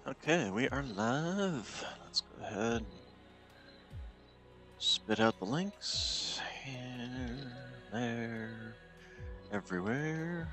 Okay, we are live. Let's go ahead and spit out the links. Here, there, everywhere.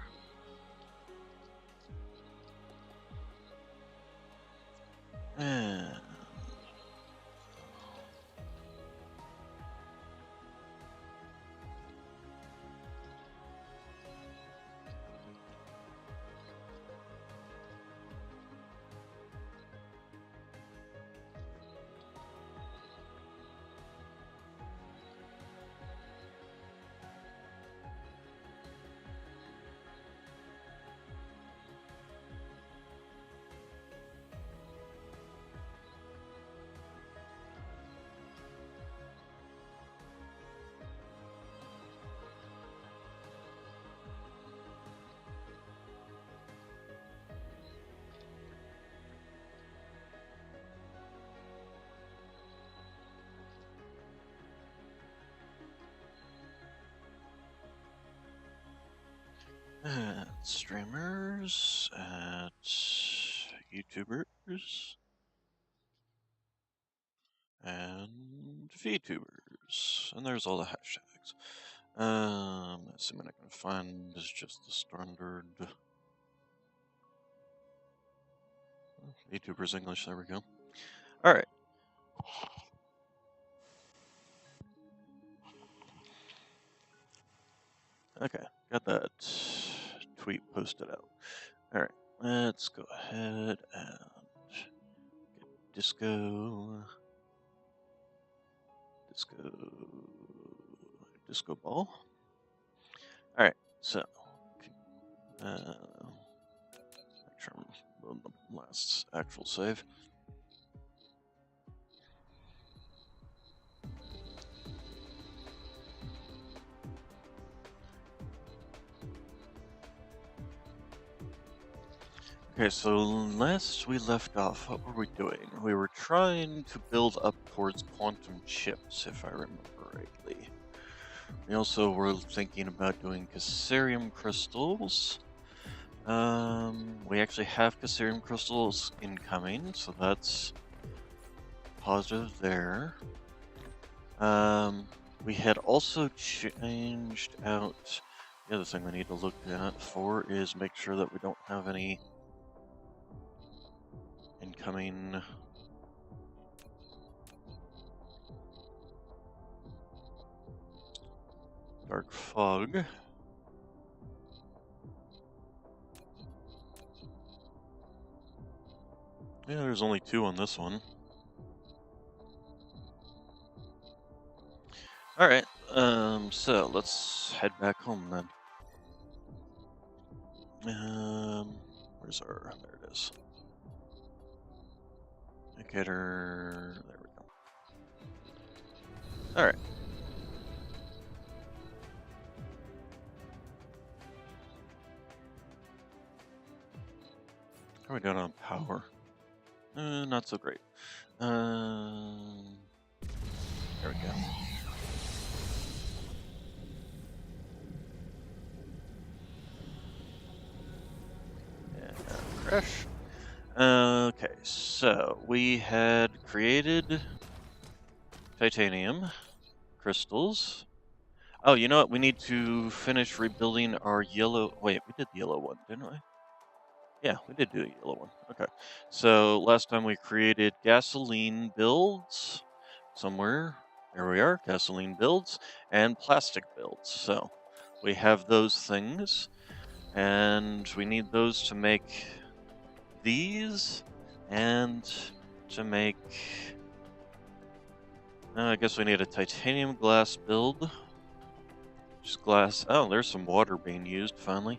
And streamers, at YouTubers, and VTubers. And there's all the hashtags. Assuming I can find is just the standard VTubers English. There we go. All right. Okay, got that tweet posted out. All right, let's go ahead and get disco ball. All right, so make sure I'm loading the last actual save. Okay, so last we left off, what were we doing? We were trying to build up towards quantum chips, if I remember rightly. We also were thinking about doing Cassarium crystals. We actually have Cassarium crystals incoming, so that's positive there. We had also changed out. The other thing we need to look at for is make sure that we don't have any incoming dark fog. Yeah, there's only 2 on this one. Alright, so let's head back home then. Where's our, there it is. Indicator, there we go. Alright. How are we doing on power? Not so great. There we go. Crash. Okay, so we had created titanium crystals. Oh, you know what? We need to finish rebuilding our yellow. Wait, we did the yellow one, didn't we? Yeah, we did do a yellow one. Okay. So last time we created gasoline builds somewhere. There we are, gasoline builds and plastic builds. So we have those things, and we need those to make these and to make. I guess we need a titanium glass build. Just glass. Oh, there's some water being used finally.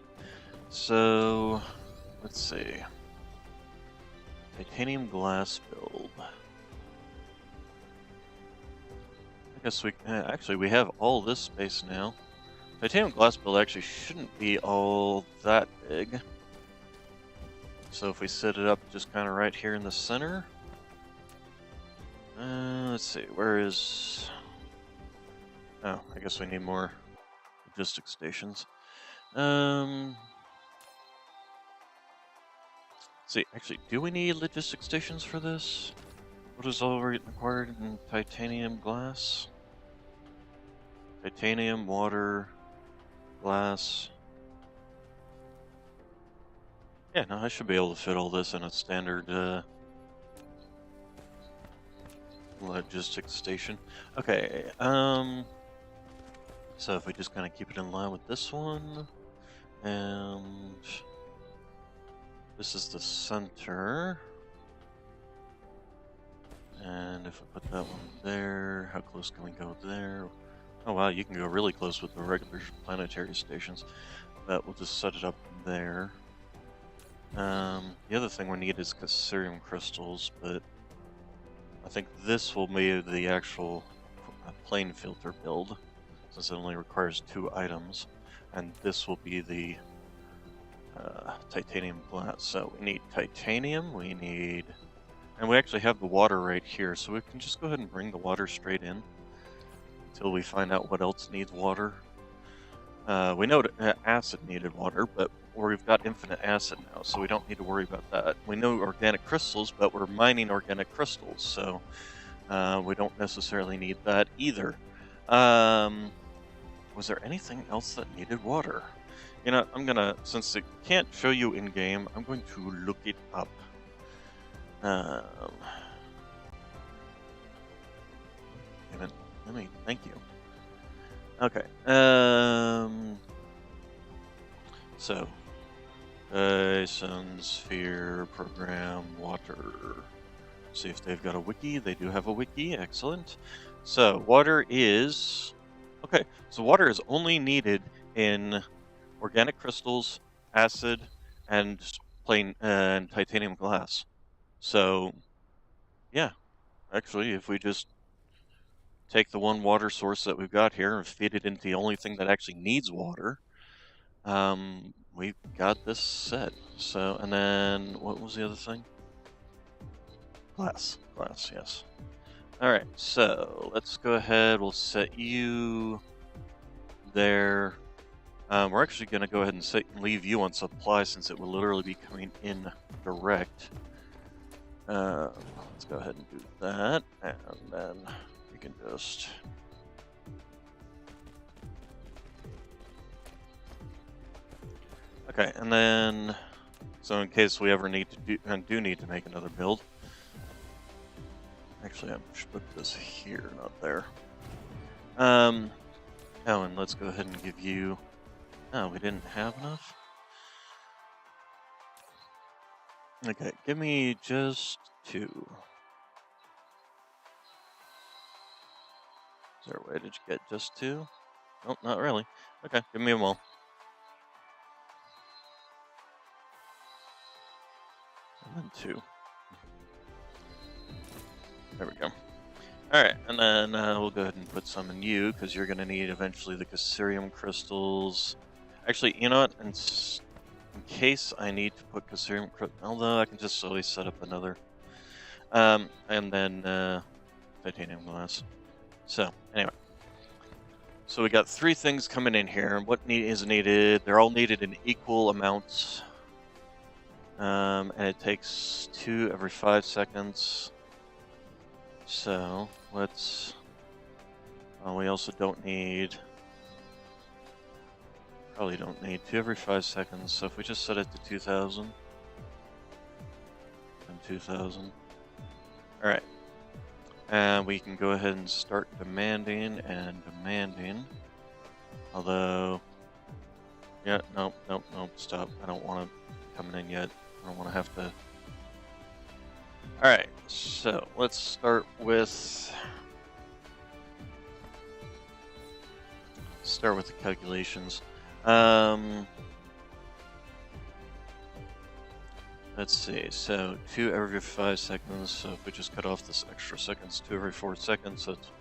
So let's see. Titanium glass build. I guess we actually we have all this space now. Titanium glass build actually shouldn't be all that big. So if we set it up just kind of right here in the center. Let's see, where is... Oh, I guess we need more logistics stations. See, actually, do we need logistic stations for this? What is already required in titanium glass? Titanium, water, glass. Yeah, no, I should be able to fit all this in a standard logistics station. Okay, so if we just kind of keep it in line with this one, and this is the center. And if I put that one there, how close can we go there? Oh wow, you can go really close with the regular planetary stations, but we'll just set it up there. The other thing we need is cassurium crystals, but I think this will be the actual plane filter build, since it only requires 2 items, and this will be the titanium glass. So we need titanium, we need... And we actually have the water right here, so we can just go ahead and bring the water straight in until we find out what else needs water. We know acid needed water, but we've got infinite acid now, so we don't need to worry about that. We know organic crystals, but we're mining organic crystals, so we don't necessarily need that either. Was there anything else that needed water? You know, I'm gonna, since it can't show you in-game, I'm going to look it up. Let me, thank you. Okay, so, Dyson Sphere Program Water. See if they've got a wiki. They do have a wiki, excellent. So, water is, okay, so water is only needed in organic crystals, acid, and plain and titanium glass. So, yeah, actually, if we just take the one water source that we've got here and feed it into the only thing that actually needs water, we've got this set. So, and then, what was the other thing? Glass, yes. Alright, so, let's go ahead, we'll set you there. We're actually going to go ahead and leave you on supply since it will literally be coming in direct. Let's go ahead and do that, and then we can just... Okay, and then, so in case we ever need to do need to make another build, actually I should put this here, not there. Oh, and let's go ahead and give you, oh, we didn't have enough? Okay, give me just 2. Is there a way to get just 2? Nope, not really. Okay, give me them all. And then 2. There we go. Alright, and then we'll go ahead and put some in you, because you're going to need eventually the cassurium crystals. Actually, you know what? In case I need to put cassurium crystals, although I can just slowly set up another. And then titanium glass. So, anyway. So we got 3 things coming in here. What is needed? They're all needed in equal amounts. And it takes 2 every 5 seconds. So, let's... we also don't need... Probably don't need 2 every 5 seconds, so if we just set it to 2,000... And 2,000... Alright. And we can go ahead and start demanding and demanding. Although... Yeah, nope, stop. I don't want to come in yet. I don't want to have to... Alright, so let's start with the calculations. Let's see, so 2 every 5 seconds, so if we just cut off this extra seconds, 2 every 4 seconds, so it's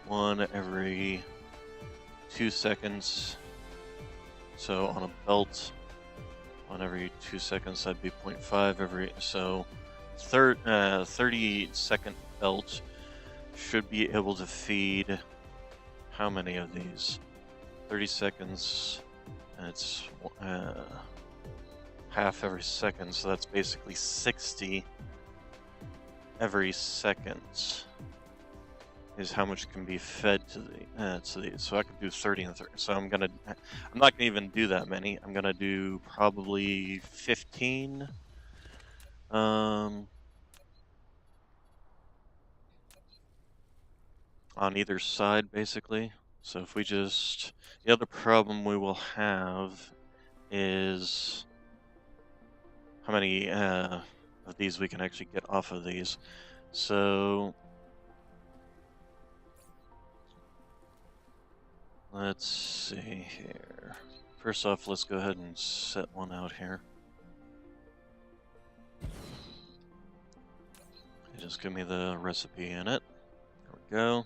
1 every 2 seconds. So on a belt, 1 every 2 seconds, that'd be 0.5 every, so 30-second belt should be able to feed how many of these? 30 seconds, and it's half every second, so that's basically 60 every second is how much can be fed to these. So I could do 30 and 30. So I'm not gonna even do that many. I'm gonna do probably 15. On either side, basically. So if we just, the other problem we will have is how many of these we can actually get off of these. So let's see here. First off, let's go ahead and set one out here. Just give me the recipe in it. There we go.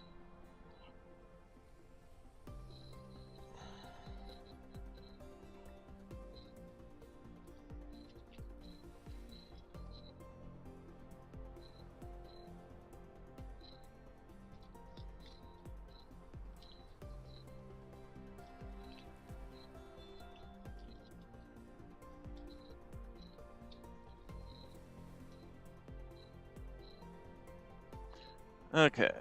Okay.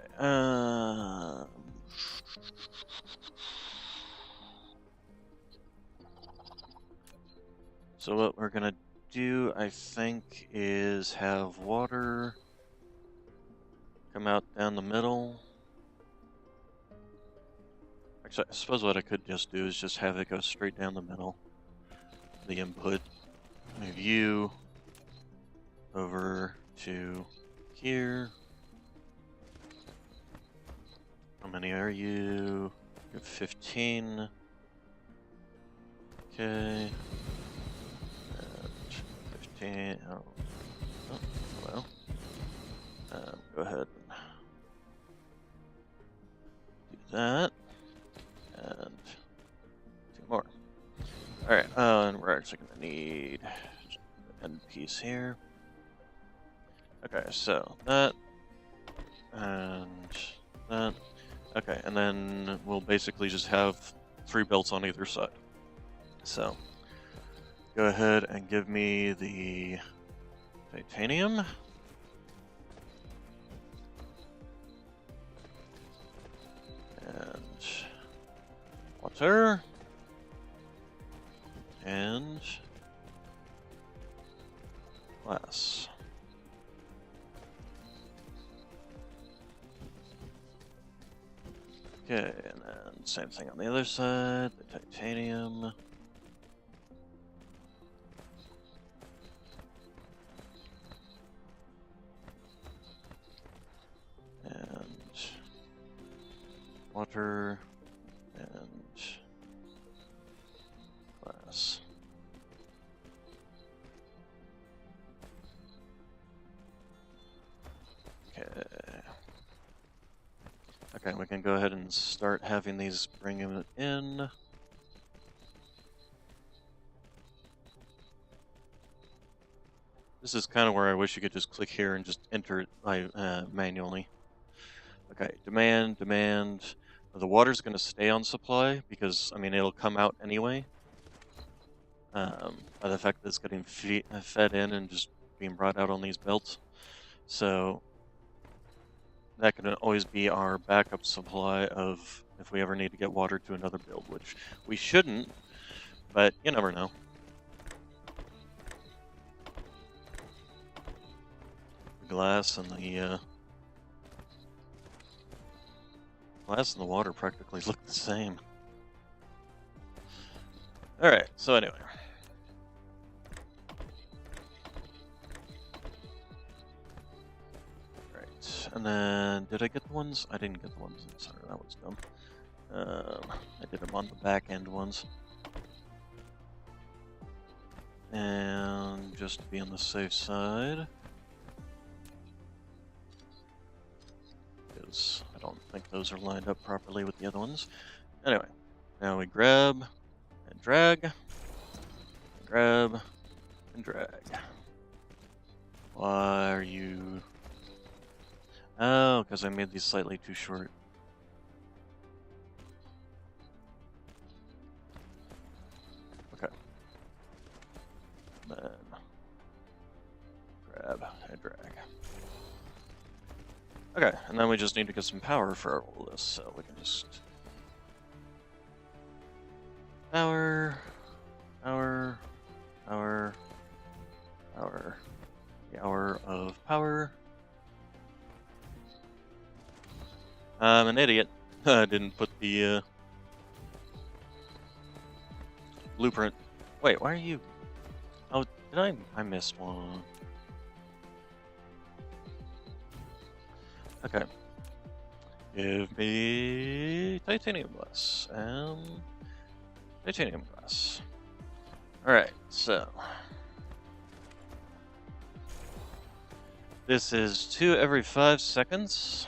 So what we're gonna do, I think, is have water come out down the middle. Actually, I suppose what I could just do is just have it go straight down the middle. The input, move you over to here. How many are you? You have 15. Okay. And 15. Oh, hello. Go ahead and do that. And 2 more. Alright, and we're actually going to need an end piece here. Okay, so that. And that. Okay, and then we'll basically just have 3 belts on either side. So, go ahead and give me the titanium. And water. And glass. Okay, and then same thing on the other side, the titanium. And water and glass. Okay. Okay, we can go ahead and start having these bring it in. This is kind of where I wish you could just click here and just enter it manually. Okay, demand. The water's going to stay on supply because, I mean, it'll come out anyway. By the fact that it's getting fed in and just being brought out on these belts. So that can always be our backup supply of if we ever need to get water to another build, which we shouldn't, but you never know. The glass and the water practically look the same. Alright, so anyway. Right, and then did I get the ones? I didn't get the ones in the center, that was dumb. I did them on the back end ones. And just to be on the safe side, because I don't think those are lined up properly with the other ones. Anyway, now we grab and drag, grab and drag. Why are you... Oh, because I made these slightly too short. Okay. Then drag. Okay, and then we just need to get some power for all this, so we can just power, power, power, power, the hour of power. I'm an idiot. I didn't put the blueprint. Wait, why are you? Oh, did I missed one. Okay. Give me titanium glass and titanium glass. Alright, so this is 2 every 5 seconds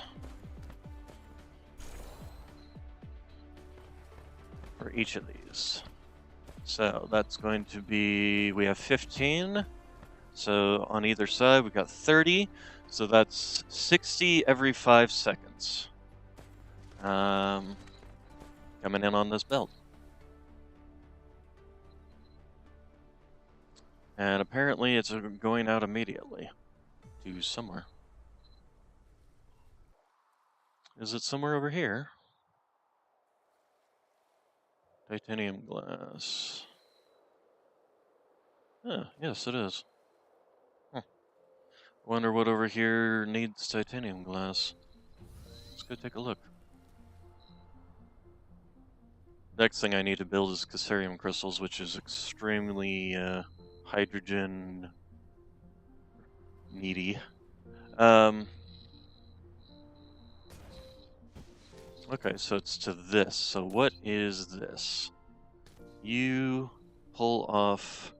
for each of these. So that's going to be, we have 15. So on either side, we got 30. So that's 60 every 5 seconds. Coming in on this belt. And apparently it's going out immediately to somewhere. Is it somewhere over here? Titanium glass. Yes, it is. Wonder what over here needs titanium glass. Let's go take a look. Next thing I need to build is Cassarium crystals, which is extremely hydrogen needy. Okay, so it's to this. So what is this? You pull off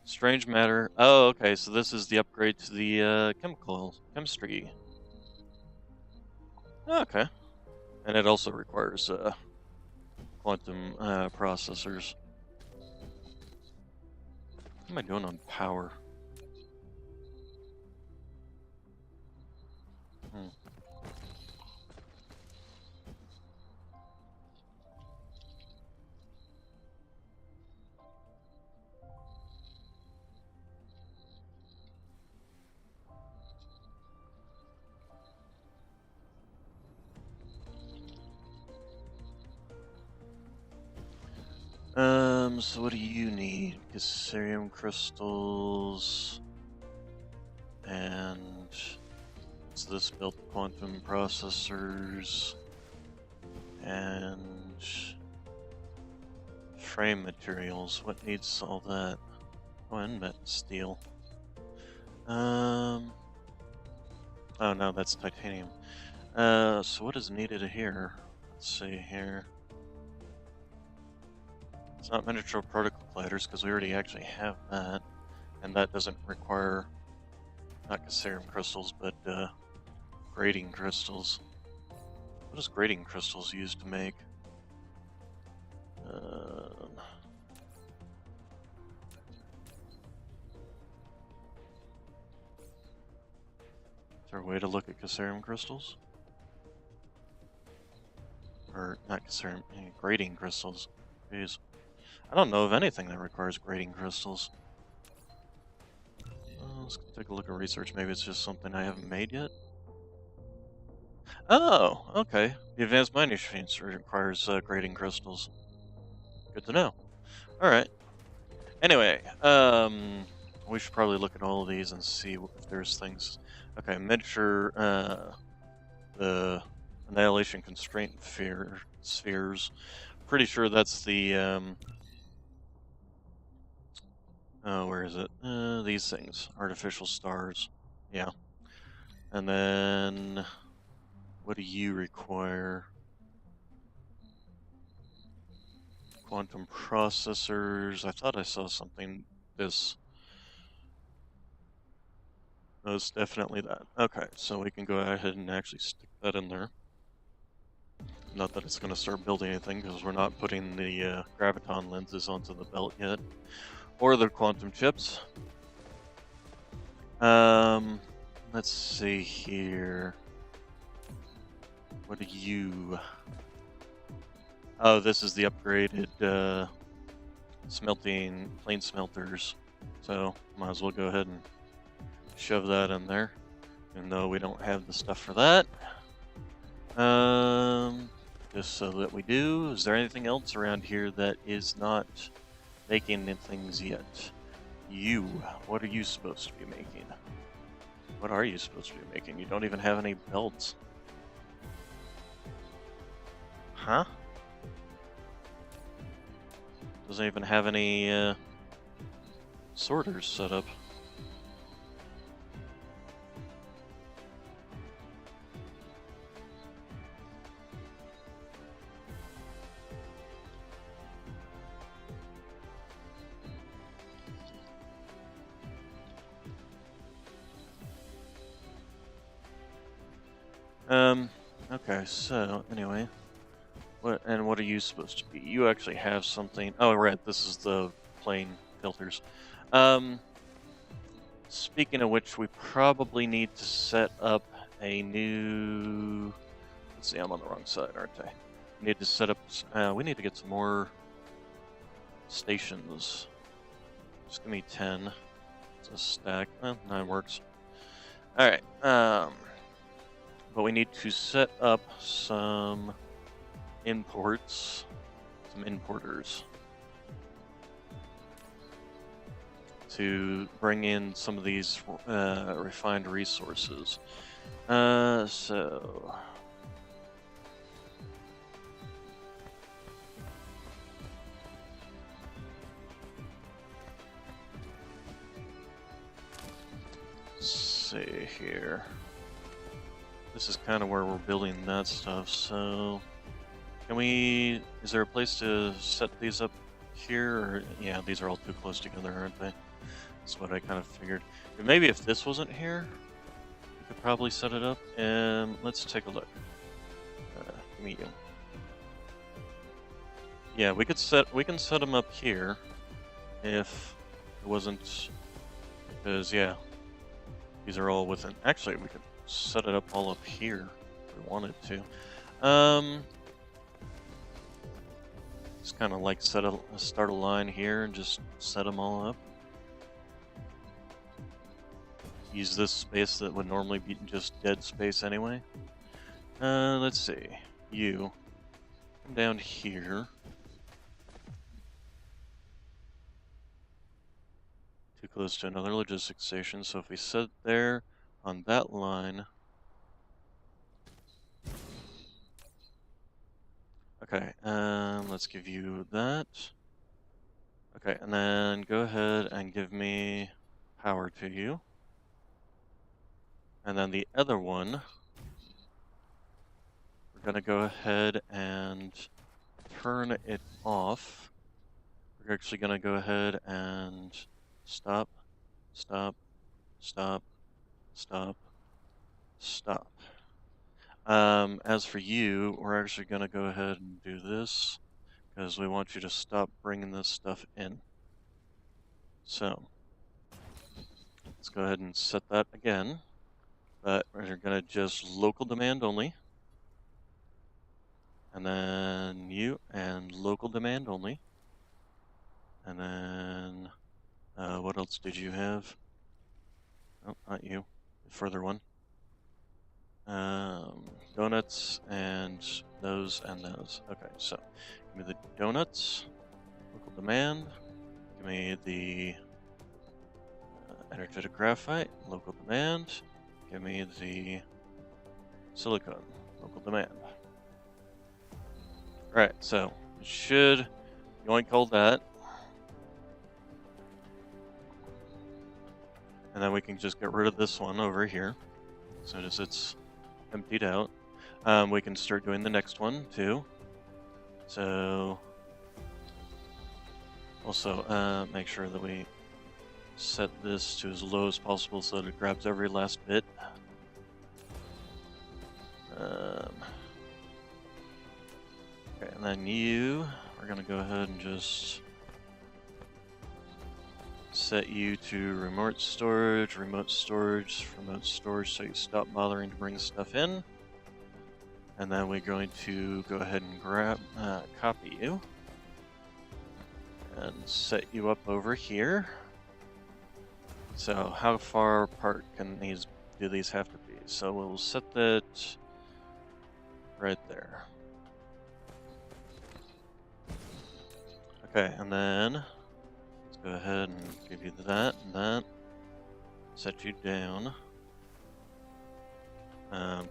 strange matter. Oh, okay, so this is the upgrade to the chemistry. Okay. And it also requires quantum processors. What am I doing on power? So what do you need? Cassarium crystals, and what's this? Built quantum processors, and frame materials. What needs all that? Oh, and met steel. Oh no, that's titanium. So what is needed here? Let's see here. It's not miniature particle colliders because we already actually have that, and that doesn't require not Cassarium crystals, but grading crystals. What is grading crystals used to make? Is there a way to look at Cassarium crystals? Or not Cassarium, grading crystals. Jeez. I don't know of anything that requires grading crystals. Let's take a look at research. Maybe it's just something I haven't made yet. Oh, okay. The advanced mining machines requires grading crystals. Good to know. All right. Anyway, we should probably look at all of these and see if there's things. Okay, miniature, the annihilation constraint spheres. Pretty sure that's the oh, where is it? These things. Artificial stars. Yeah. And then, what do you require? Quantum processors. I thought I saw something. This. Most definitely that. Okay, so we can go ahead and actually stick that in there. Not that it's going to start building anything, because we're not putting the graviton lenses onto the belt yet. Or the quantum chips. Let's see here. What do you... Oh, this is the upgraded smelting plane smelters. So, might as well go ahead and shove that in there, even though we don't have the stuff for that. Just so that we do. Is there anything else around here that is not making things yet? You, what are you supposed to be making? What are you supposed to be making? You don't even have any belts. Huh? Doesn't even have any sorters set up. Okay, so anyway, what are you supposed to be? You actually have something. Oh, right, this is the plain filters. Speaking of which, we probably need to set up a new. Let's see, I'm on the wrong side, aren't I? We need to set up. We need to get some more stations. Just give me 10. It's a stack. Well, 9 works. All right. But we need to set up some importers to bring in some of these refined resources. So let's see here. This is kind of where we're building that stuff, so can we, is there a place to set these up here? Or, yeah, these are all too close together, aren't they? That's what I kind of figured. But maybe if this wasn't here, we could probably set it up, and let's take a look. Give me you. Yeah, we can set them up here if it wasn't, because yeah, these are all within, actually we could set it up all up here if we wanted to. Just kind of like start a line here and just set them all up. Use this space that would normally be just dead space anyway. Let's see. You come down here. Too close to another logistics station, so if we set there on that line. Okay, let's give you that. Okay, and then go ahead and give me power to you. And then the other one, we're gonna go ahead and turn it off. We're actually gonna go ahead and stop, stop, stop, stop, stop. As for you, we're actually gonna go ahead and do this because we want you to stop bringing this stuff in. So let's go ahead and set that again, but we're gonna just local demand only. And then you and local demand only. And then, what else did you have? Oh, not you, the further one. Donuts and those and those. Okay, so give me the donuts, local demand. Give me the energetic graphite, local demand. Give me the silicone, local demand. Alright, so it should yoink all that. And then we can just get rid of this one over here as soon as it's emptied out. We can start doing the next one too. So also make sure that we set this to as low as possible so that it grabs every last bit. Okay, and then we're gonna go ahead and just set you to remote storage, so you stop bothering to bring stuff in. And then we're going to go ahead and copy you and set you up over here. So how far apart do these have to be? So we'll set that right there. Okay, and then let's go ahead and give you that and that. Set you down.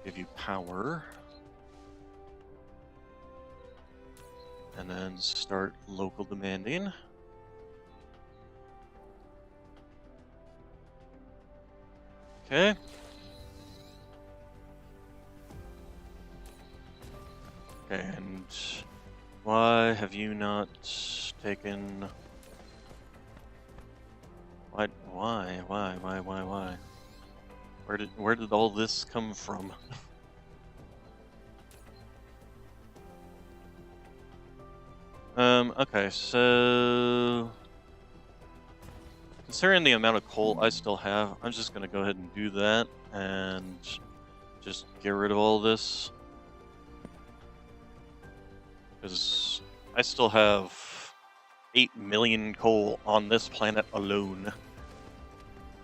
Give you power. And then start local demanding. Okay. Okay, and why have you not taken... Why? Where did all this come from? Okay, so... Considering the amount of coal I still have, I'm just gonna go ahead and do that, and just get rid of all this. Because I still have 8 million coal on this planet alone.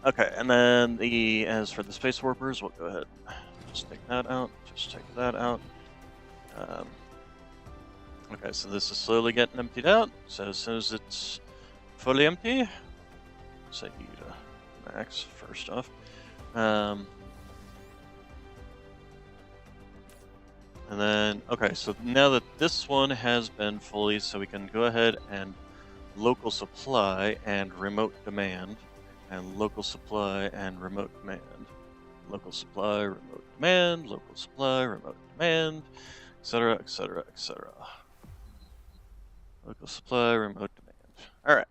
Okay, and then as for the space warpers, we'll go ahead and just take that out, just take that out. Okay, so this is slowly getting emptied out, so as soon as it's fully empty, set you to max first off. And then, okay, so now that this one has been fully, so we can go ahead and local supply and remote demand, and local supply and remote demand, local supply, remote demand, local supply, remote demand, etc., etc., etc. Local supply, remote demand. All right.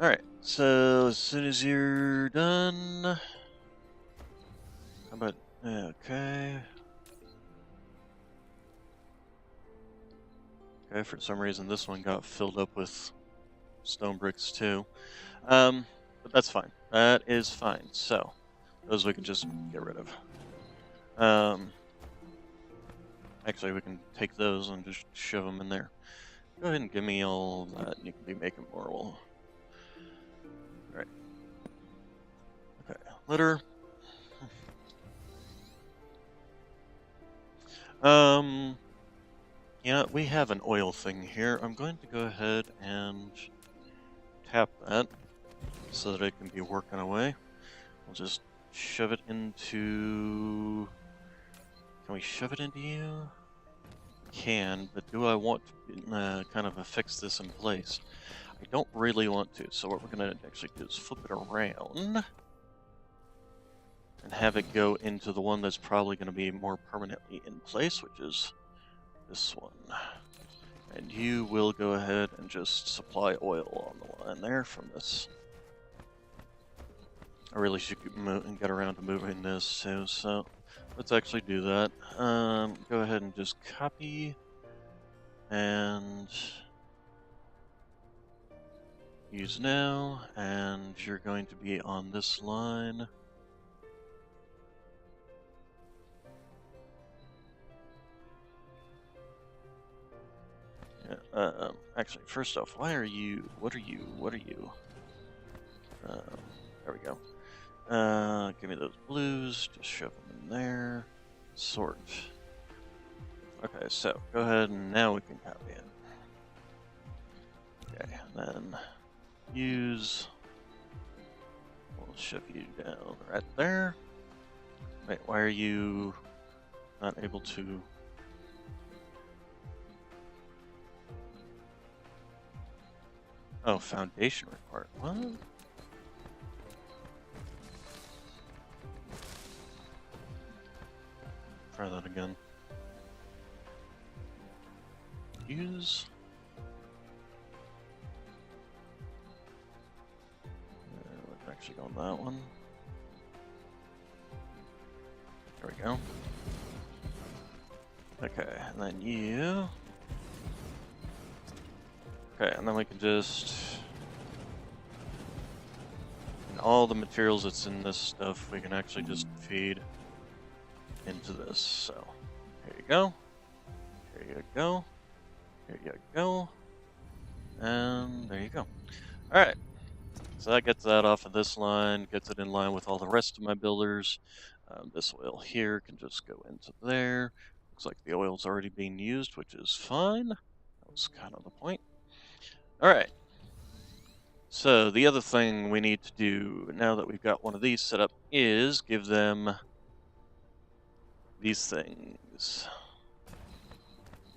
Alright, so as soon as you're done... How about... Okay. Okay, for some reason this one got filled up with stone bricks too. But that's fine. That is fine. So, those we can just get rid of. Actually, we can take those and just shove them in there. Go ahead and give me all that. You can be making more wool. Alright. Okay, litter. Yeah, we have an oil thing here. I'm going to go ahead and tap that so that it can be working away. We'll just shove it into... Can we shove it into you? Can, but do I want to kind of affix this in place? I don't really want to, so what we're going to actually do is flip it around and have it go into the one that's probably going to be more permanently in place, which is this one. And you will go ahead and just supply oil on the line there from this. I really should get around to moving this too, so let's actually do that. Go ahead and just copy and use now, and you're going to be on this line. Yeah, actually, first off, what are you? There we go. Give me those blues, just shove them in there. Sort. Okay, so go ahead and now we can copy it. Okay, and then use. We'll shove you down right there. Wait, why are you not able to? Oh, foundation required. What? Try that again. Use. Let's actually go on that one. There we go. Okay, and then you. Okay, and then we can just... And all the materials that's in this stuff, we can actually just feed into this. So, here you go. Here you go. Here you go. And there you go. Alright. So that gets that off of this line, gets it in line with all the rest of my builders. This oil here can just go into there. Looks like the oil's already being used, which is fine. That was kind of the point. Alright. So the other thing we need to do, now that we've got one of these set up, is give them these things.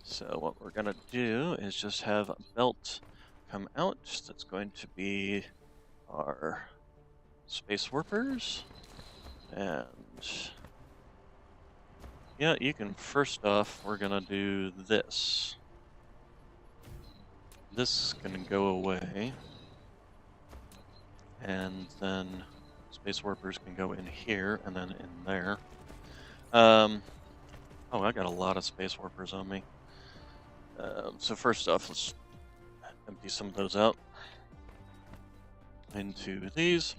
So what we're going to do is just have a belt come out. That's going to be our space warpers. And yeah, you can, first off, we're going to do this. This can go away. And then space warpers can go in here and then in there. Oh, I got a lot of space warpers on me. So first off, let's empty some of those out into these.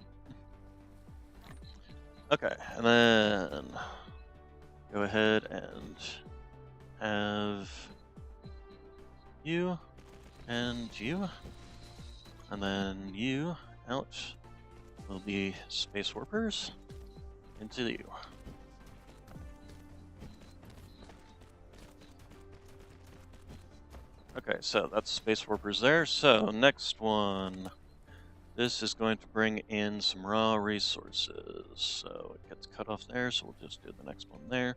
Okay, and then go ahead and have you and you, and then you out will be space warpers into you. Okay, so that's space warpers there. So next one, this is going to bring in some raw resources. So it gets cut off there, so we'll just do the next one there.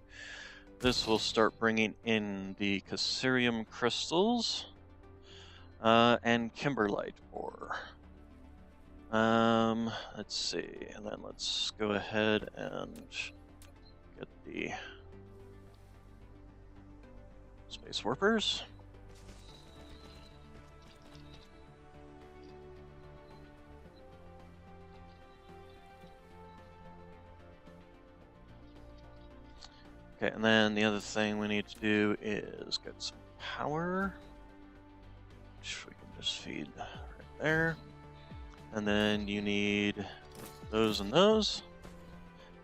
This will start bringing in the Cassarium crystals and kimberlite ore. Let's see, and then let's go ahead and get the space warpers. Okay, and then the other thing we need to do is get some power, which we can just feed right there. And then you need those and those.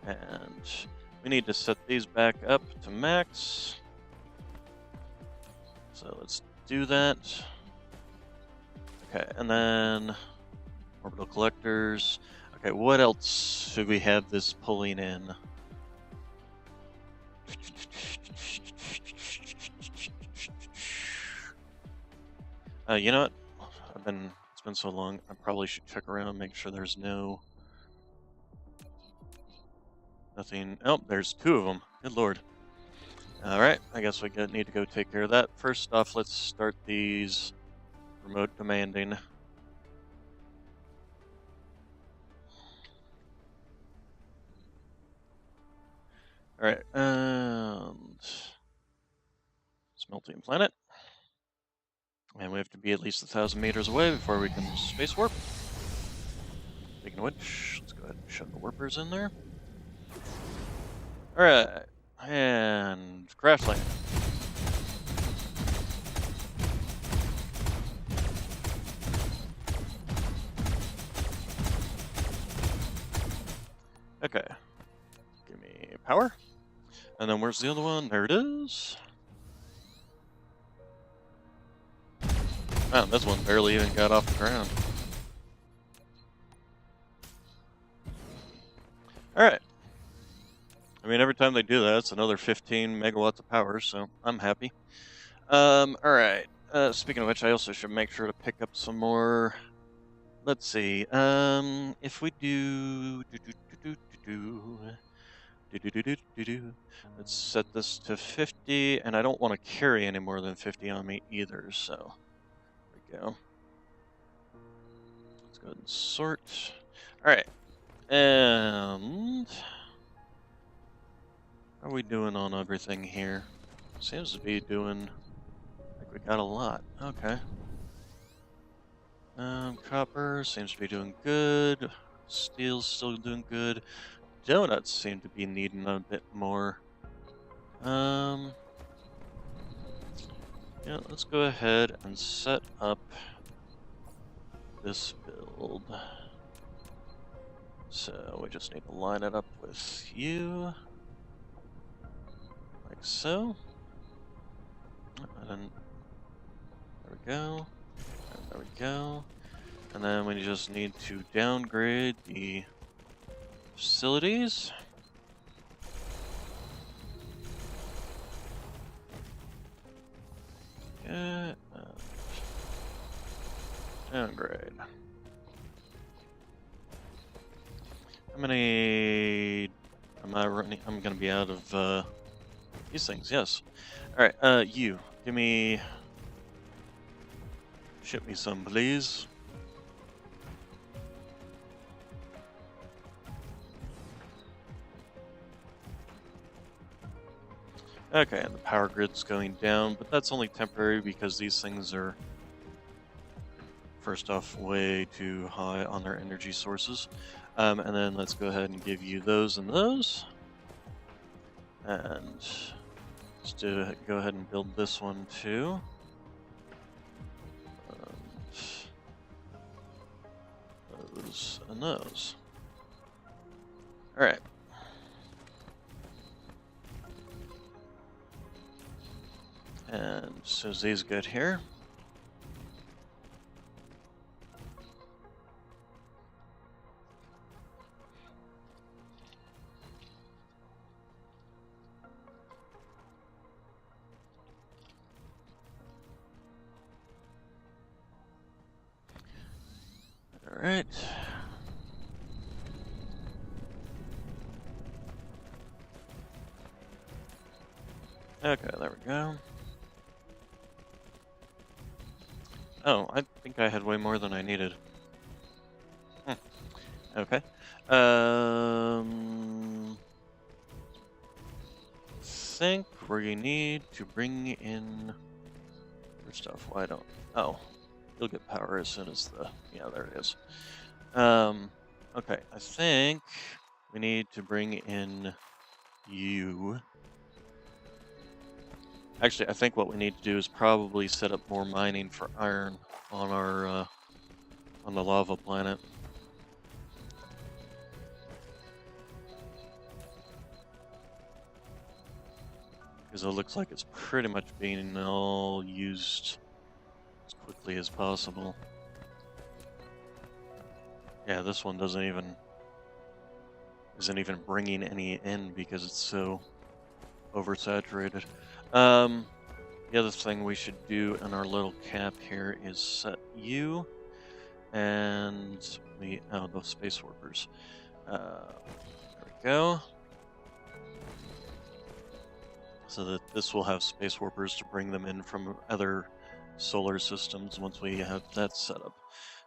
And we need to set these back up to max. So let's do that. Okay, and then orbital collectors. Okay, what else should we have this pulling in? You know what? It's been so long, I probably should check around, make sure there's nothing. Oh, there's two of them. Good lord. Alright, I guess we need to go take care of that. First off, let's start these remote demanding. Alright, and smelting planet. And we have to be at least 1,000 meters away before we can space warp. Speaking of which, let's go ahead and shove the warpers in there. Alright, and crash land. Okay, give me power. And then where's the other one? There it is. Wow, this one barely even got off the ground. Alright. I mean, every time they do that, it's another 15 megawatts of power, so I'm happy. Alright. Speaking of which, I also should make sure to pick up some more. Let's see. If we do... Let's set this to 50, and I don't want to carry any more than 50 on me either, so... There we go. Let's go ahead and sort. Alright. And... how are we doing on everything here? Seems to be doing... like we got a lot. Okay. Copper seems to be doing good. Steel's still doing good. Donuts seem to be needing a bit more. Yeah, let's go ahead and set up this build. So we just need to line it up with you, like so. And then there we go. And there we go. And then we just need to downgrade the facilities. Yeah. Downgrade. How many am I running? I'm gonna be out of these things. Yes. All right. You give me. Ship me some, please. Okay, and the power grid's going down, but that's only temporary because these things are, first off, way too high on their energy sources. And then let's go ahead and give you those and those. And let's go ahead and build this one too. Those and those. All right. And so these good here. All right. Okay, there we go. Oh, I think I had way more than I needed. Okay. Think we need to bring in stuff. Why don't? Oh, you'll get power as soon as the. Yeah, there it is. Okay. I think we need to bring in you. Actually, I think what we need to do is probably set up more mining for iron on our on the lava planet. Because it looks like it's pretty much being all used as quickly as possible. Yeah, this one isn't even bringing any in because it's so oversaturated. The other thing we should do in our little cap here is set you and the space warpers. There we go. So that this will have space warpers to bring them in from other solar systems once we have that set up.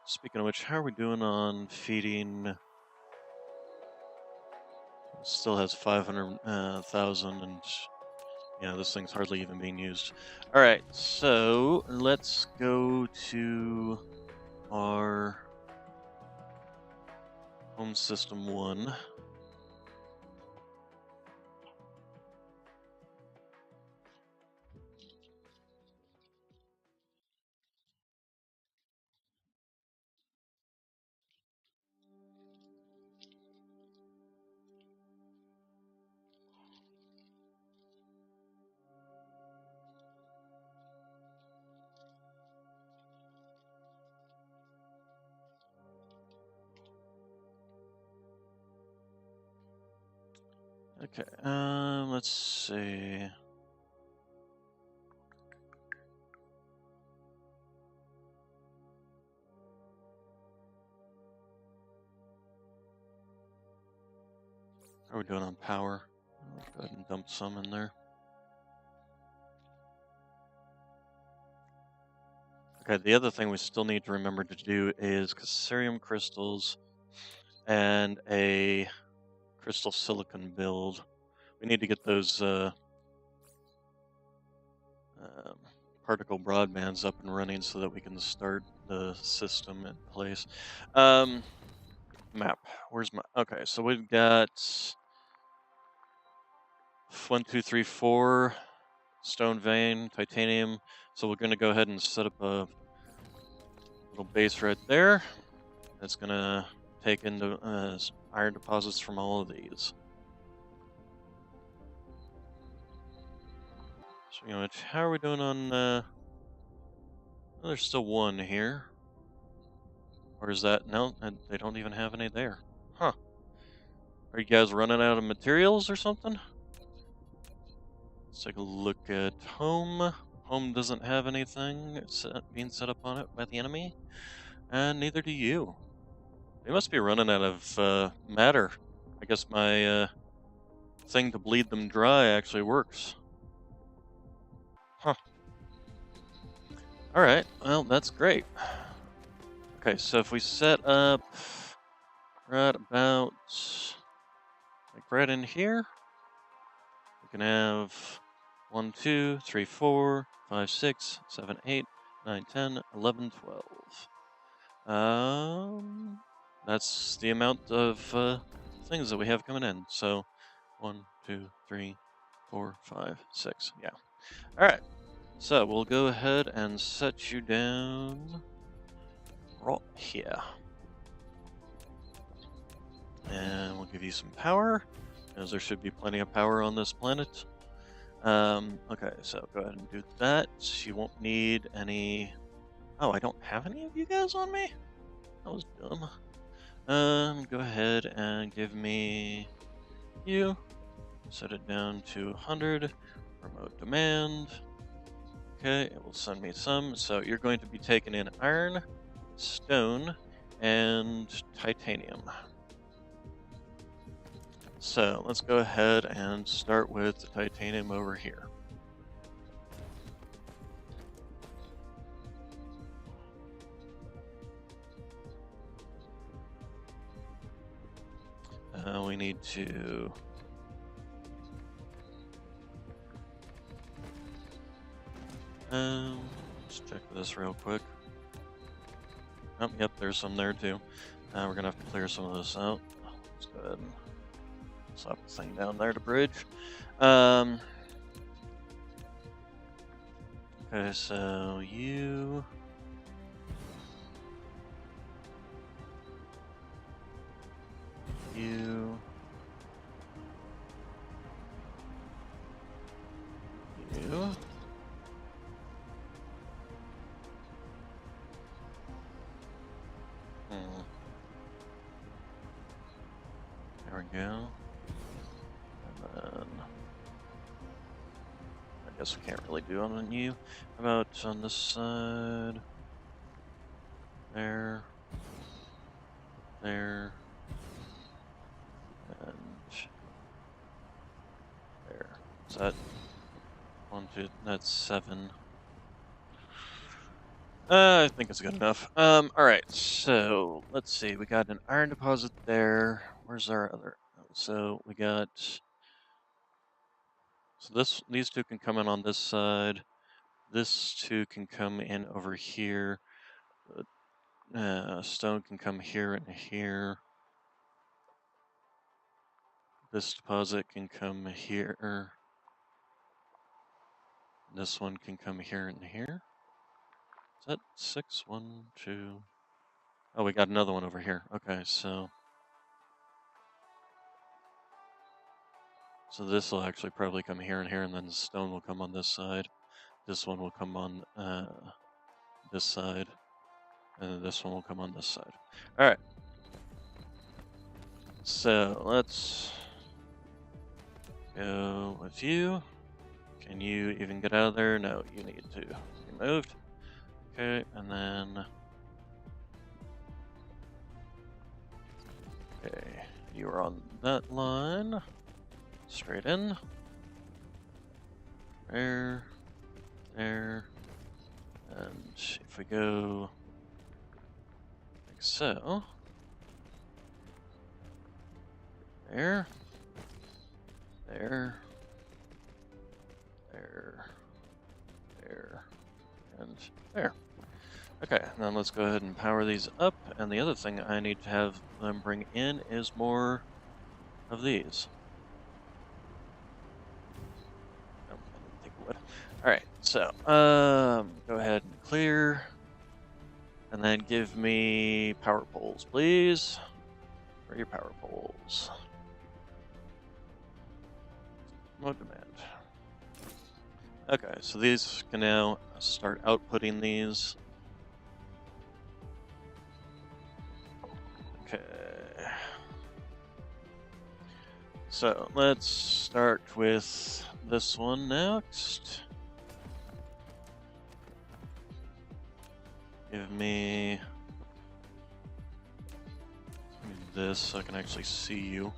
Speaking of which, how are we doing on feeding? Still has 500,000 and yeah, this thing's hardly even being used. All right, so let's go to our home system 1. Okay, let's see. How are we doing on power? Let's go ahead and dump some in there. Okay, the other thing we still need to remember to do is cassarium crystals and a crystal silicon build. We need to get those particle broadbands up and running so that we can start the system in place. Map. Where's my? Okay, so we've got 1, 2, 3, 4 stone vein, titanium, So we're gonna go ahead and set up a little base right there. That's gonna take into iron deposits from all of these. So, how are we doing on? Oh, there's still one here. Or is that no? They don't even have any there. Huh? Are you guys running out of materials or something? Let's take a look at home. Home doesn't have anything being set up on it by the enemy, and neither do you. They must be running out of matter. I guess my thing to bleed them dry actually works. Huh. Alright, well, that's great. Okay, so if we set up right about, like right in here, we can have 1, 2, 3, 4, 5, 6, 7, 8, 9, 10, 11, 12. That's the amount of things that we have coming in. So 1, 2, 3, 4, 5, 6. Yeah. All right. So we'll go ahead and set you down right here. And we'll give you some power, as there should be plenty of power on this planet. Okay, so go ahead and do that. You won't need any... Oh, I don't have any of you guys on me? That was dumb. Go ahead and give me you. Set it down to 100. Remote demand. Okay, it will send me some. So you're going to be taking in iron, stone, and titanium. So let's go ahead and start with the titanium over here. We need to... let's check this real quick. Oh, yep, there's some there too. We're gonna have to clear some of this out. Let's go ahead and slap the thing down there to bridge. Okay, so you... You... There we go. And then... I guess we can't really do it on you. How about on this side? There. There. And... there. Is that... 1, 2... That's 7. I think it's good enough. Alright, so let's see. We got an iron deposit there. Where's our other? So we got. So these two can come in on this side. This two can come in over here. Stone can come here and here. This deposit can come here. This one can come here and here. Is that 6? 1, 2. Oh, we got another one over here. Okay, so this will actually probably come here and here, and then the stone will come on this side. This one will come on this side, and then this one will come on this side. All right. So let's go with you. Can you even get out of there? No, you need to be moved. Okay, and then... Okay, you are on that line. Straight in. There. There. And if we go like so. There. There. There. There. And there. Okay, now let's go ahead and power these up, and the other thing I need to have them bring in is more of these. Oh, I didn't think it would. Alright, so, go ahead and clear. And then give me power poles, please. Where are your power poles? No demand. Okay, so these can now start outputting these. Okay. So let's start with this one next. Give me this so I can actually see you.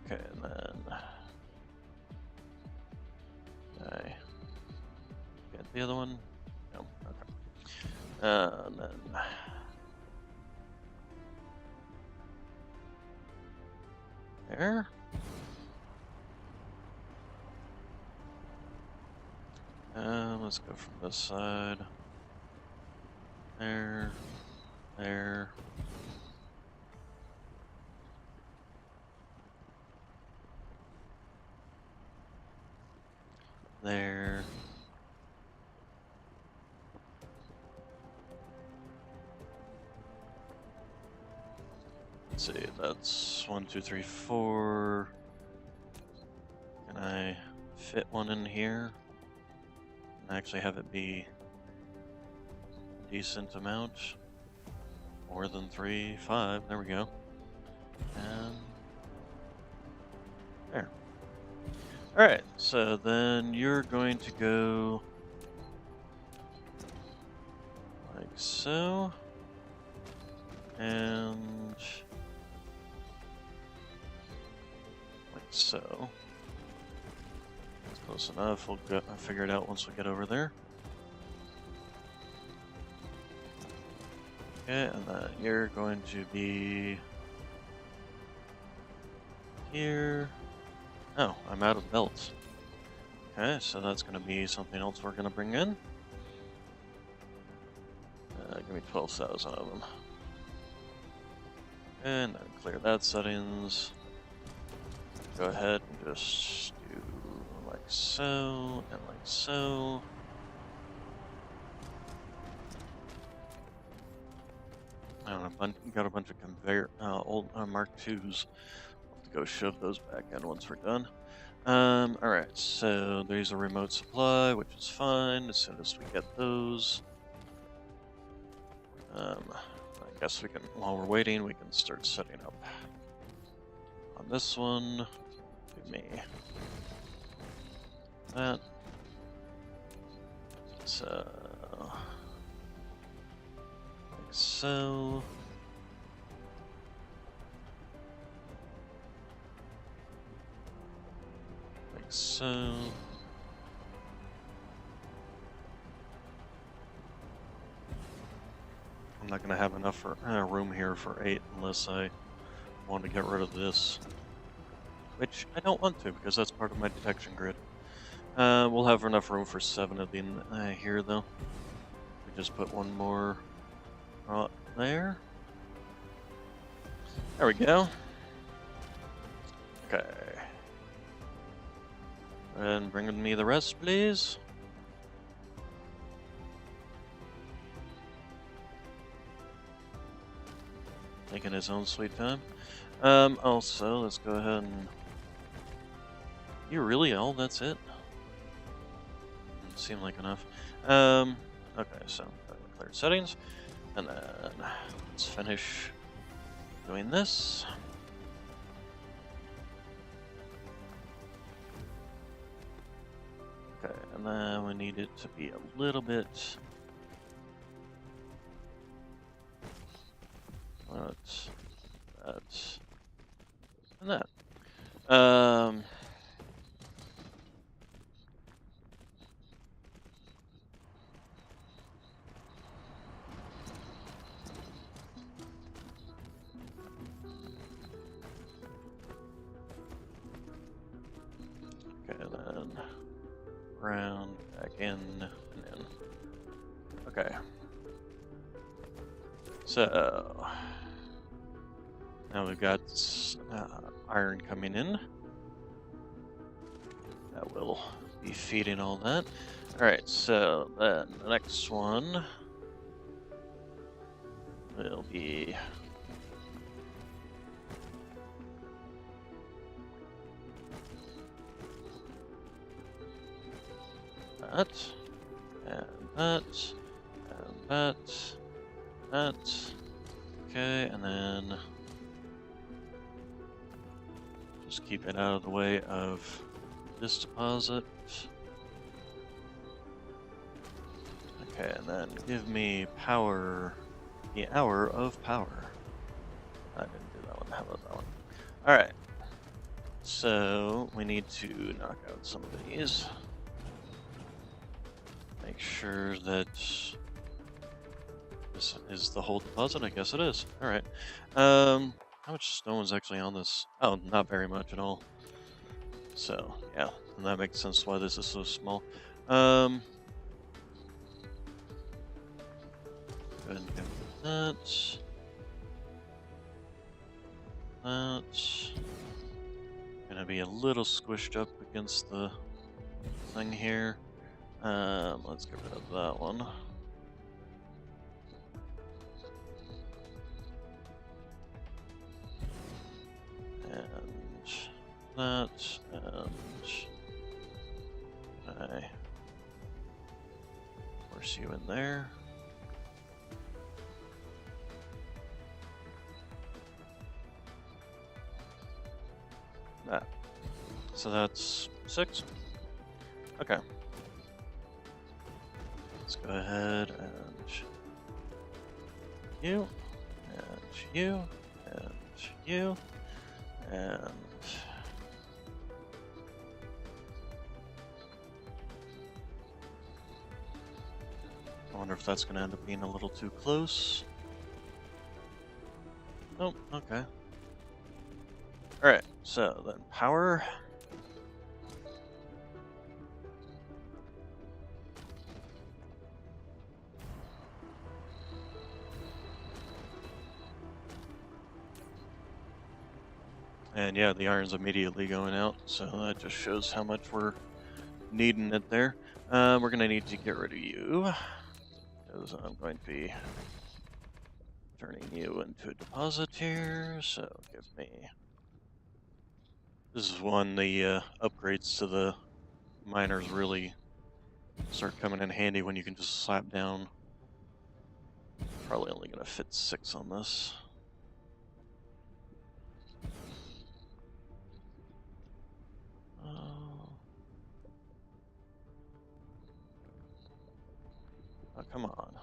Okay, and then I get the other one. No, okay. And then there. Let's go from this side. There, there. There. Let's see, that's 1, 2, 3, 4. Can I fit one in here? And actually have it be a decent amount? More than 3, 5, there we go. And there. Alright, so then you're going to go like so. And like so. That's close enough. I'll figure it out once we get over there. Okay, and then you're going to be here. Oh, I'm out of belts. Okay, so that's going to be something else we're going to bring in. Give me 12,000 of them. And then clear that settings. Go ahead and just do like so, and like so. I don't know, got a bunch of conveyor, old Mark IIs. I'll have to go shove those back in once we're done. Alright, so there's a remote supply, which is fine. As soon as we get those, I guess we can, while we're waiting, we can start setting up. On this one, give me that. So, like so. Like so. I'm not going to have enough for, room here for 8 unless I want to get rid of this. Which I don't want to, because that's part of my detection grid. We'll have enough room for 7 of them here, though. We just put one more there. There we go. Okay. And bring me the rest, please. Taking his own sweet time. Also, let's go ahead and... You really all? That's it? Doesn't seem like enough. Okay, so clear settings. And then let's finish doing this. Okay, and then we need it to be a little bit... That, and that. Okay, then round back in and in. Okay. So Now we've got iron coming in. That will be feeding all that. Alright, so then the next one will be that, and that, and that. Okay, and then just keep it out of the way of this deposit. Okay, and then give me power, the hour of power. I didn't do that one. How about that one? Alright. So we need to knock out some of these. Make sure that this is the whole deposit. I guess it is. Alright. How much stone is actually on this? Oh, not very much at all. So, yeah. And that makes sense why this is so small. Go ahead and give me that. That's gonna be a little squished up against the thing here. Let's get rid of that one. And that, and I force you in there. That. So that's 6. Okay. Let's go ahead and you, and you, and you, and I wonder if that's going to end up being a little too close. Oh, okay. Alright, so then power. And yeah, the iron's immediately going out, so that just shows how much we're needing it there. We're going to need to get rid of you, because I'm going to be turning you into a deposit here, so give me... This is when the upgrades to the miners really start coming in handy, when you can just slap down. Probably only going to fit 6 on this. Oh, come on.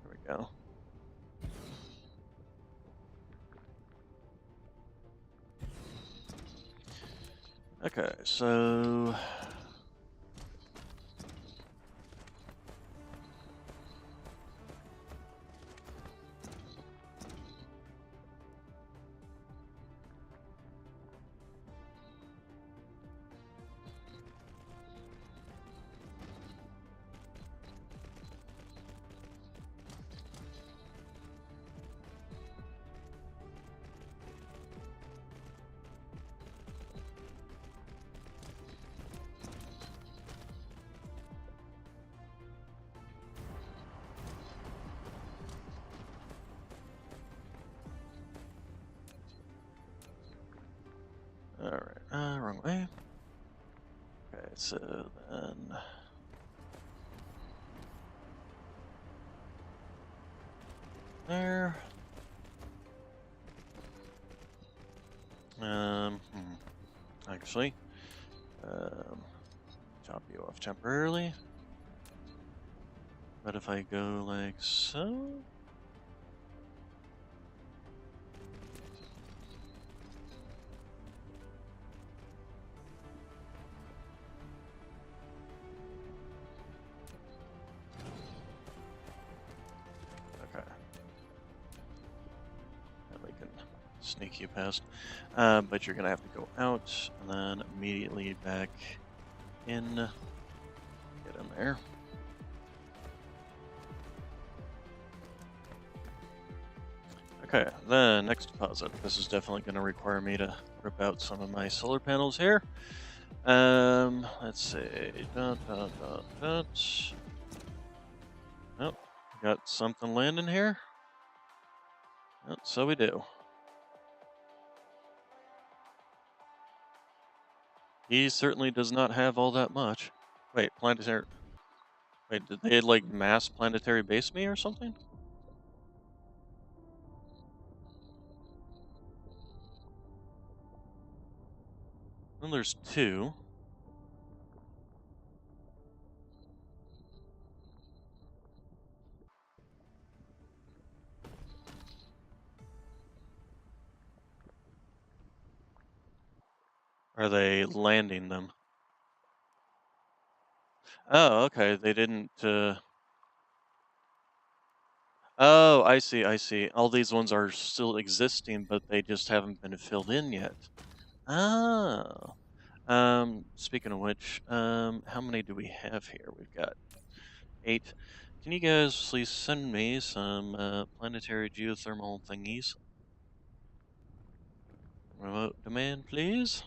There we go. Okay, so... Alright, wrong way. Okay, so then... There. Actually, chop you off temporarily. But if I go like so... Okay. And we can sneak you past. But you're gonna have to go out and then immediately back in. Get in there. Okay, the next deposit. This is definitely going to require me to rip out some of my solar panels here. Let's see. Dot, dot, dot, dot. Oh, got something landing here. Oh, so we do. He certainly does not have all that much. Wait, planetary. Wait, did they like mass planetary base me or something? Well, there's two. Are they landing them? Oh, okay. They didn't. Oh, I see. I see. All these ones are still existing, but they just haven't been filled in yet. Oh. Speaking of which, how many do we have here? We've got 8. Can you guys please send me some planetary geothermal thingies? Remote demand, please.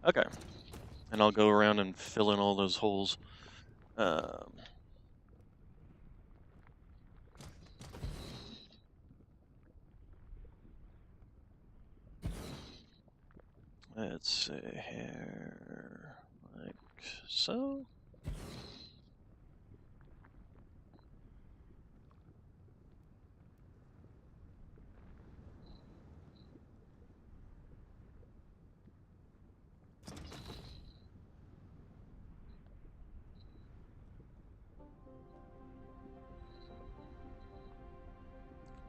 Okay. And I'll go around and fill in all those holes. Um, let's see here, like so.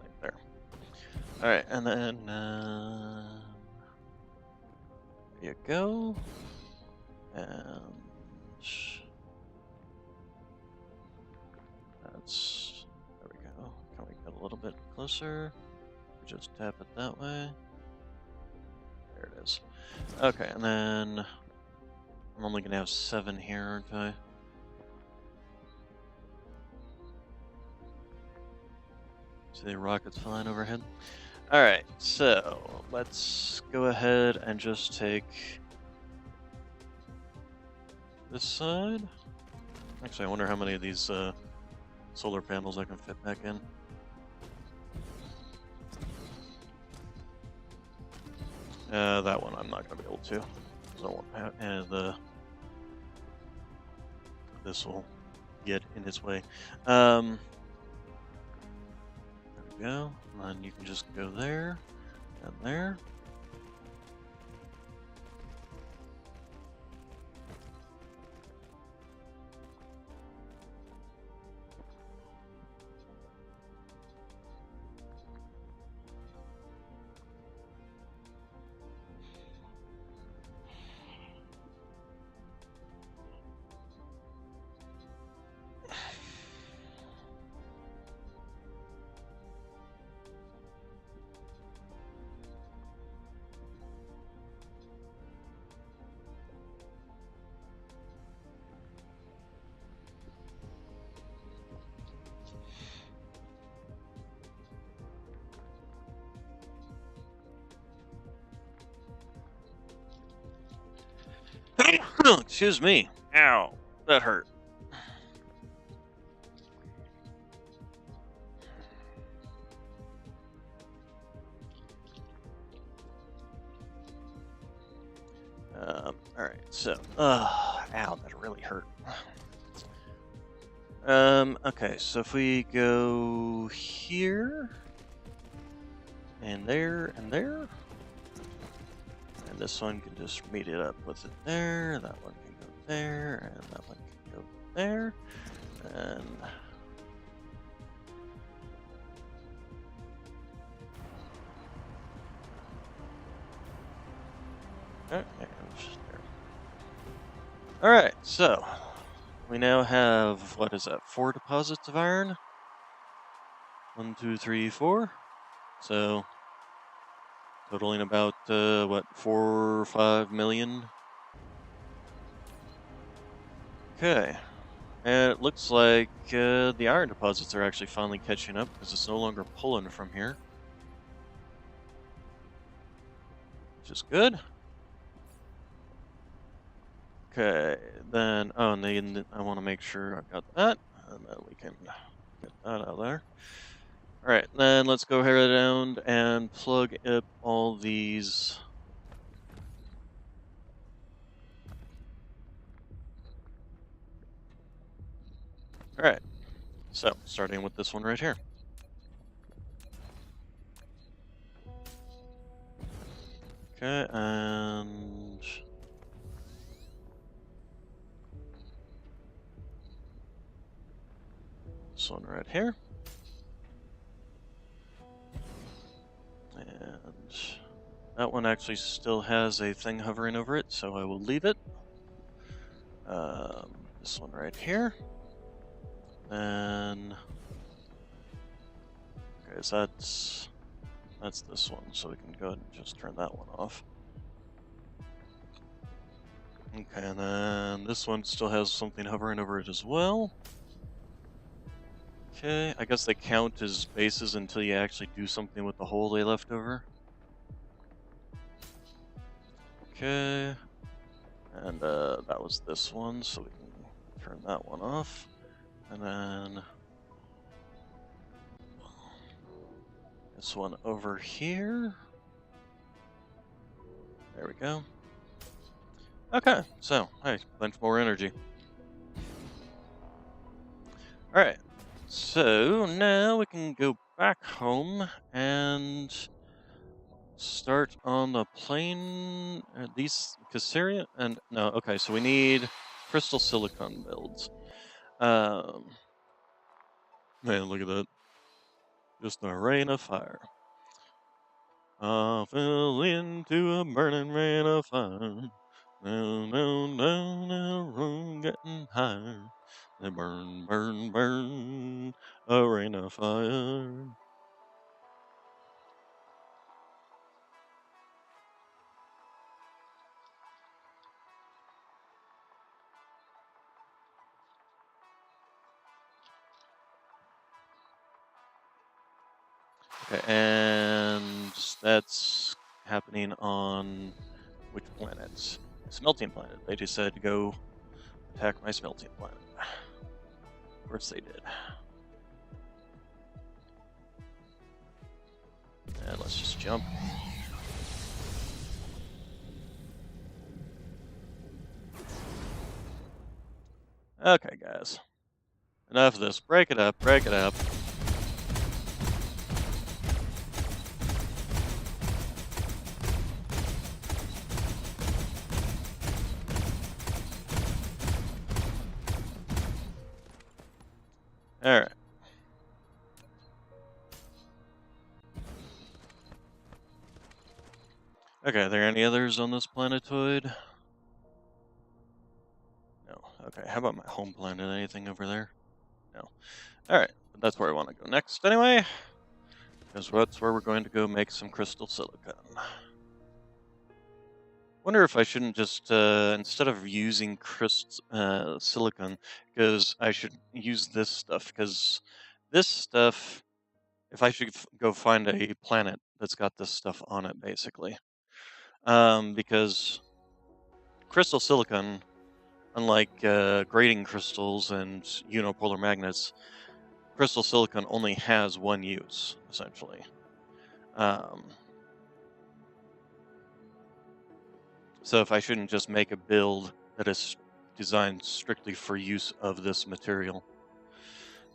Like there. All right, and then there you go. And that's, there we go. Can we get a little bit closer? Just tap it that way. There it is. Okay, and then I'm only gonna have 7 here, aren't I? See the rockets flying overhead? Alright, so let's go ahead and just take this side. Actually, I wonder how many of these solar panels I can fit back in. That one I'm not going to be able to. 'Cause I won't this will get in its way. There we go. And then you can just go there and there. Excuse me. Ow, that hurt. Alright, so, ow, that really hurt. Okay, so if we go here, and there, and there, and this one can just meet it up with it there, that one can go there, and that one can go there, and... Alright, so we now have, what is that, 4 deposits of iron? 1, 2, 3, 4. So, totaling about, what, 4 or 5 million? Okay. And it looks like the iron deposits are actually finally catching up because it's no longer pulling from here, which is good. Okay, then, oh, and then I want to make sure I've got that, and then we can get that out of there. All right, then let's go around and plug up all these. All right, so starting with this one right here. Okay, and this one right here. And that one actually still has a thing hovering over it, so I will leave it. This one right here. Then, okay, so that's this one, so we can go ahead and just turn that one off. Okay, and then this one still has something hovering over it as well. Okay, I guess they count as bases until you actually do something with the hole they left over. Okay, and that was this one, so we can turn that one off. And then this one over here. There we go. Okay, so, hey, bunch more energy. Alright, so now we can go back home and start on the plane. These Caesarea and no, okay, so we need crystal silicon builds. Man, look at that. Just a rain of fire. I fell into a burning rain of fire. No, no, no, no, room getting higher. They burn, burn, burn, a rain of fire. Okay, and that's happening on which planets? Smelting planet. They decided to go attack my smelting planet. Of course they did. And let's just jump. Okay, guys. Enough of this. Break it up, break it up. Alright. Okay, are there any others on this planetoid? No. Okay, how about my home planet? Anything over there? No. Alright, but that's where I want to go next anyway. Because that's where we're going to go make some crystal silicon. Wonder if I shouldn't just, instead of using silicon, because I should use this stuff, because this stuff, if I should go find a planet that's got this stuff on it, basically. Because crystal silicon, unlike grading crystals and unipolar magnets, crystal silicon only has one use, essentially. So if I shouldn't just make a build that is designed strictly for use of this material.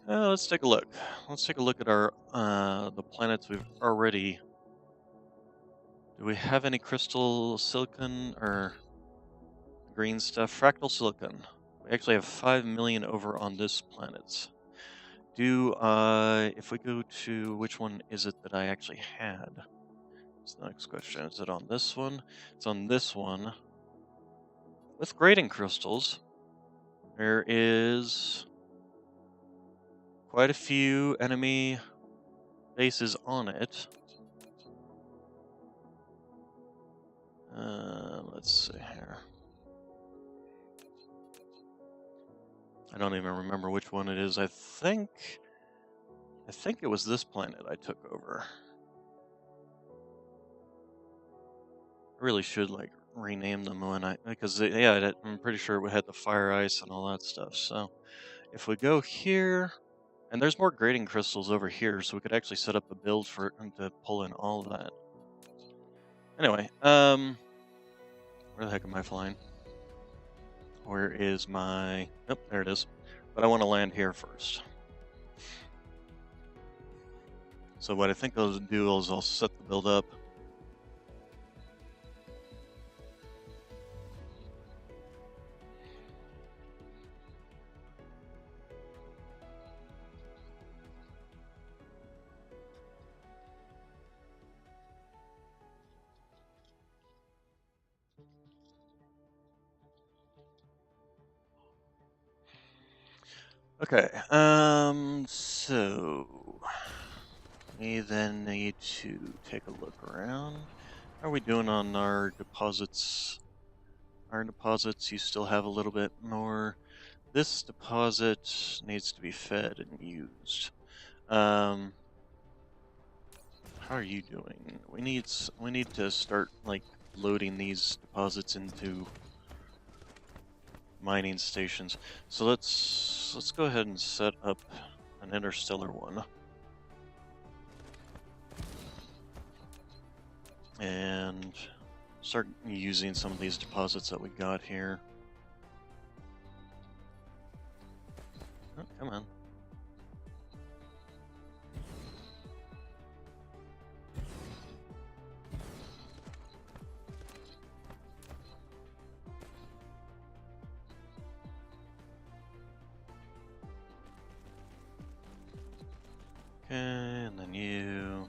Let's take a look. Let's take a look at our the planets we've already. Do we have any crystal silicon or green stuff? Fractal silicon. We actually have 5 million over on this planet. If we go to, which one is it that I actually had? That's the next question. Is it on this one? It's on this one. With grading crystals, there is quite a few enemy bases on it. Let's see here. I don't even remember which one it is. I think it was this planet I took over. I really should like rename them because yeah, I'm pretty sure we had the fire ice and all that stuff. So if we go here, and there's more grading crystals over here, so we could actually set up a build for to pull in all of that. Anyway, where the heck am I flying? Where is my? Oh, there it is. But I want to land here first. So what I think I'll do is I'll set the build up. Okay, so we then need to take a look around. How are we doing on our deposits? Our deposits, you still have a little bit more. This deposit needs to be fed and used. How are you doing? We need to start like loading these deposits into mining stations. So let's go ahead and set up an interstellar one. And start using some of these deposits that we got here. Oh, come on. Okay, and then you.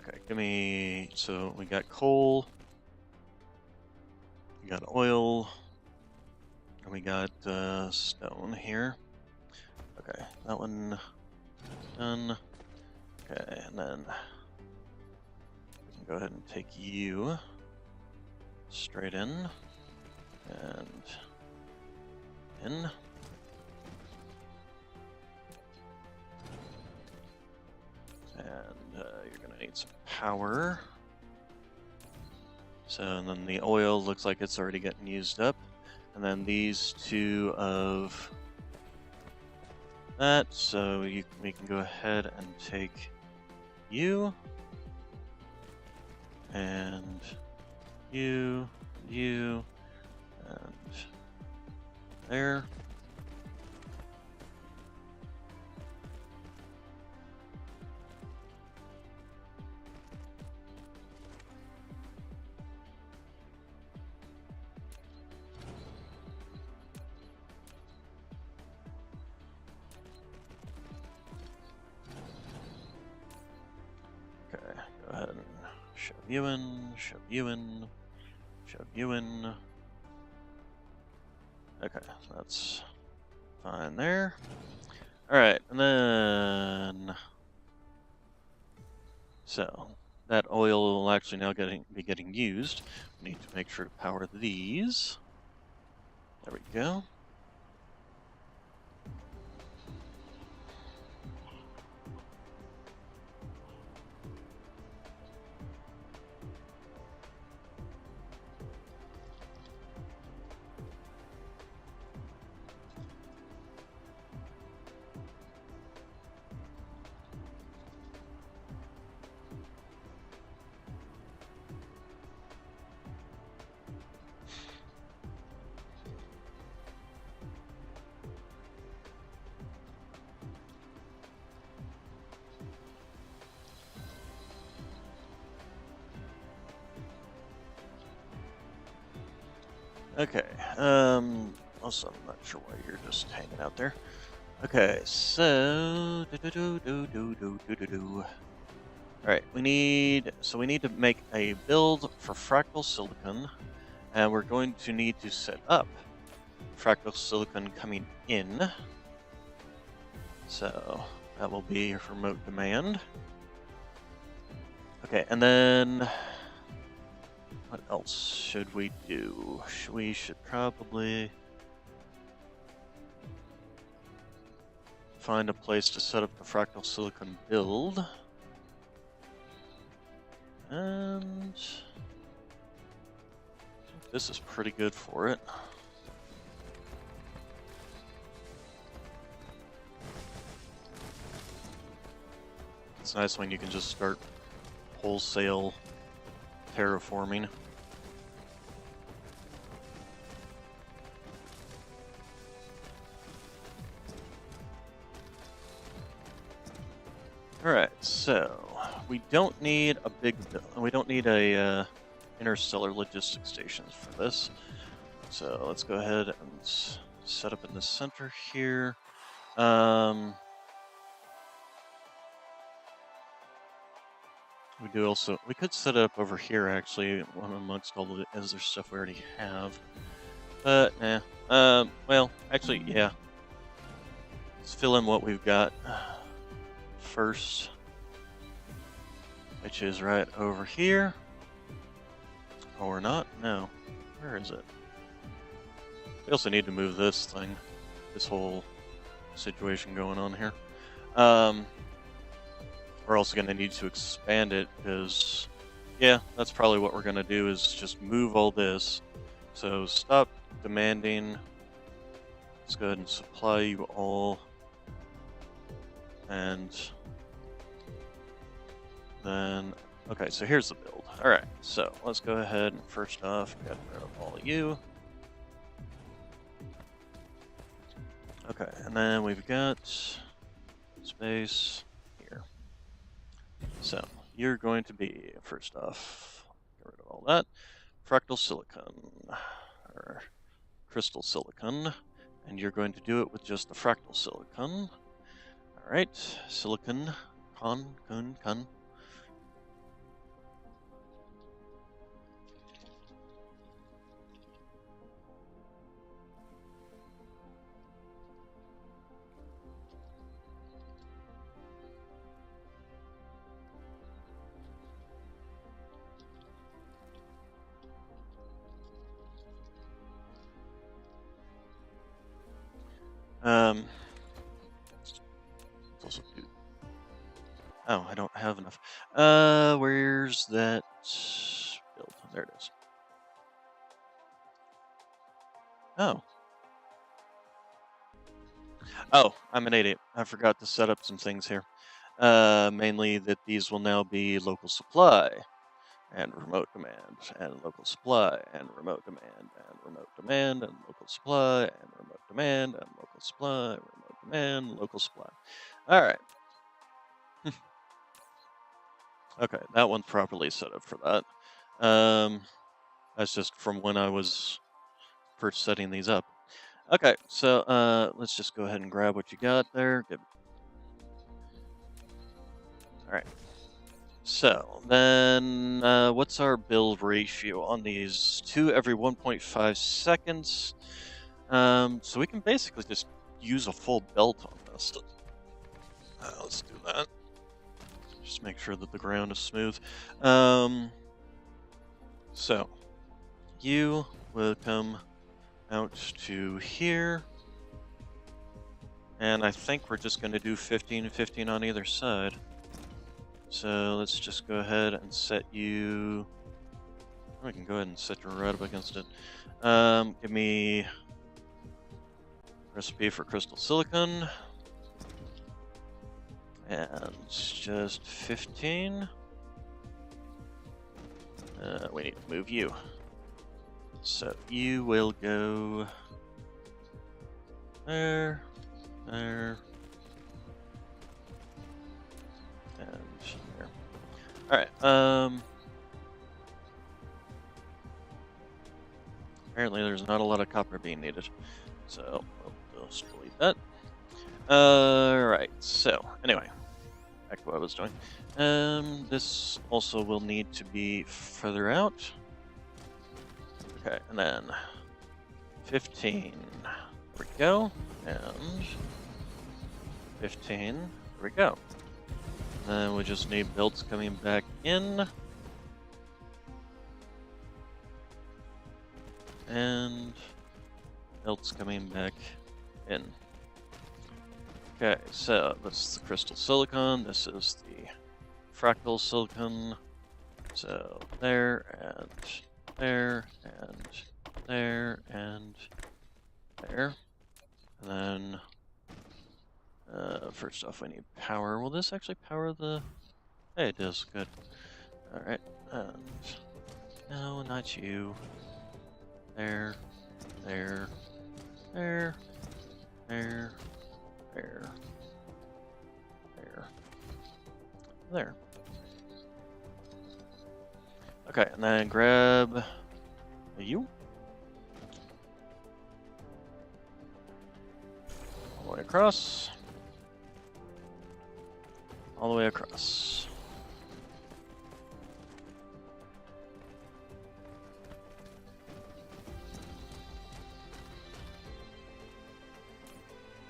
Okay, give me, so we got coal, we got oil, and we got stone here. Okay, that one done. Okay, and then we can go ahead and take you straight in and in. And you're going to need some power. So, and then the oil looks like it's already getting used up. And then these two of that, so we can go ahead and take you, and you, and there. Okay, go ahead and shove you in, shove you in, shove you in. Okay, so that's fine there. Alright, and then... So, that oil will actually now be getting used. We need to make sure to power these. There we go. Okay, also I'm not sure why you're just hanging out there. Okay, so Alright, we need to make a build for fractal silicon, and we're going to need to set up fractal silicon coming in. So that will be remote demand. Okay, and then what else should we do? We should probably find a place to set up the fractal silicon build. And I think this is pretty good for it. It's nice when you can just start wholesale terraforming. All right, so we don't need a interstellar logistics stations for this. So let's go ahead and set up in the center here. We could set it up over here actually, one amongst all the other stuff we already have. But well, actually, yeah. Let's fill in what we've got first, which is right over here. Or not? No. Where is it? We also need to move this thing, this whole situation going on here. We're also going to need to expand it because, yeah, that's probably what we're going to do is just move all this. So stop demanding. Let's go ahead and supply you all. And then, okay, so here's the build. All right, so let's go ahead and first off, get rid of all of you. Okay, and then we've got space here. So you're going to be, first off, get rid of all that, fractal silicon, or crystal silicon, and you're going to do it with just the fractal silicon. All right, silicon, con. It's also good. Oh, I don't have enough. Where's that build? There it is. Oh. Oh, I'm an idiot. I forgot to set up some things here. Mainly that these will now be local supply and remote demand and local supply and remote demand and remote demand and local supply and remote demand and local supply, remote demand, local supply. All right. Okay, that one's properly set up for that. That's just from when I was first setting these up. Okay, so let's just go ahead and grab what you got there. Good. All right. So then, what's our build ratio on these? 2 every 1.5 seconds. So we can basically just use a full belt on this. Let's do that. Just make sure that the ground is smooth. So you will come out to here. And I think we're just going to do 15 and 15 on either side. So let's just go ahead and set you... I can go ahead and set you right up against it. Give me recipe for crystal silicon. And just 15. We need to move you. So you will go there, there, and there. Alright, apparently there's not a lot of copper being needed. So we'll just delete that. Alright, so anyway, back to what I was doing. This also will need to be further out. Okay, and then 15. There we go. And 15. There we go. Then we just need builds coming back in. And builds coming back in. Okay, so this is the crystal silicon. This is the fractal silicon. So there, and there, and there, and there. And then, first off, we need power. Will this actually power the... Hey, it does. Good. Alright, and... No, not you. There, there, there, there, there, there, there. Okay, and then grab you. All the way across. All the way across.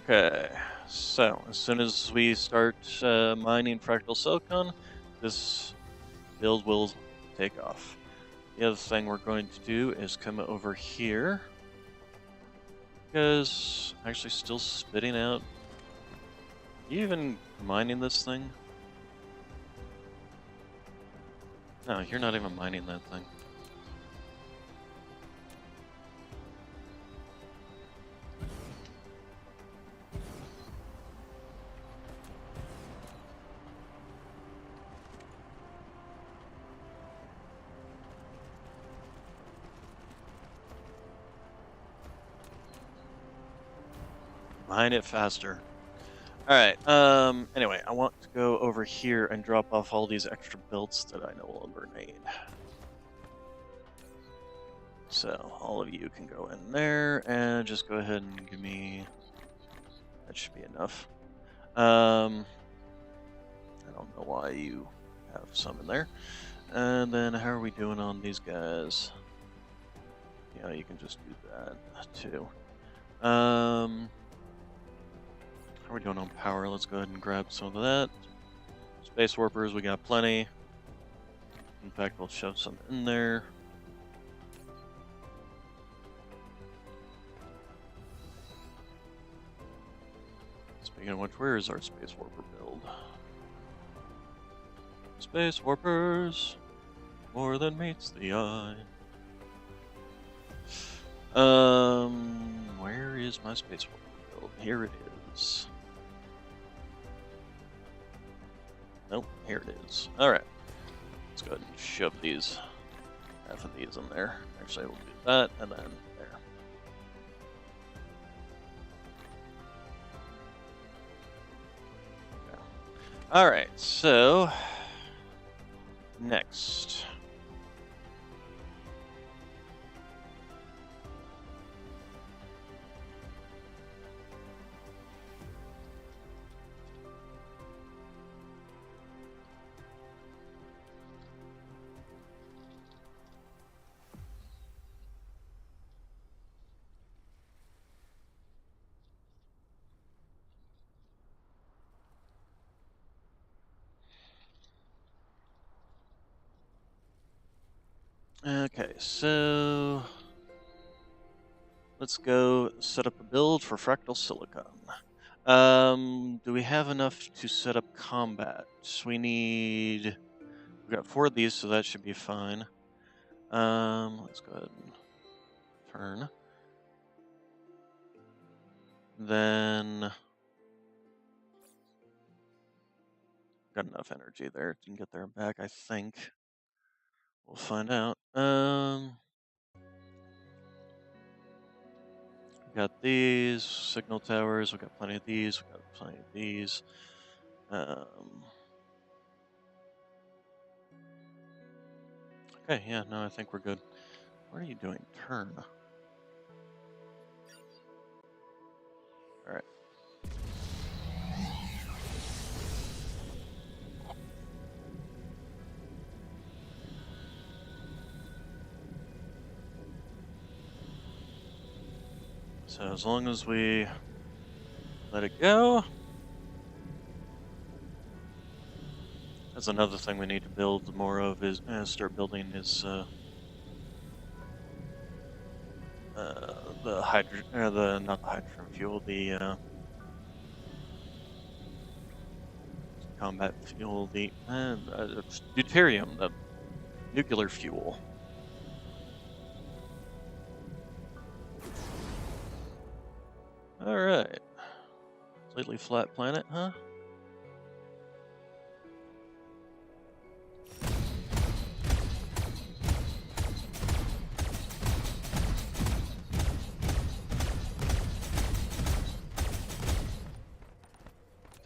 Okay, so as soon as we start mining fractal silicon, this build will take off. The other thing we're going to do is come over here, because actually still spitting out. Are you even mining this thing? No, you're not even mining that thing. Mine it faster. Alright, anyway, I want to go over here and drop off all these extra builds that I no longer need. So, all of you can go in there, and just go ahead and give me... That should be enough. I don't know why you have some in there. And then, how are we doing on these guys? Yeah, you can just do that, too. How are we doing on power? Let's go ahead and grab some of that. Space warpers, we got plenty. In fact, we'll shove some in there. Speaking of which, where is our space warper build? Space warpers, more than meets the eye. Where is my space warper build? Here it is. Nope, here it is. Alright. Let's go ahead and shove these, half of these in there. Actually, we'll do that, and then there. Okay. Alright, so... Next. Okay, so let's go set up a build for fractal silicon. Do we have enough to set up combat? We've got 4 of these, so that should be fine. Let's go ahead and turn. Then got enough energy there to get there and back, I think. We'll find out. We got these signal towers. We got plenty of these. We got plenty of these. Okay, yeah, no, I think we're good. What are you doing? Turn. All right. So as long as we let it go, that's another thing we need to build more of is start building is the hydrogen, the not the hydrogen fuel, the combat fuel, the deuterium, the nuclear fuel. All right, completely flat planet, huh?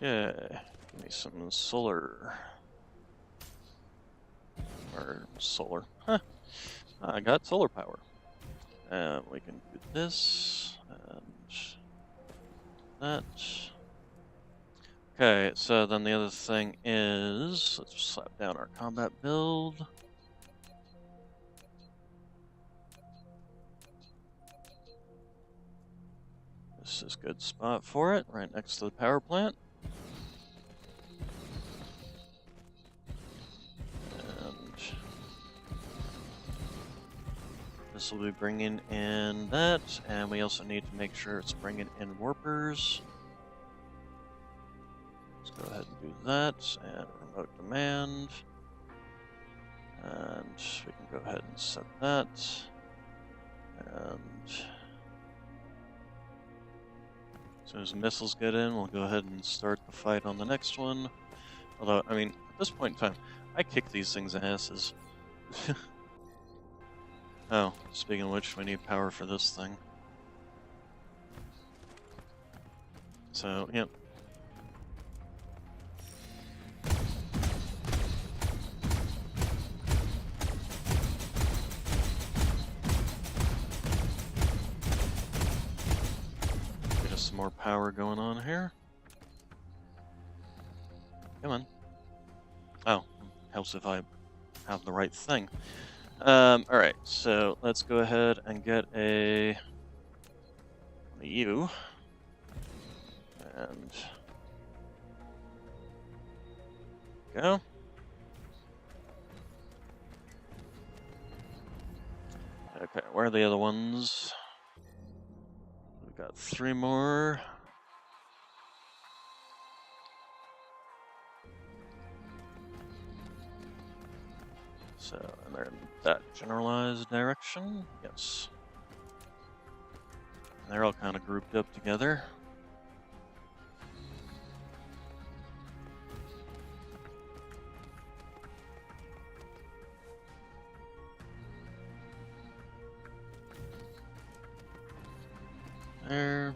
Okay, give me some solar. Or solar. Huh. I got solar power. We can do this and that. Okay, so then the other thing is, let's slap down our combat build. This is a good spot for it, right next to the power plant. And this will be bringing in that, and we also need to make sure it's bringing in warpers. Let's go ahead and do that, and remote command. And we can go ahead and set that. And as soon as missiles get in, we'll go ahead and start the fight on the next one. Although, I mean, at this point in time, I kick these things' asses. Oh, speaking of which, we need power for this thing. So, yep. Get us some more power going on here. Come on. Oh, helps if I have the right thing. Alright, so let's go ahead and get a U. And go. Okay, where are the other ones? We've got 3 more. So, and they're in that generalized direction. Yes. And they're all kind of grouped up together. There.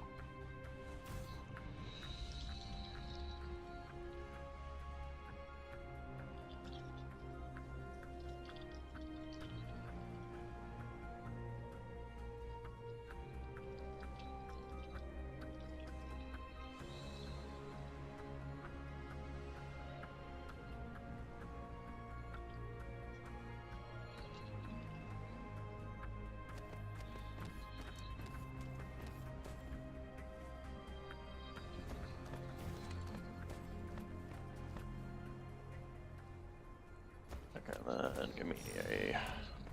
Okay, then give me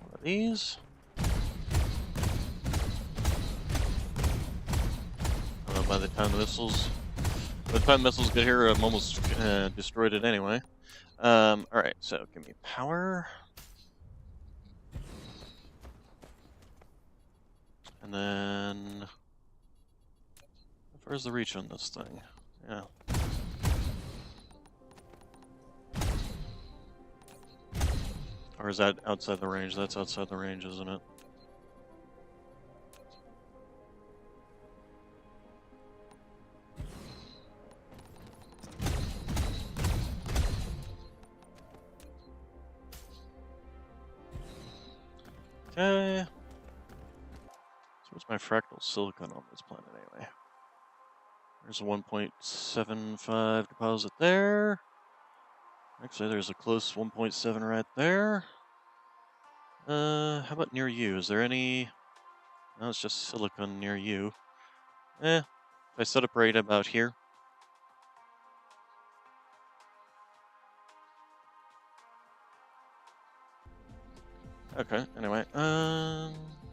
one of these. By the time the missiles get here, I'm almost destroyed it anyway. Alright, so give me power. And then, how far is the reach on this thing? Yeah. Or is that outside the range? That's outside the range, isn't it? Okay. So what's my fractal silicon on this planet anyway? There's a 1.75 deposit there. Actually, there's a close 1.7 right there. How about near you? Is there any... No, it's just silicon near you. If I set up right about here. Okay, anyway,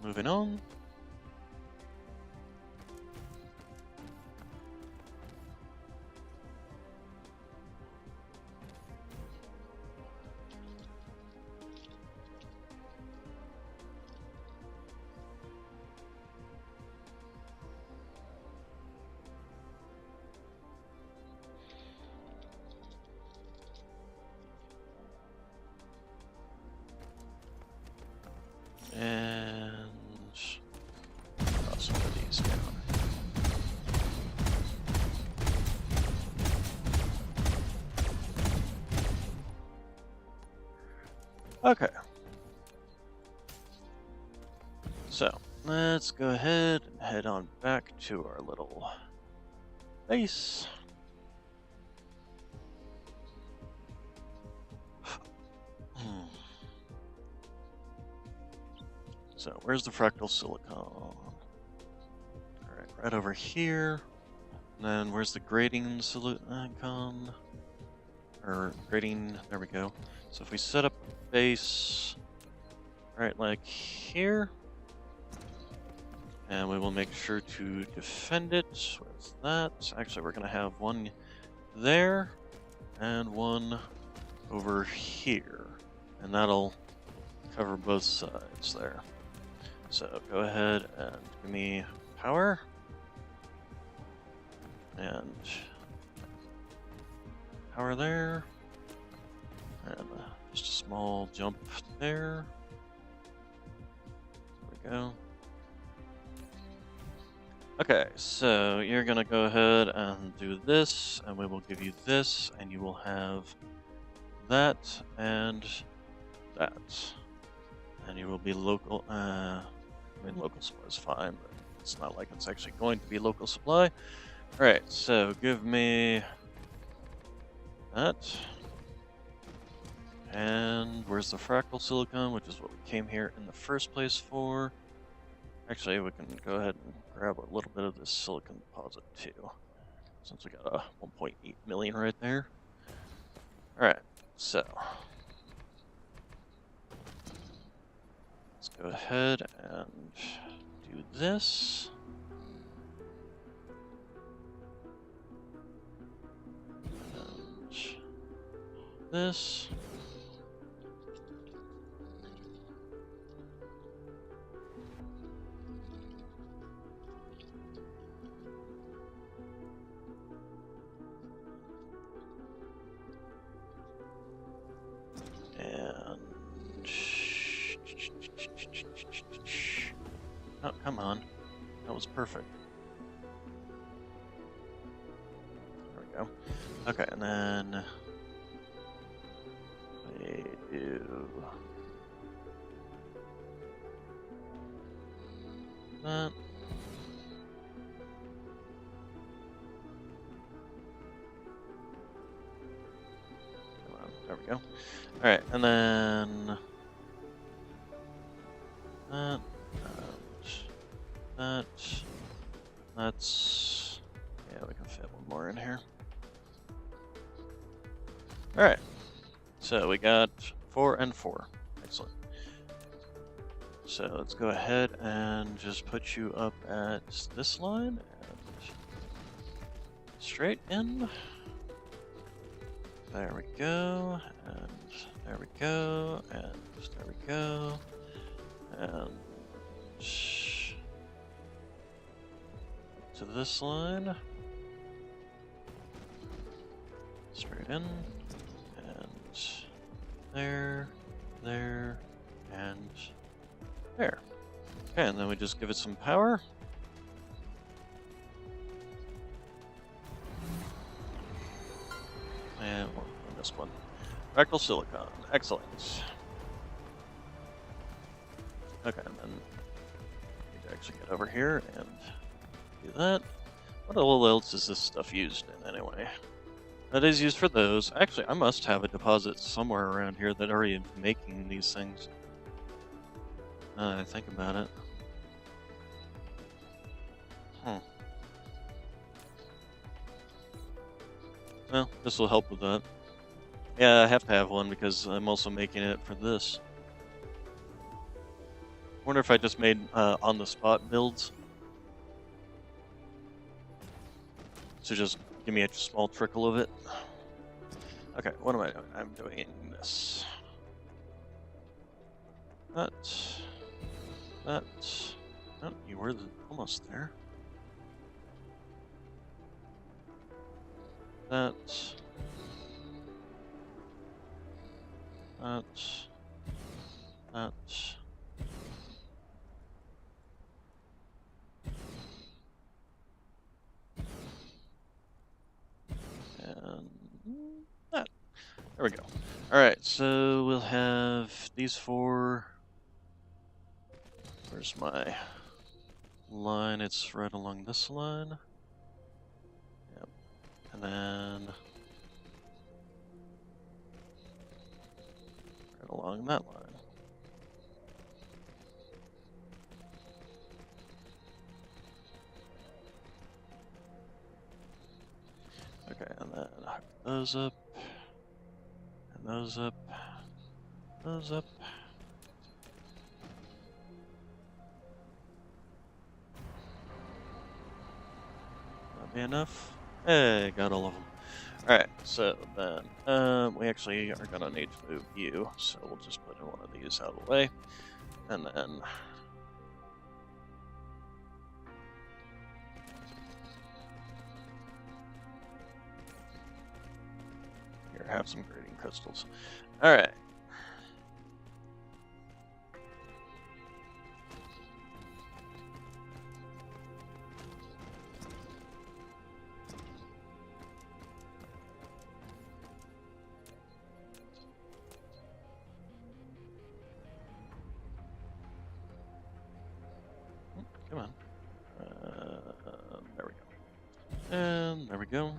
moving on. And toss some of these down. Okay. So, let's go ahead and head on back to our little base. So, where's the fractal silicon? Alright, right over here. And then where's the grading silicon? Or grading, there we go. So if we set up a base right like here, and we will make sure to defend it with that. Actually, we're going to have one there and one over here, and that'll cover both sides there. So go ahead and give me power, and power there, and just a small jump there. There we go. Okay, so you're gonna go ahead and do this, and we will give you this, and you will have that and that. And you will be local, I mean local supply is fine, but it's not like it's actually going to be local supply. Alright, so give me that. And where's the fractal silicon, which is what we came here in the first place for. Actually, we can go ahead and grab a little bit of this silicon deposit too, since we got a 1.8 million right there. Alright, so let's go ahead and do this. And this. Oh, come on. That was perfect. There we go. Okay, and then we do that. Come on, there we go. Alright, and then that. That's, yeah, we can fit one more in here. Alright, so we got 4 and 4. Excellent. So let's go ahead and just put you up at this line and straight in. There we go, and there we go, and there we go, and to this line, straight in, and there, there, and there. Okay, and then we just give it some power. And on this one. Fractal silicon, excellent. Okay, and then we need to actually get over here and do that. What else is this stuff used in anyway? That is used for those. Actually, I must have a deposit somewhere around here that already is making these things. I think about it. Well, this will help with that. Yeah, I have to have one because I'm also making it for this. Wonder if I just made on-the-spot builds. So just give me a small trickle of it. Okay, what am I doing? I'm doing this. That. Oh, you were almost there. That. That. That. And that. There we go. Alright, so we'll have these four. Where's my line? It's right along this line. Yep. And then right along that line. Okay, and then hook those up. And those up. Those up. That'll be enough. Hey, got all of them. Alright, so then, we actually are gonna need to move you, so we'll just put one of these out of the way. And then here, have some grading crystals. Alright. Come on. There we go. And there we go.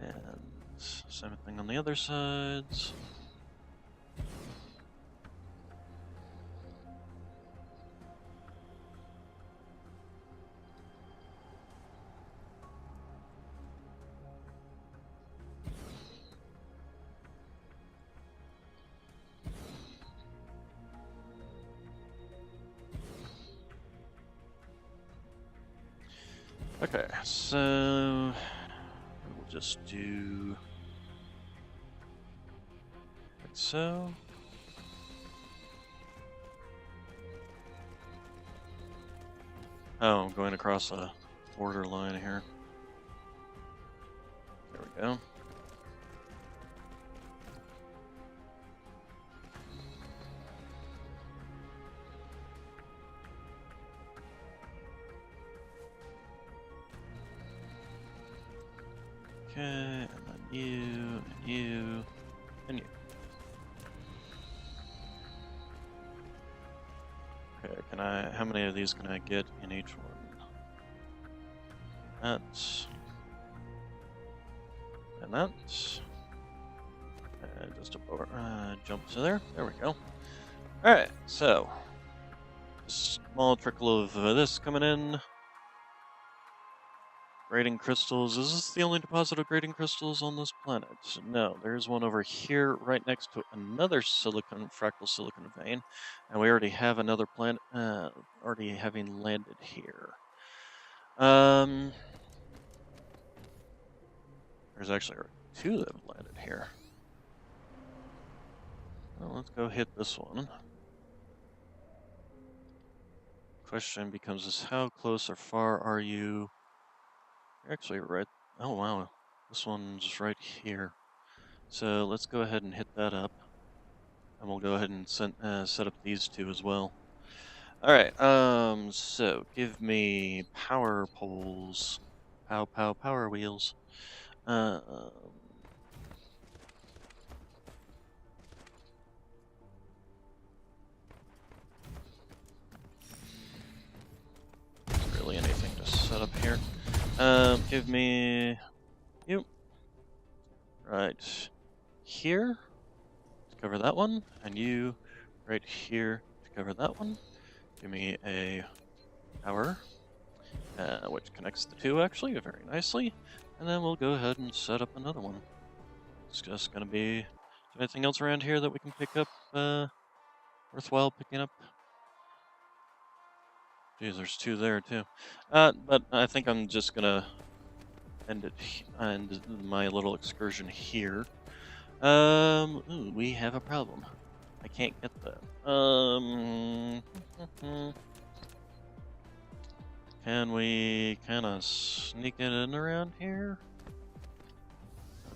And same thing on the other sides. Okay, so we'll just do like so. Oh, I'm going across a border line here. There we go. Okay, and then you, and you, and you. Okay, how many of these can I get in each one? That. And that. And just a jump to there. There we go. Alright, so. Small trickle of this coming in. Grading crystals. Is this the only deposit of grading crystals on this planet? No, there's one over here right next to another fractal silicon vein. And we already have another planet already having landed here. There's actually two that have landed here. Well, let's go hit this one. Question becomes is how close or far are you? You're actually right. Oh wow, this one's right here. So let's go ahead and hit that up, and we'll go ahead and set up these two as well. All right. So give me power poles, power wheels. Really anything to set up here. Give me you right here to cover that one, and you right here to cover that one. Give me a power. which connects the two actually very nicely. And then we'll go ahead and set up another one. It's just going to be... Is there anything else around here that we can pick up, worthwhile picking up? Geez, there's two there too. But I think I'm just going to end my little excursion here. Ooh, we have a problem. I can't get that. Can we kind of sneak it in around here?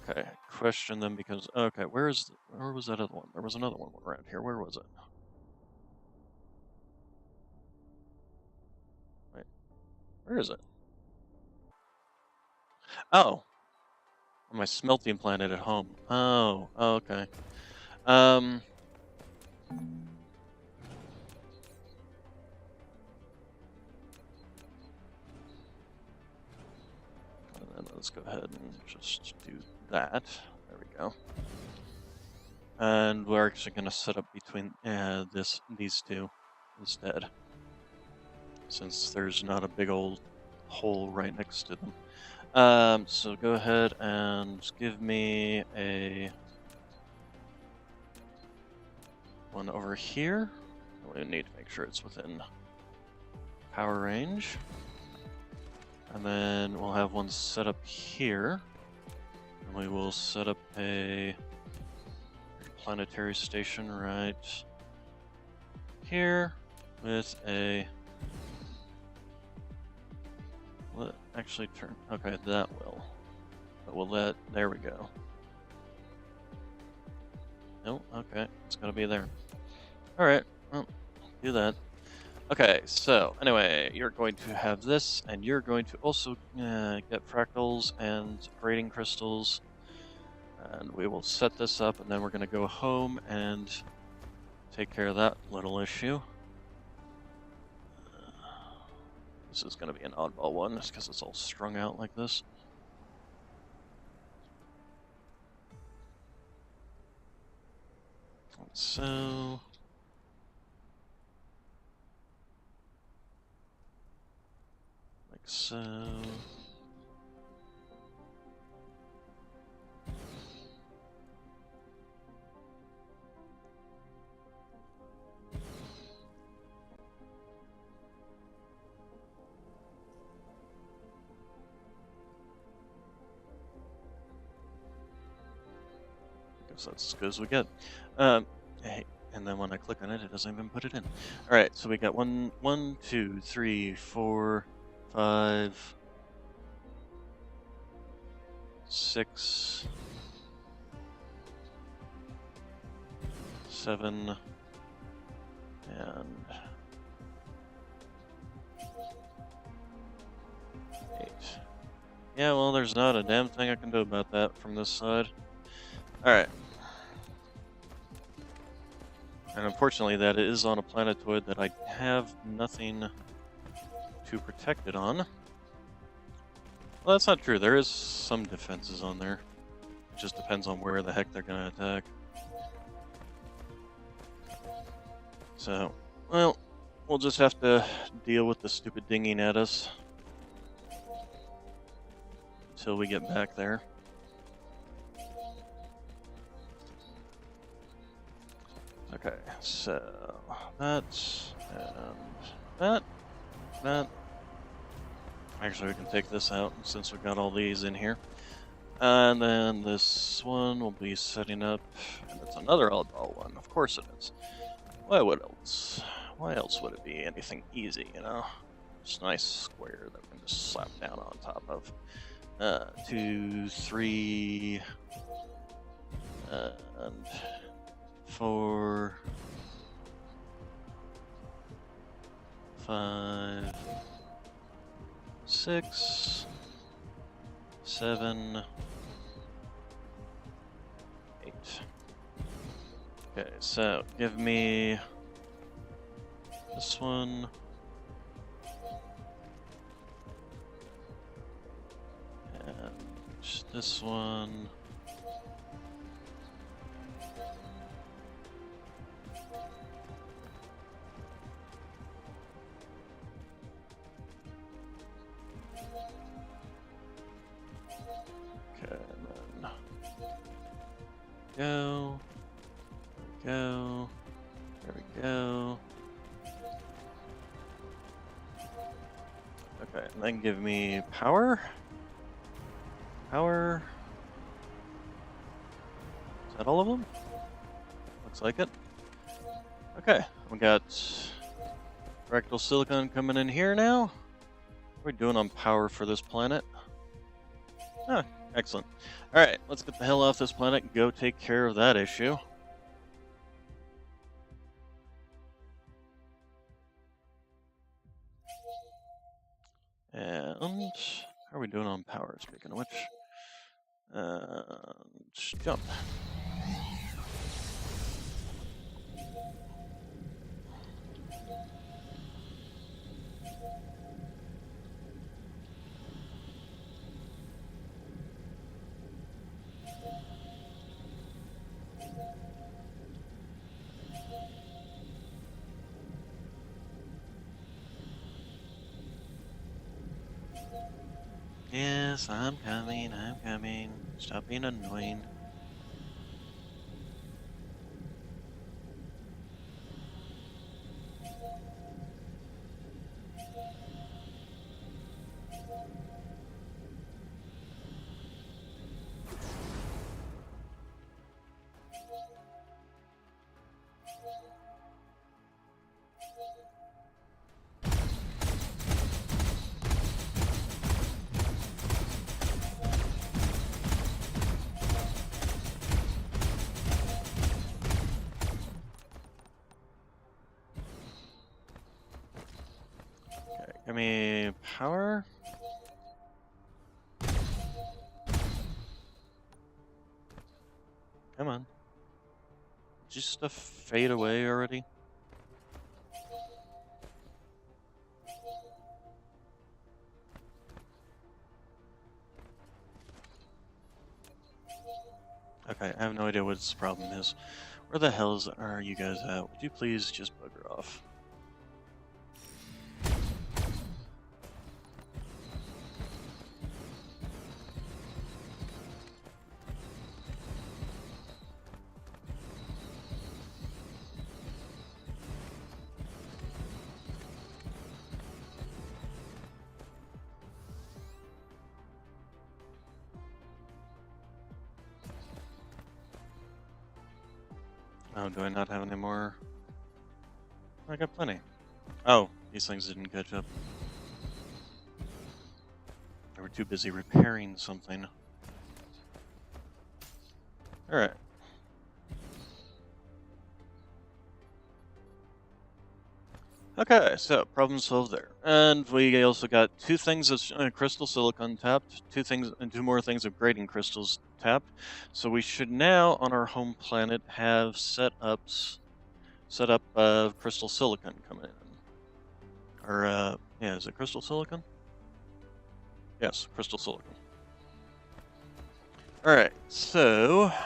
Okay, question them because, okay, where was that other one? There was another one around here. Where was it? Wait, where is it? Oh, on my smelting planet at home. Oh, okay. And then let's go ahead and just do that. There we go. And we're actually going to set up between these two instead, since there's not a big old hole right next to them. So go ahead and give me a one over here. We need to make sure it's within power range. And then we'll have one set up here. And we will set up a planetary station right here with a... Actually turn... Okay, that will. But we'll let... There we go. No, okay. It's gonna be there. Alright, well, do that. Okay, so anyway, you're going to have this, and you're going to also get fractals and grading crystals. And we will set this up, and then we're going to go home and take care of that little issue. This is going to be an oddball one, just because it's all strung out like this. So... like so... That's as good as we get. Hey, and then when I click on it, it doesn't even put it in. All right, so we got 1, 2, 3, 4, 5, 6, 7, and 8. Yeah, well, there's not a damn thing I can do about that from this side. All right. And unfortunately, that is on a planetoid that I have nothing to protect it on. Well, that's not true. There is some defenses on there. It just depends on where the heck they're going to attack. So, well, we'll just have to deal with the stupid dinging at us until we get back there. Okay, so that and that. Actually, we can take this out since we've got all these in here. And then this one will be setting up, and it's another oddball one. Of course it is. Why else? Why else would it be anything easy, you know? Just a nice square that we can just slap down on top of. 2, 3, and 4, 5, 6, 7, 8. Okay, so give me this one. And this one. Okay, and then go, go, there we go. Okay, and then give me power. Power. Is that all of them? Looks like it. Okay, we got fractal silicon coming in here now. What are we doing on power for this planet? Ah, excellent. Alright, let's get the hell off this planet and go take care of that issue. And how are we doing on power, speaking of which? Jump. Yes, I'm coming, I'm coming. Stop being annoying. Okay, give me power. Come on. Did your stuff fade away already? Okay, I have no idea what its problem is. Where the hells are you guys at? Would you please just bugger off? Oh, do I not have any more? I got plenty. Oh, these things didn't catch up. They were too busy repairing something. Alright. Okay, so problem solved there. And we also got two things of crystal silicon tapped, two more things of grading crystals tapped. So we should now, on our home planet, have set up of crystal silicon coming in. Or, yeah, is it crystal silicon? Yes, crystal silicon. Alright, so how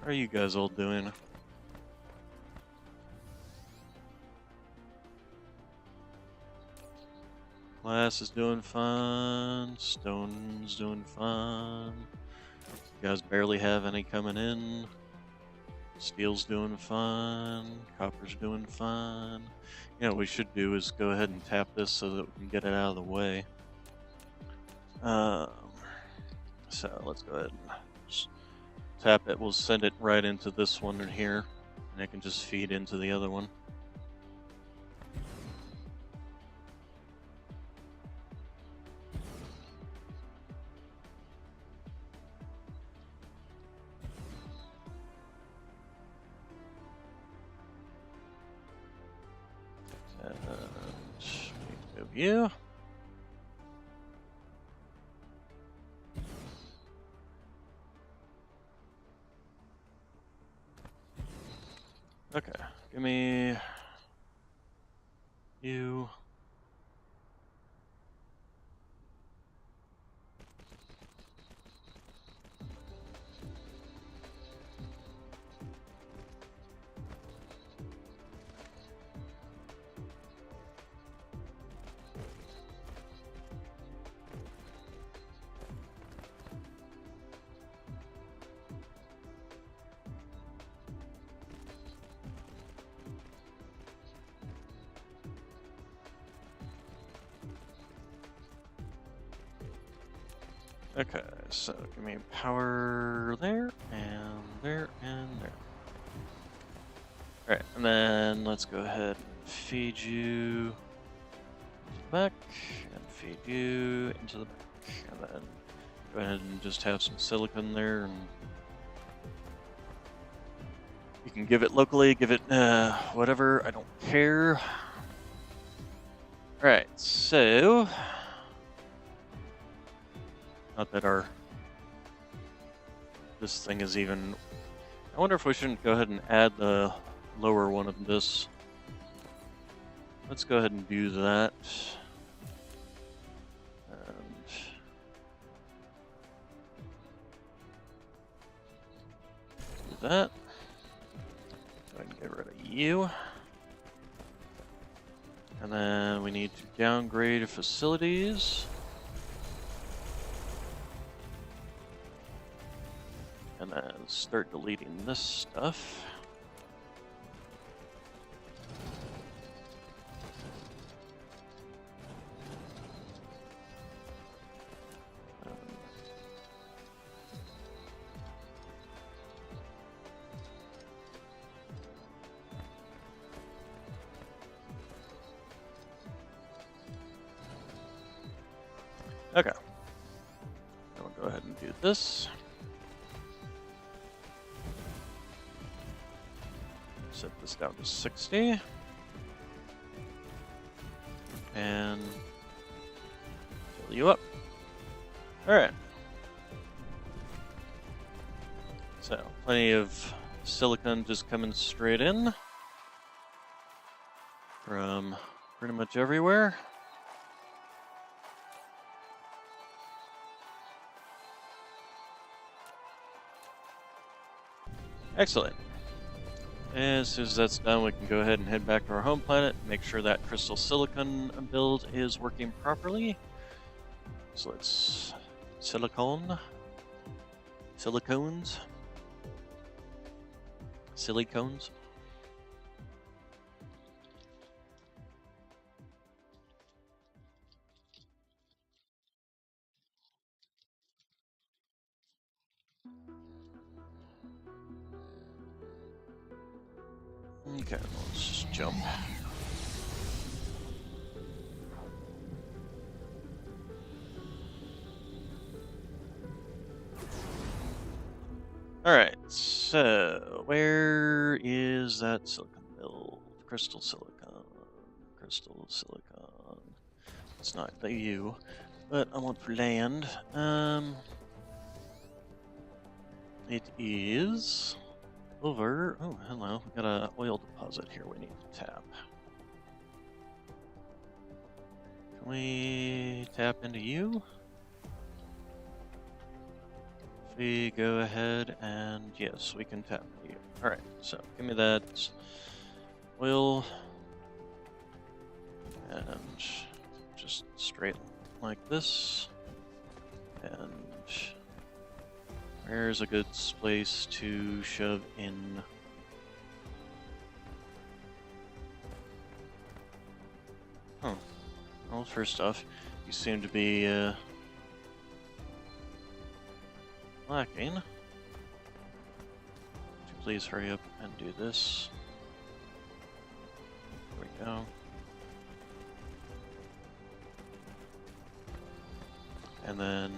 are you guys all doing? Glass is doing fine. Stone's doing fine. You guys barely have any coming in. Steel's doing fine. Copper's doing fine. You know what we should do is go ahead and tap this so that we can get it out of the way. So let's go ahead and just tap it. We'll send it right into this one in here, and it can just feed into the other one. Move you. Okay, give me you. Okay, so give me power there, and there, and there. Alright, and then let's go ahead and feed you back, and feed you into the back, and then go ahead and just have some silicon there, and you can give it locally, give it whatever, I don't care. Alright, so not that this thing is even, I wonder if we shouldn't go ahead and add the lower one of this. Let's go ahead and do that. And do that. Go ahead and get rid of you. And then we need to downgrade facilities. And then start deleting this stuff. Okay. Now we'll go ahead and do this. Set this down to 60. And fill you up. Alright. So, plenty of silicon just coming straight in from pretty much everywhere. Excellent. And as soon as that's done, we can go ahead and head back to our home planet, make sure that crystal silicon build is working properly. So let's silicones. Okay, let's just jump. Alright, so where is that silicon build? Crystal silicon. It's not the U, but I want for land. It is over. Oh, hello. We got an oil deposit here we need to tap. Can we tap into you? If we go ahead and yes, we can tap into you. Alright, so give me that oil and just straight like this. And where's a good place to shove in? Oh, well, first off, you seem to be lacking. Would you please hurry up and do this? There we go. And then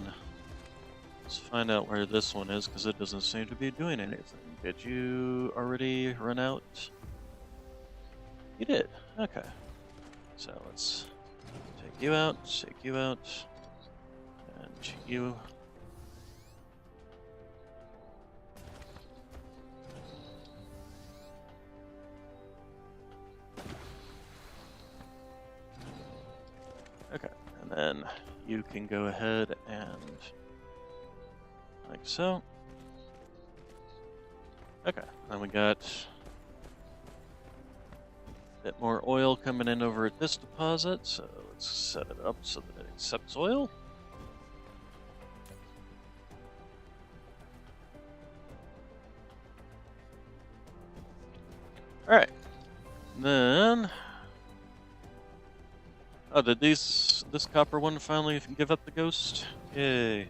let's find out where this one is, because it doesn't seem to be doing anything. Did you already run out? You did. Okay. So let's take you out, and you. Okay, and then you can go ahead and like so. Okay, then we got a bit more oil coming in over at this deposit, so let's set it up so that it accepts oil. Alright, then oh, did this copper one finally give up the ghost? Yay.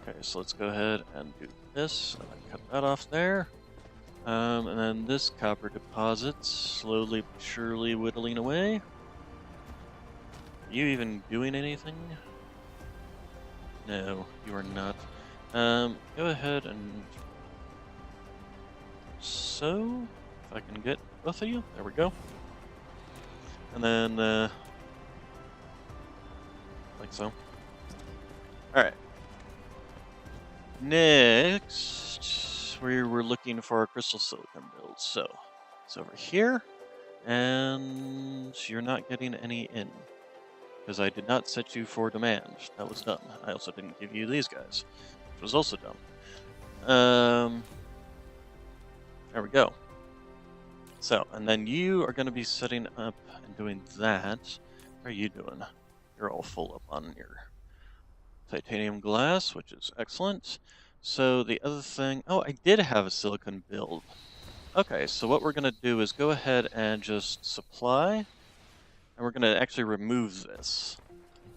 Okay, so let's go ahead and do this, and then cut that off there. And then this copper deposit slowly but surely whittling away. Are you even doing anything? No, you are not. Go ahead and so, if I can get both of you, there we go. And then, like so. Alright. Next, we were looking for our crystal silicon build. So, it's over here, and you're not getting any in. Because I did not set you for demand. That was dumb. I also didn't give you these guys, which was also dumb. There we go. So, and then you are going to be setting up and doing that. What are you doing? You're all full up on your titanium glass, which is excellent. So the other thing, oh, I did have a silicon build. Okay, so what we're going to do is go ahead and just supply, and we're going to actually remove this.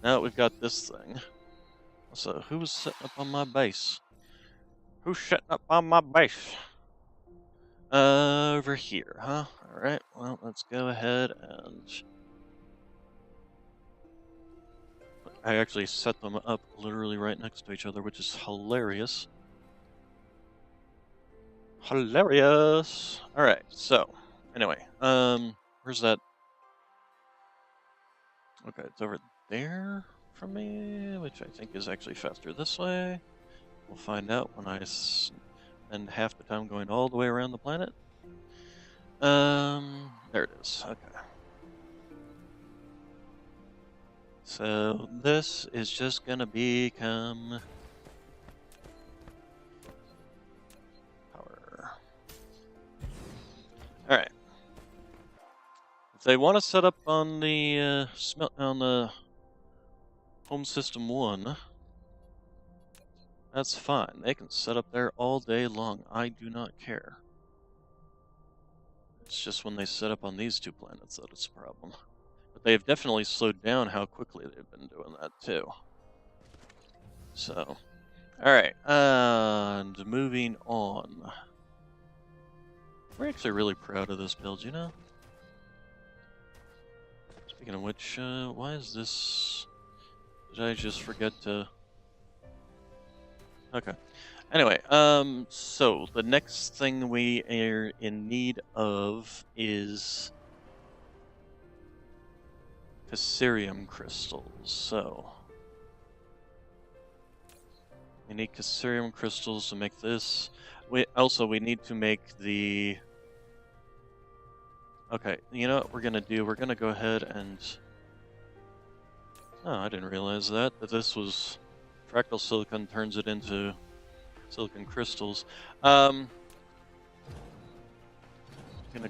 Now that we've got this thing. So who was setting up on my base? Who's setting up on my base? Over here, huh? Alright, well, let's go ahead and... I actually set them up literally right next to each other, which is hilarious. Hilarious! Alright, so, anyway, where's that? Okay, it's over there from me, which I think is actually faster this way. We'll find out when I spend half the time going all the way around the planet. There it is, okay. So, this is just gonna become... power. Alright. If they want to set up on the home system 1, that's fine. They can set up there all day long. I do not care. It's just when they set up on these 2 planets that it's a problem. But they've definitely slowed down how quickly they've been doing that too. So, alright, and moving on. We're actually really proud of this build, you know? Speaking of which, why is this... Did I just forget to... Okay. Anyway, so the next thing we are in need of is Cassarium crystals. So we need Cassarium crystals to make this. We need to make the... Okay, you know what we're gonna do? We're gonna go ahead and... Oh, I didn't realize that this was... Fractal silicon turns it into silicon crystals. Gonna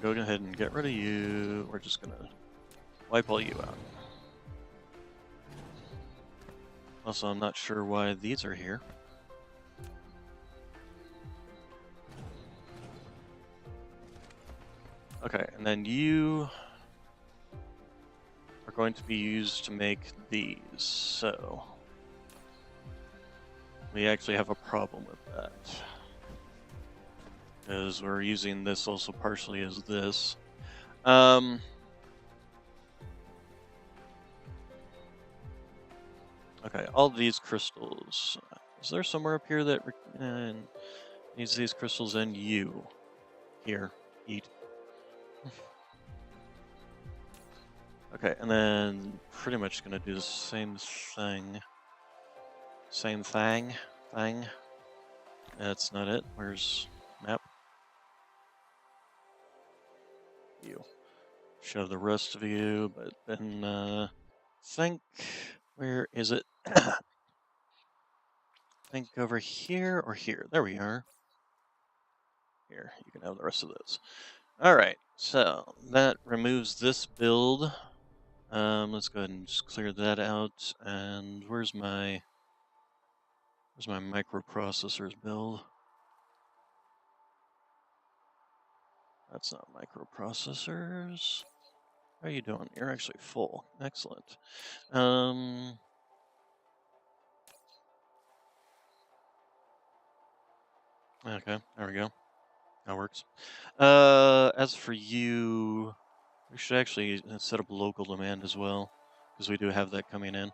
go ahead and get rid of you. We're just gonna wipe all you out. Also, I'm not sure why these are here. Okay, and then you are going to be used to make these, so we actually have a problem with that. Because we're using this also partially as this. Okay, all these crystals. Is there somewhere up here that needs these crystals and you? Here, eat. Okay, and then pretty much gonna do the same thing. Same thing. That's not it. Where's map? You. Show the rest of you, but then think, where is it? Think over here or here. There we are. Here, you can have the rest of those. Alright, so that removes this build. Let's go ahead and just clear that out. And where's my microprocessors build? That's not microprocessors. How are you doing? You're actually full. Excellent. Okay, there we go. That works. As for you, we should actually set up local demand as well, because we do have that coming in.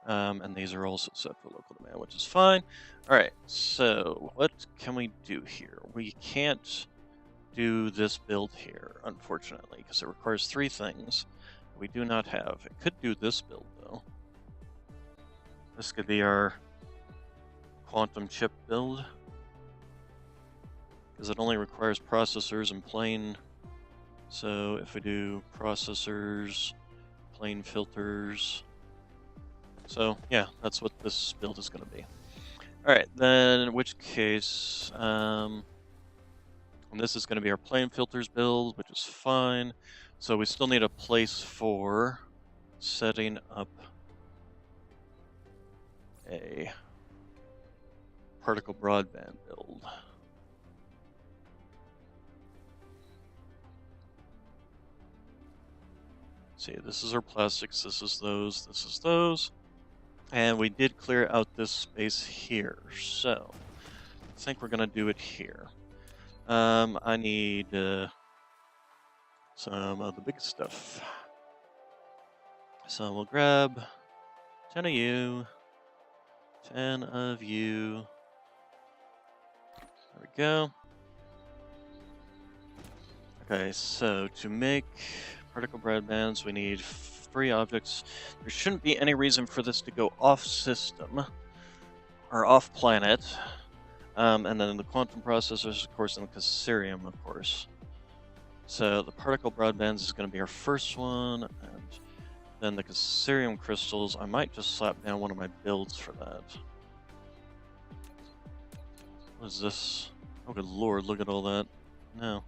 And these are also set for local demand, which is fine. All right, so what can we do here? We can't do this build here, unfortunately, because it requires 3 things we do not have. It could do this build, though. This could be our quantum chip build, because it only requires processors and plain. So if we do processors, plain filters, so yeah, that's what this build is going to be. All right, then in which case, and this is going to be our plain filters build, which is fine. So we still need a place for setting up a particle broadband build. See, this is our plastics, this is those. And we did clear out this space here, so I think we're gonna do it here. I need some of the big stuff. So we'll grab 10 of you, 10 of you. There we go. Okay, so to make particle broadbands, we need 3 objects. There shouldn't be any reason for this to go off system or off planet. And then the quantum processors, of course, and the Caesarium, of course. So the particle broadbands is going to be our first one, and then the Caesarium crystals. I might just slap down one of my builds for that. What is this? Oh, good lord! Look at all that. No,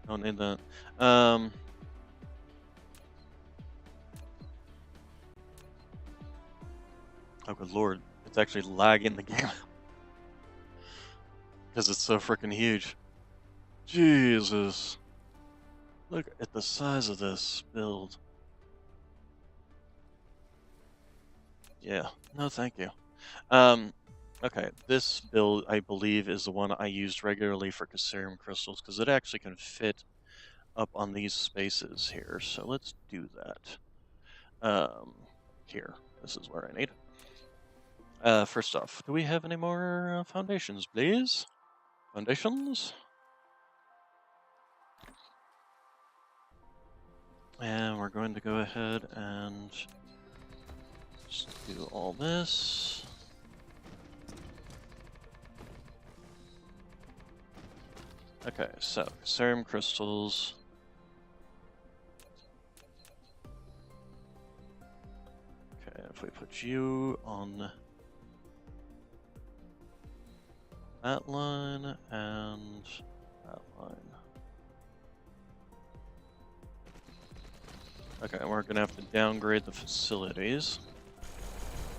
don't need that. Oh, good lord! It's actually lagging the game because it's so freaking huge. Jesus! Look at the size of this build. Yeah, no thank you. Okay, this build, I believe, is the one I used regularly for Caesarium crystals, because it actually can fit up on these spaces here, so let's do that. Here, this is where I need. First off, do we have any more foundations, please? Foundations? And we're going to go ahead and just do all this. Okay, so Caesarium crystals. Okay, if we put you on that line and that line. Okay, we're gonna have to downgrade the facilities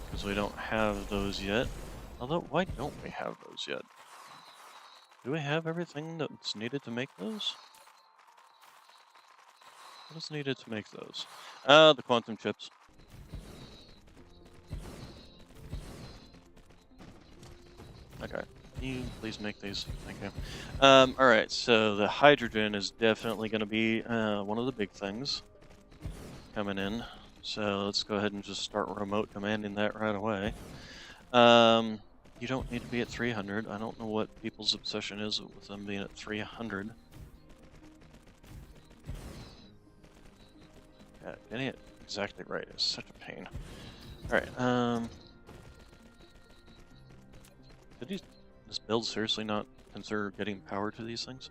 because we don't have those yet. Although, why don't we have those yet? Do we have everything that's needed to make those? What is needed to make those? The quantum chips. Okay, can you please make these? Thank you. Alright, so the hydrogen is definitely going to be one of the big things coming in. So let's go ahead and just start remote commanding that right away. You don't need to be at 300. I don't know what people's obsession is with them being at 300. Yeah, getting it exactly right is such a pain. Alright, did this build seriously not consider getting power to these things?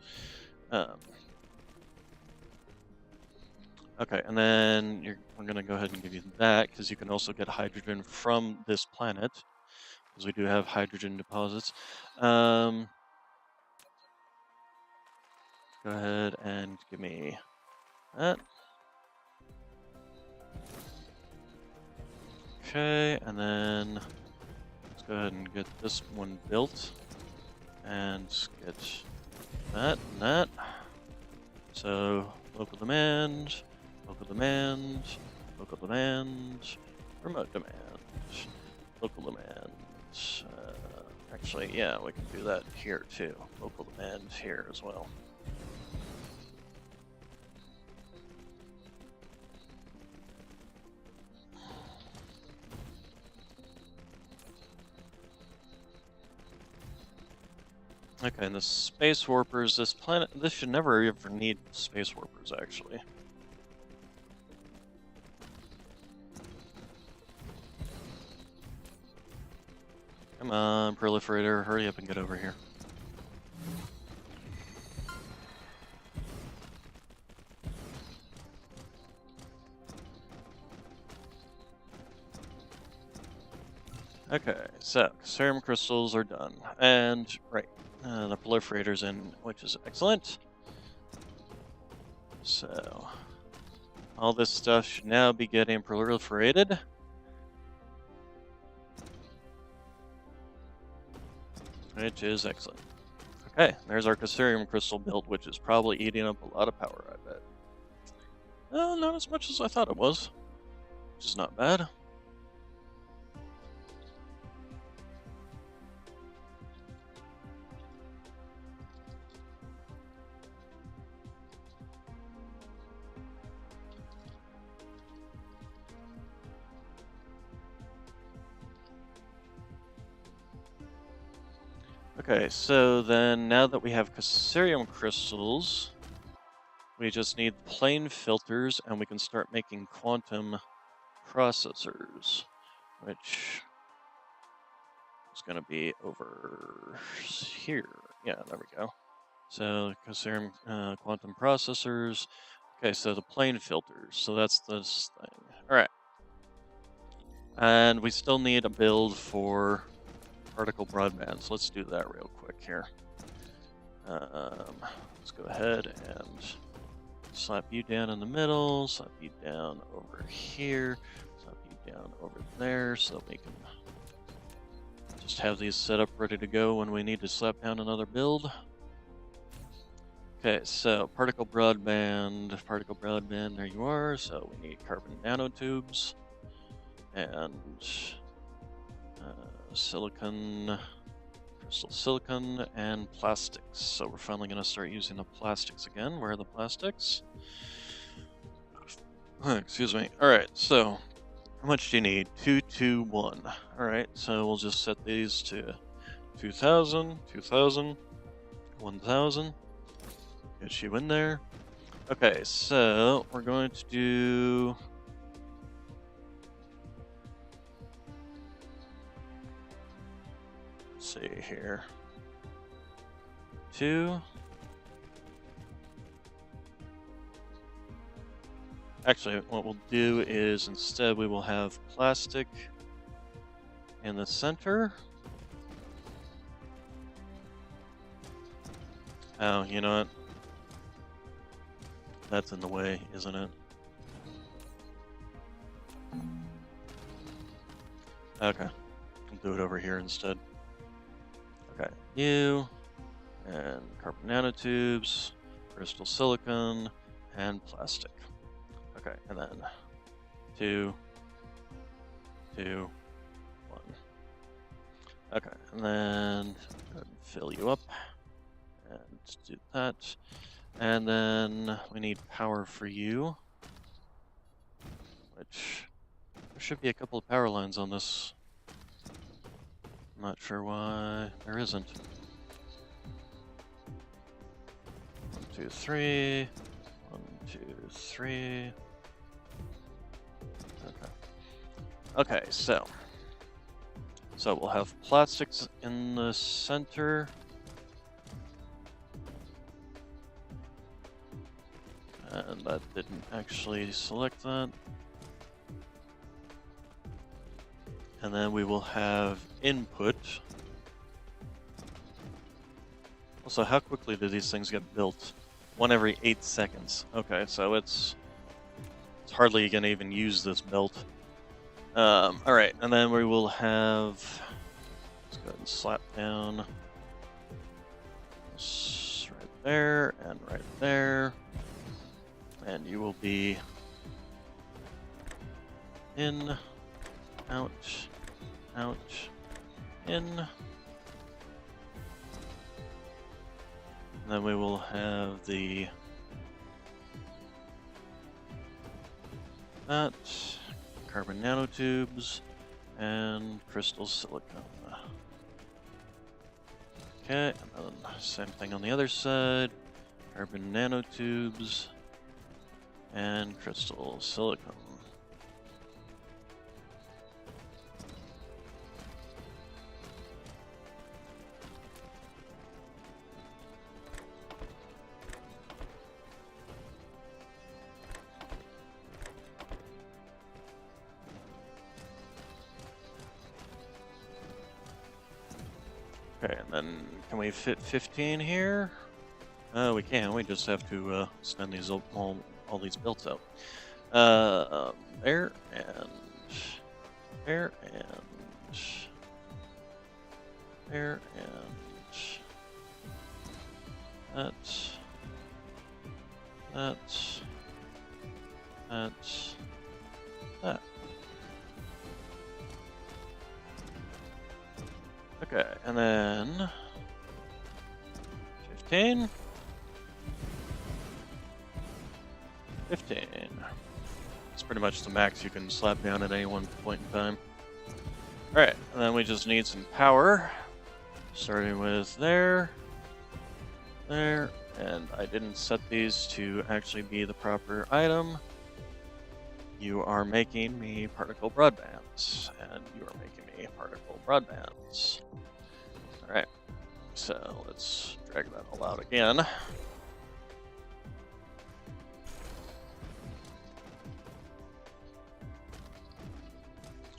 Okay, and then we're going to go ahead and give you that, because you can also get hydrogen from this planet, because we do have hydrogen deposits. Go ahead and give me that. Okay, and then let's go ahead and get this one built, and get that and that. So, local demand, local demand, local demand, remote demand, local demand, Actually, yeah, we can do that here too. Local demand here as well. Okay, and the space warpers, this should never ever need space warpers, actually. Come on, proliferator, hurry up and get over here. Okay, so serum crystals are done, and right, the proliferator's in, which is excellent. So all this stuff should now be getting proliferated. Which is excellent. Okay, there's our Caesarium crystal build, which is probably eating up a lot of power, I bet. Well, not as much as I thought it was, which is not bad. Okay, so then now that we have Caesarium crystals, we just need plane filters and we can start making quantum processors, which is going to be over here. Yeah, there we go. So Caesarium quantum processors. Okay, so the plane filters. So that's this thing. All right. And we still need a build for particle broadband, so let's do that real quick here. Let's go ahead and slap you down in the middle, slap you down over here, slap you down over there, so we can just have these set up ready to go when we need to slap down another build. Okay, so particle broadband, there you are. So we need carbon nanotubes and silicon, crystal silicon, and plastics. So we're finally going to start using the plastics again. Where are the plastics? Excuse me. All right, so how much do you need? 221. All right, so we'll just set these to 2,000, 2,000, 1,000. Get you in there. Okay, so we're going to do... Let's see here. 2. Actually, what we'll do is instead we will have plastic in the center. Oh, you know what? That's in the way, isn't it? Okay, we'll do it over here instead. Okay, you, and carbon nanotubes, crystal silicon, and plastic. Okay, and then 2, 2, 1. Okay, and then go ahead and fill you up, and do that. And then we need power for you, which there should be a couple of power lines on this. I'm not sure why there isn't. 1, 2, 3. 1, 2, 3. Okay. Okay, so we'll have plastics in the center. And that didn't actually select that. And then we will have input. Also, how quickly do these things get built? 1 every 8 seconds. Okay, so it's hardly gonna even use this belt. Alright, and then we will have... Let's go ahead and slap down. This right there, and right there. And you will be in, out, out, in, And then we will have that carbon nanotubes and crystal silicon. Okay, and then same thing on the other side. Carbon nanotubes and crystal silicon. Okay, and then can we fit 15 here? We can. We just have to send these all these builds out. There and there and there and that's that. Okay, and then 15. 15. It's pretty much the max you can slap down at any one point in time. Alright, and then we just need some power. Starting with there, and I didn't set these to actually be the proper item. You are making me particle broadbands, and you are making me particle broadbands. Alright, so let's drag that all out again.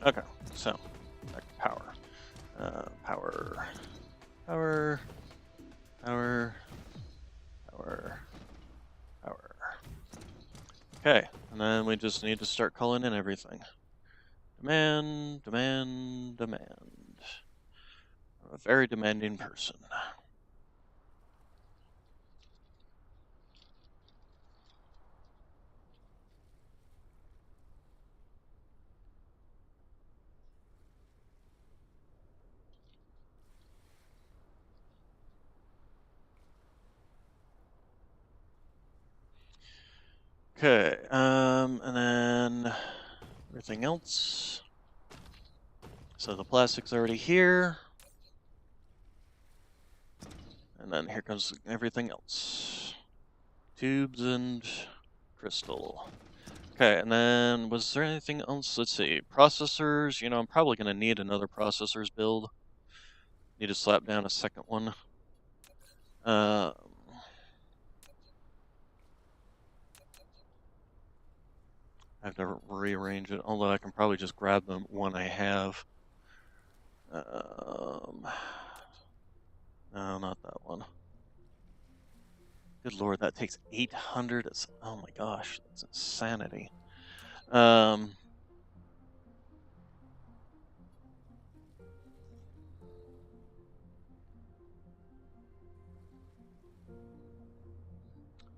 Okay, so back to power. Power. Okay, and then we just need to start calling in everything. Demand. I'm a very demanding person. Okay, and then everything else. So the plastic's already here. And then here comes everything else. Tubes and crystal. Okay, and then was there anything else? Let's see. Processors. You know, I'm probably going to need another processors build. Need to slap down a second one. I have to rearrange it, although I can probably just grab the one I have. No, not that one. Good lord, that takes 800. Oh my gosh, that's insanity.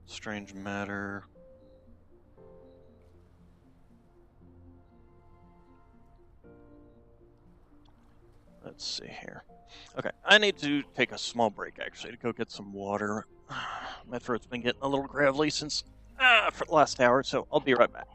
Strange matter. Let's see here. Okay, I need to take a small break actually to go get some water. My throat's been getting a little gravelly since for the last hour, so I'll be right back.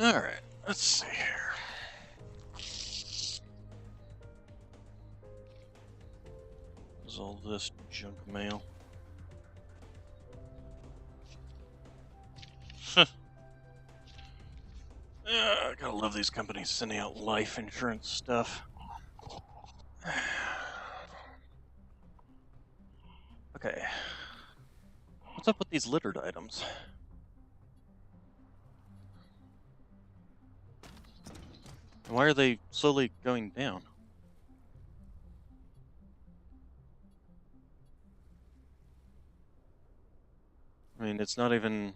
Alright, let's see here. What's all this junk mail? I gotta love these companies sending out life insurance stuff. Okay. What's up with these littered items? Why are they slowly going down? I mean, it's not even...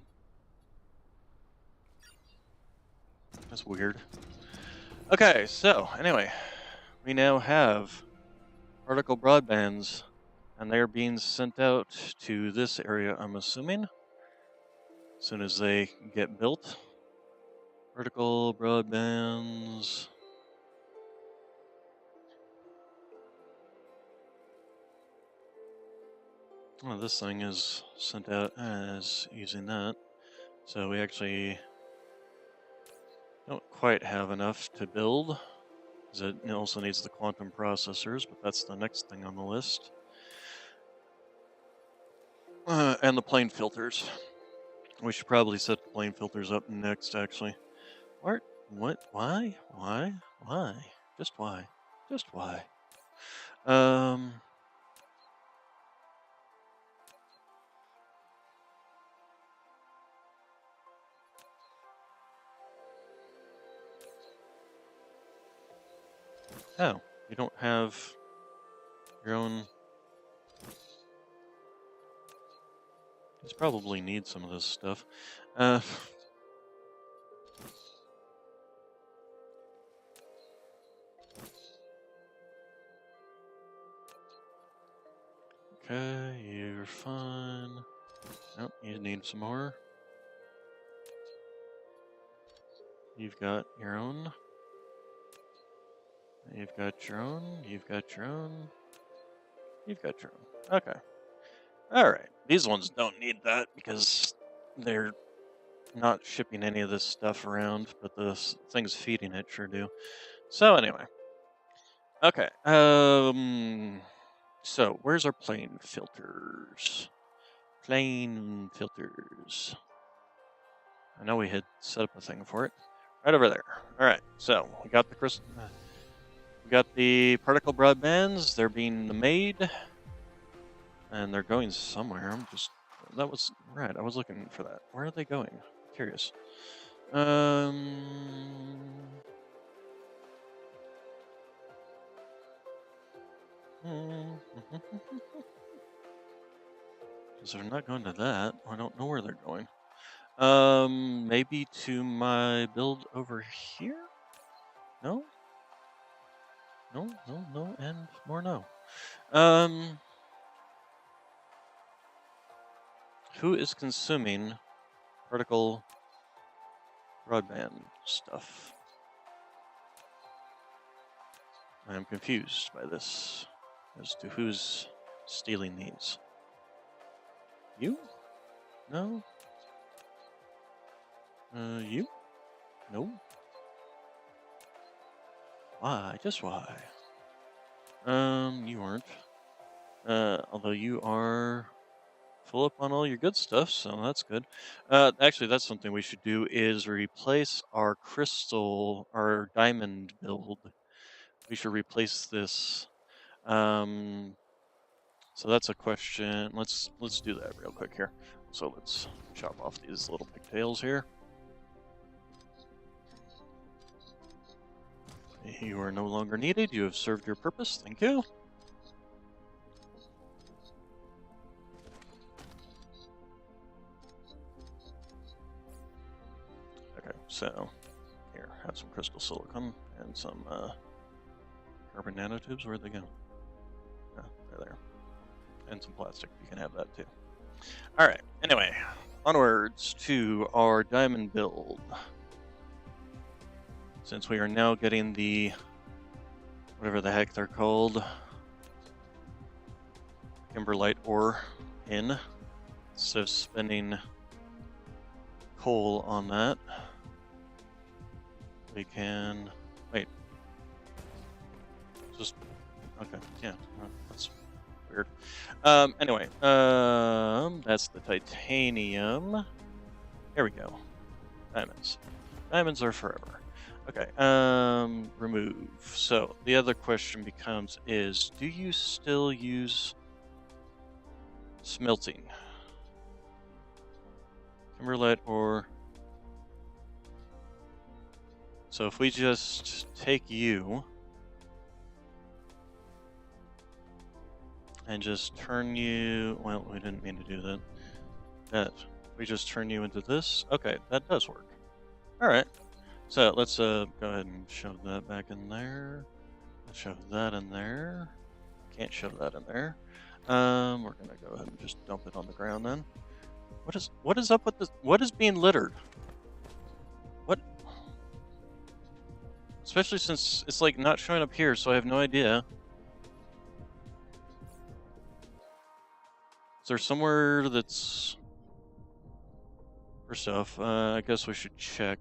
That's weird. Okay, so, anyway. We now have particle broadbands, and they're being sent out to this area, I'm assuming. As soon as they get built. Vertical broadbands. Oh, this thing is sent out as using that. So we actually don't quite have enough to build, because it also needs the quantum processors, but that's the next thing on the list. And the plane filters. We should probably set the plane filters up next, actually. What? Why? Why? Just why? Just why? Oh, you don't have your own... These probably need some of this stuff. Okay, you're fine. Nope, you need some more. You've got your own. You've got your own. You've got your own. You've got your own. Okay. Alright. These ones don't need that because they're not shipping any of this stuff around, but the things feeding it sure do. So anyway. Okay. So where's our plane filters? Plane filters. I know we had set up a thing for it. Right over there. Alright, so we got the particle broadbands, they're being made. And they're going somewhere. That was right, I was looking for that. Where are they going? Curious. Because they're not going to that. I don't know where they're going. Maybe to my build over here? No? No, and more no. Who is consuming particle broadband stuff? I am confused by this as to who's stealing these. You? No? You? No? Why? Just why? You aren't. Although you are full up on all your good stuff, so that's good. Actually, that's something we should do is replace our our diamond build. We should replace this. So that's a question. Let's do that real quick here. So let's chop off these little pigtails here. You are no longer needed. You have served your purpose. Thank you. Okay, so here, have some crystal silicon and some carbon nanotubes. Where'd they go? Oh, they're there. And some plastic. You can have that too. All right. Anyway, onwards to our diamond build. Since we are now getting the whatever the heck they're called, kimberlite ore in, instead of spending coal on that. we can wait. Just okay. Yeah, that's weird. Anyway, that's the titanium. Here we go. Diamonds. Diamonds are forever. Okay. Remove. So the other question becomes: is do you still use smelting, kimberlite, or so if we just take you and just turn you, well, we didn't mean to do that. That we just turn you into this. Okay, that does work. All right. So let's go ahead and shove that back in there. Let's shove that in there. Can't shove that in there. We're gonna go ahead and just dump it on the ground then. What is up with this? What is being littered? What? Especially since it's like not showing up here, so I have no idea. Is there somewhere that's for stuff? I guess we should check.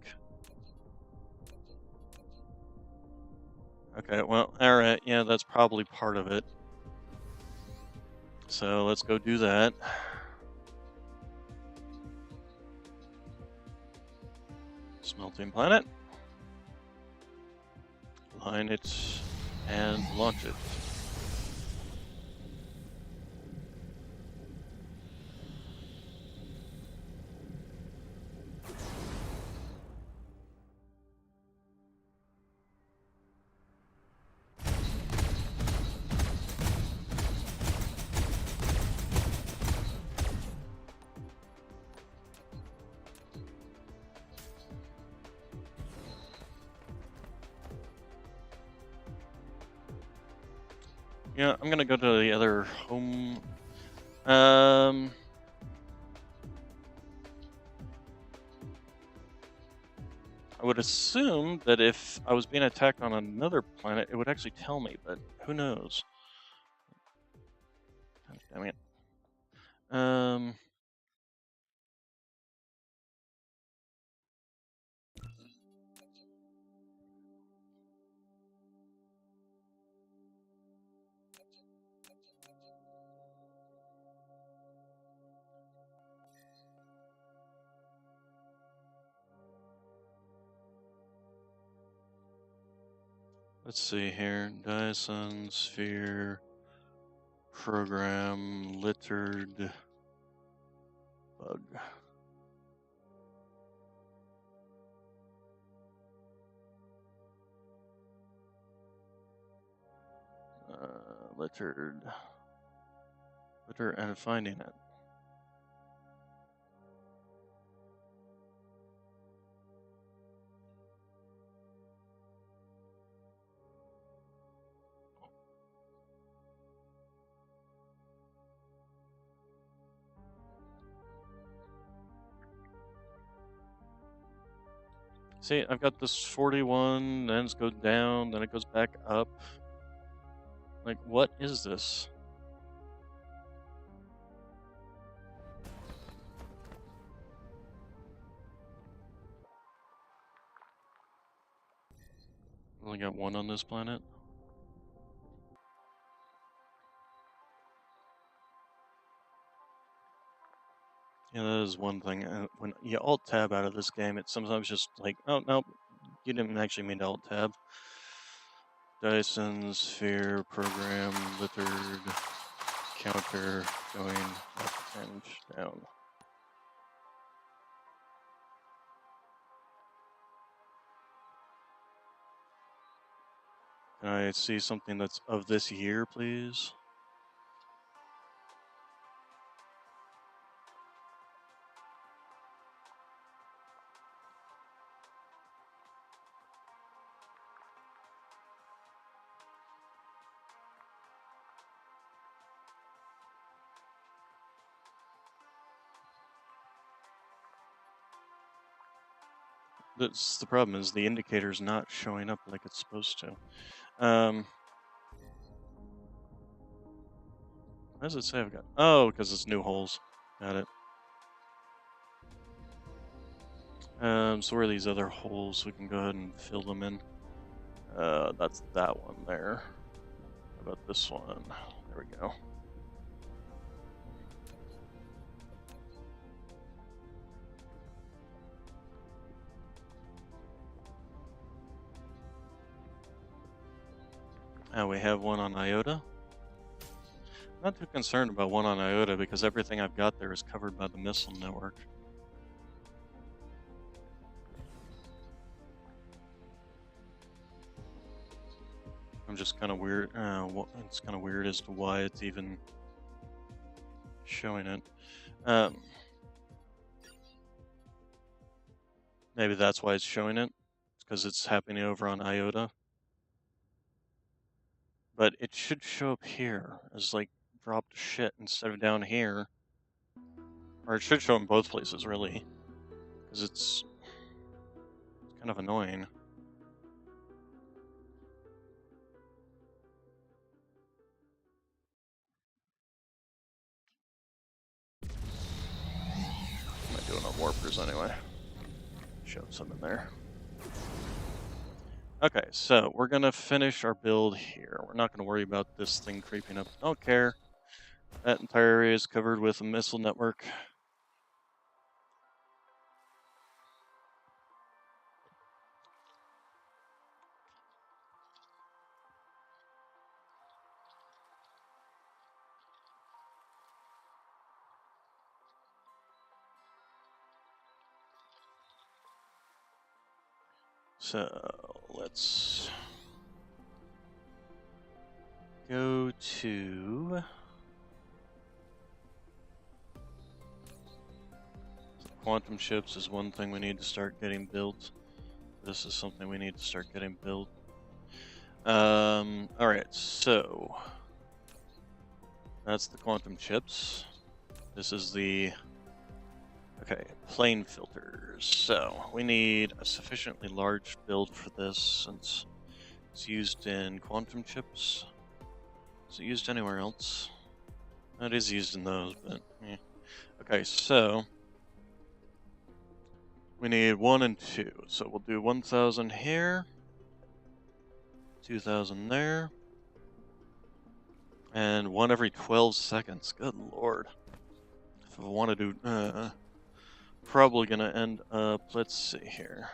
Okay, well, all right, yeah, that's probably part of it. So let's go do that. Smelting planet. Line it and launch it. Yeah, I'm gonna go to the other home. I would assume that if I was being attacked on another planet, it would actually tell me, but who knows? God damn it. Let's see here. Dyson sphere program littered bug. Littered. Litter and finding it. See, I've got this 41, then it goes down, then it goes back up. Like, what is this? Only got one on this planet. Yeah, that is one thing. When you alt tab out of this game, it's sometimes just like, oh no, you didn't actually mean to alt tab. Dyson sphere program littered counter going up and down. Can I see something that's of this year, please? That's the problem, is the indicator's not showing up like it's supposed to. Why does it say I've got... Oh, because it's new holes. Got it. So where are these other holes? We can go ahead and fill them in. That's that one there. How about this one? There we go. We have one on Iota. Not too concerned about one on Iota because everything I've got there is covered by the missile network. I'm just kind of weird. It's kind of weird as to why it's even showing it. Maybe that's why it's showing it, because it's happening over on Iota. But it should show up here as like dropped shit instead of down here. Or it should show in both places, really, because it's kind of annoying. I might do it on warpers anyway. Shove some in there. Okay, so we're gonna finish our build here. We're not gonna worry about this thing creeping up. Don't care. That entire area is covered with a missile network. So let's go to quantum ships is one thing we need to start getting built. This is something we need to start getting built. Alright, so that's the quantum chips. This is the plane filters. So we need a sufficiently large build for this since it's used in quantum chips. Is it used anywhere else? It is used in those, but yeah. Okay, so we need 1 and 2. So we'll do 1,000 here, 2,000 there, and 1 every 12 seconds. Good lord. If I want to do, probably gonna end up, let's see here.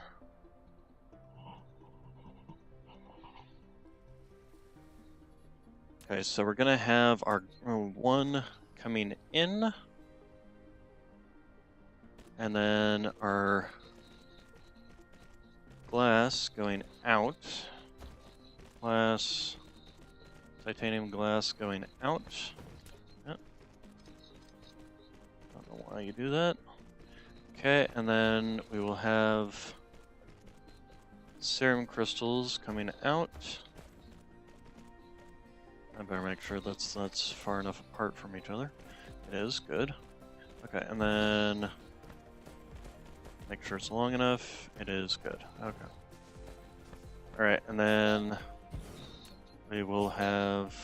Okay, so we're gonna have our 1 coming in, and then our glass going out. Glass, titanium glass going out. Yep. Don't know why you do that. Okay, and then we will have serum crystals coming out. I better make sure that's far enough apart from each other. It is, good. Okay, and then make sure it's long enough. It is, good. Okay. Alright, and then we will have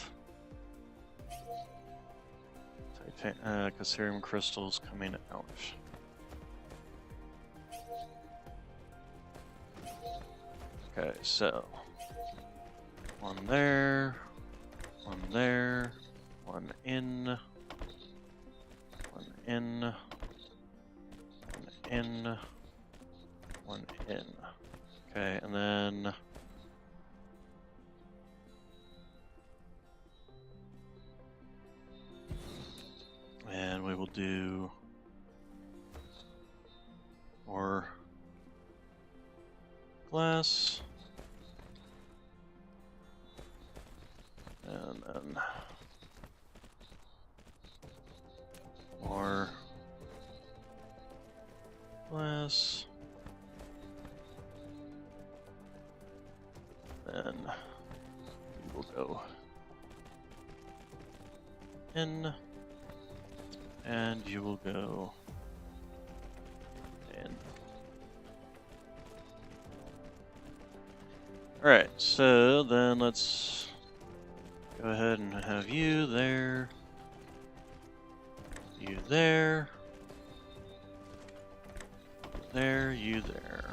serum crystals coming out. Okay, so 1 there, 1 there, 1 in, 1 in, 1 in, 1 in. Okay, and then we will do more glass. And then more glass. Then we will go in, and you will go in. Alright, so then let's go ahead and have you there, you there, there, you there.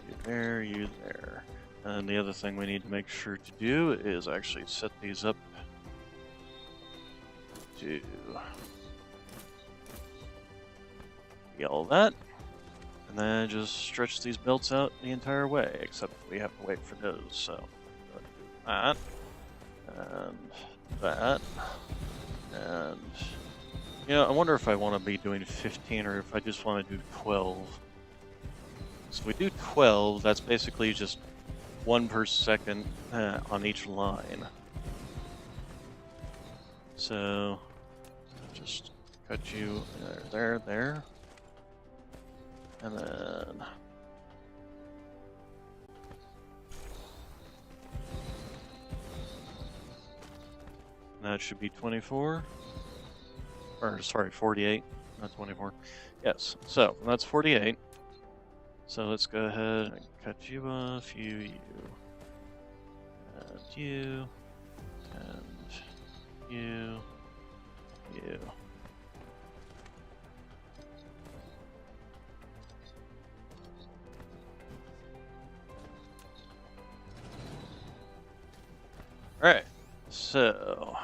You there, you there. And the other thing we need to make sure to do is actually set these up to be all that. And then just stretch these belts out the entire way, except we have to wait for those. So, do that, and that, and you know, I wonder if I want to be doing 15 or if I just want to do 12. So if we do 12, that's basically just 1 per second on each line. So just cut you there. And then that should be 24. Or sorry, 48, not 24. Yes, so that's 48. So let's go ahead and cut you off, you, and you, and you. Alright, so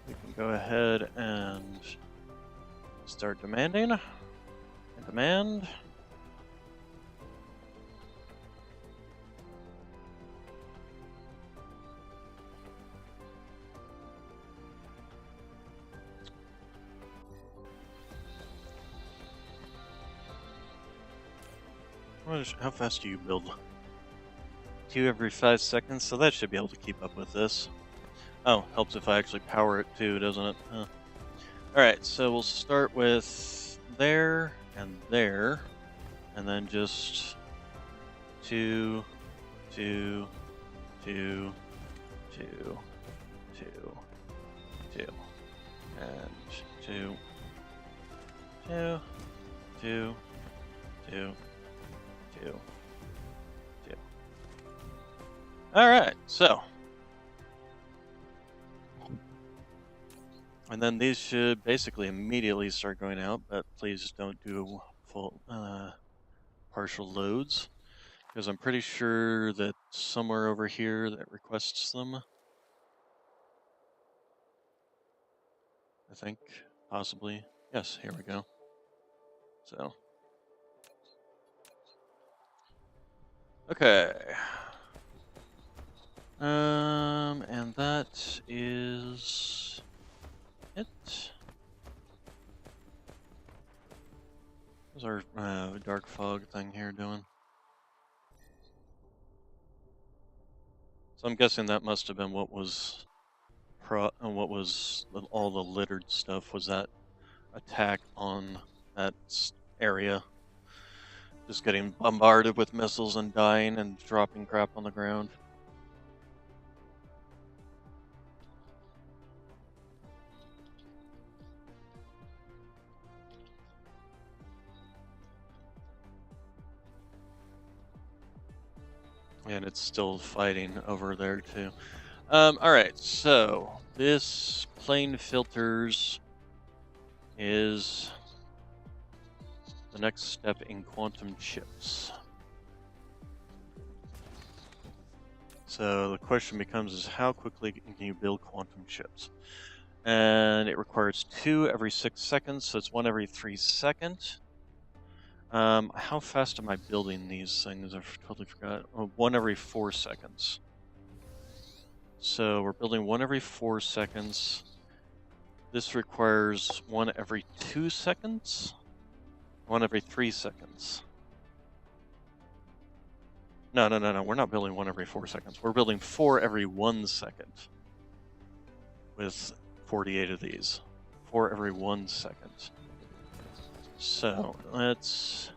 we can go ahead and start demanding. And demand. How fast do you build? 2 every 5 seconds, so that should be able to keep up with this. Oh, helps if I actually power it too, doesn't it? Alright, so we'll start with there, and then just 2, 2, 2, 2, 2, 2, and 2, 2, 2, 2, 2, 2. Alright, so. And then these should basically immediately start going out, but please don't do full partial loads, because I'm pretty sure that somewhere over here that requests them. I think, possibly. Yes, here we go. So. Okay. And that is it. What's our dark fog thing here doing? So I'm guessing that must have been what was all the littered stuff, was that attack on that area. Just getting bombarded with missiles and dying and dropping crap on the ground. And it's still fighting over there too. Alright, so this plane filters is the next step in quantum chips. So the question becomes is how quickly can you build quantum chips? And it requires 2 every 6 seconds, so it's 1 every 3 seconds. How fast am I building these things? I've totally forgot. Oh, 1 every 4 seconds. So we're building 1 every 4 seconds. This requires 1 every 2 seconds. 1 every 3 seconds. No. We're not building 1 every 4 seconds. We're building 4 every 1 second. With 48 of these. 4 every 1 second. So let's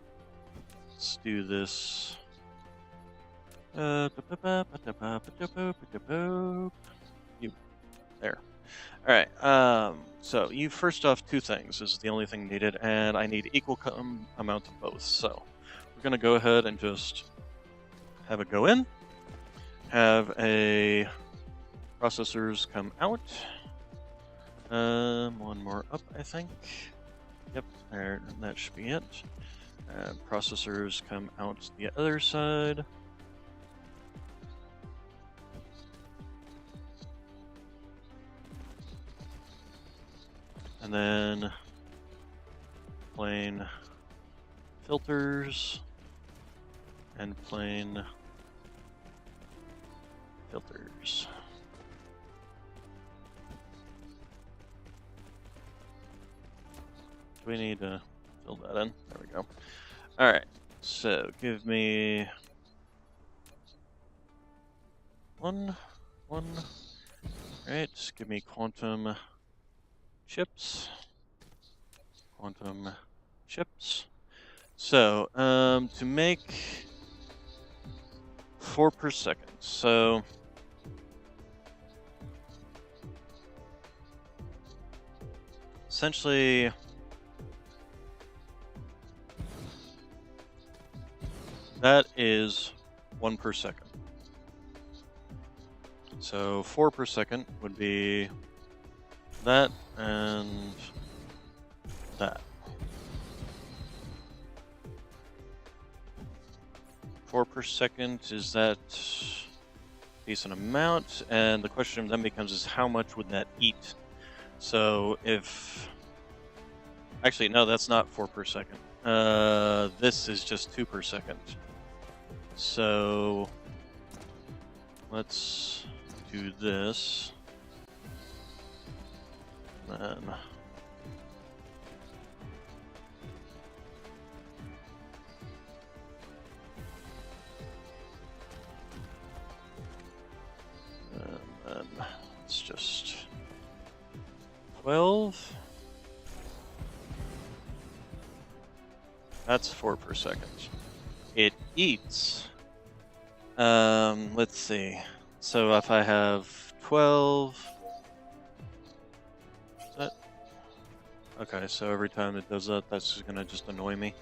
do this. You there. Alright, so you first off 2 things is the only thing needed, and I need equal amount of both. So we're gonna go ahead and just have it go in, have a processors come out. 1 more up, I think. Yep, there, that should be it. Processors come out the other side. And then plain filters and plain filters. Do we need to fill that in? There we go. All right, so give me one. All right, just give me quantum chips. Quantum chips. So, to make 4 per second. So, essentially, that is 1 per second. So 4 per second would be that and that. 4 per second, is that a decent amount? And the question then becomes is how much would that eat? So if... Actually, no, that's not 4 per second. This is just 2 per second. So let's do this. Then it's just 12. That's 4 per second. It eats. Let's see. So if I have 12. Is that? Okay, so every time it does that, that's just gonna just annoy me.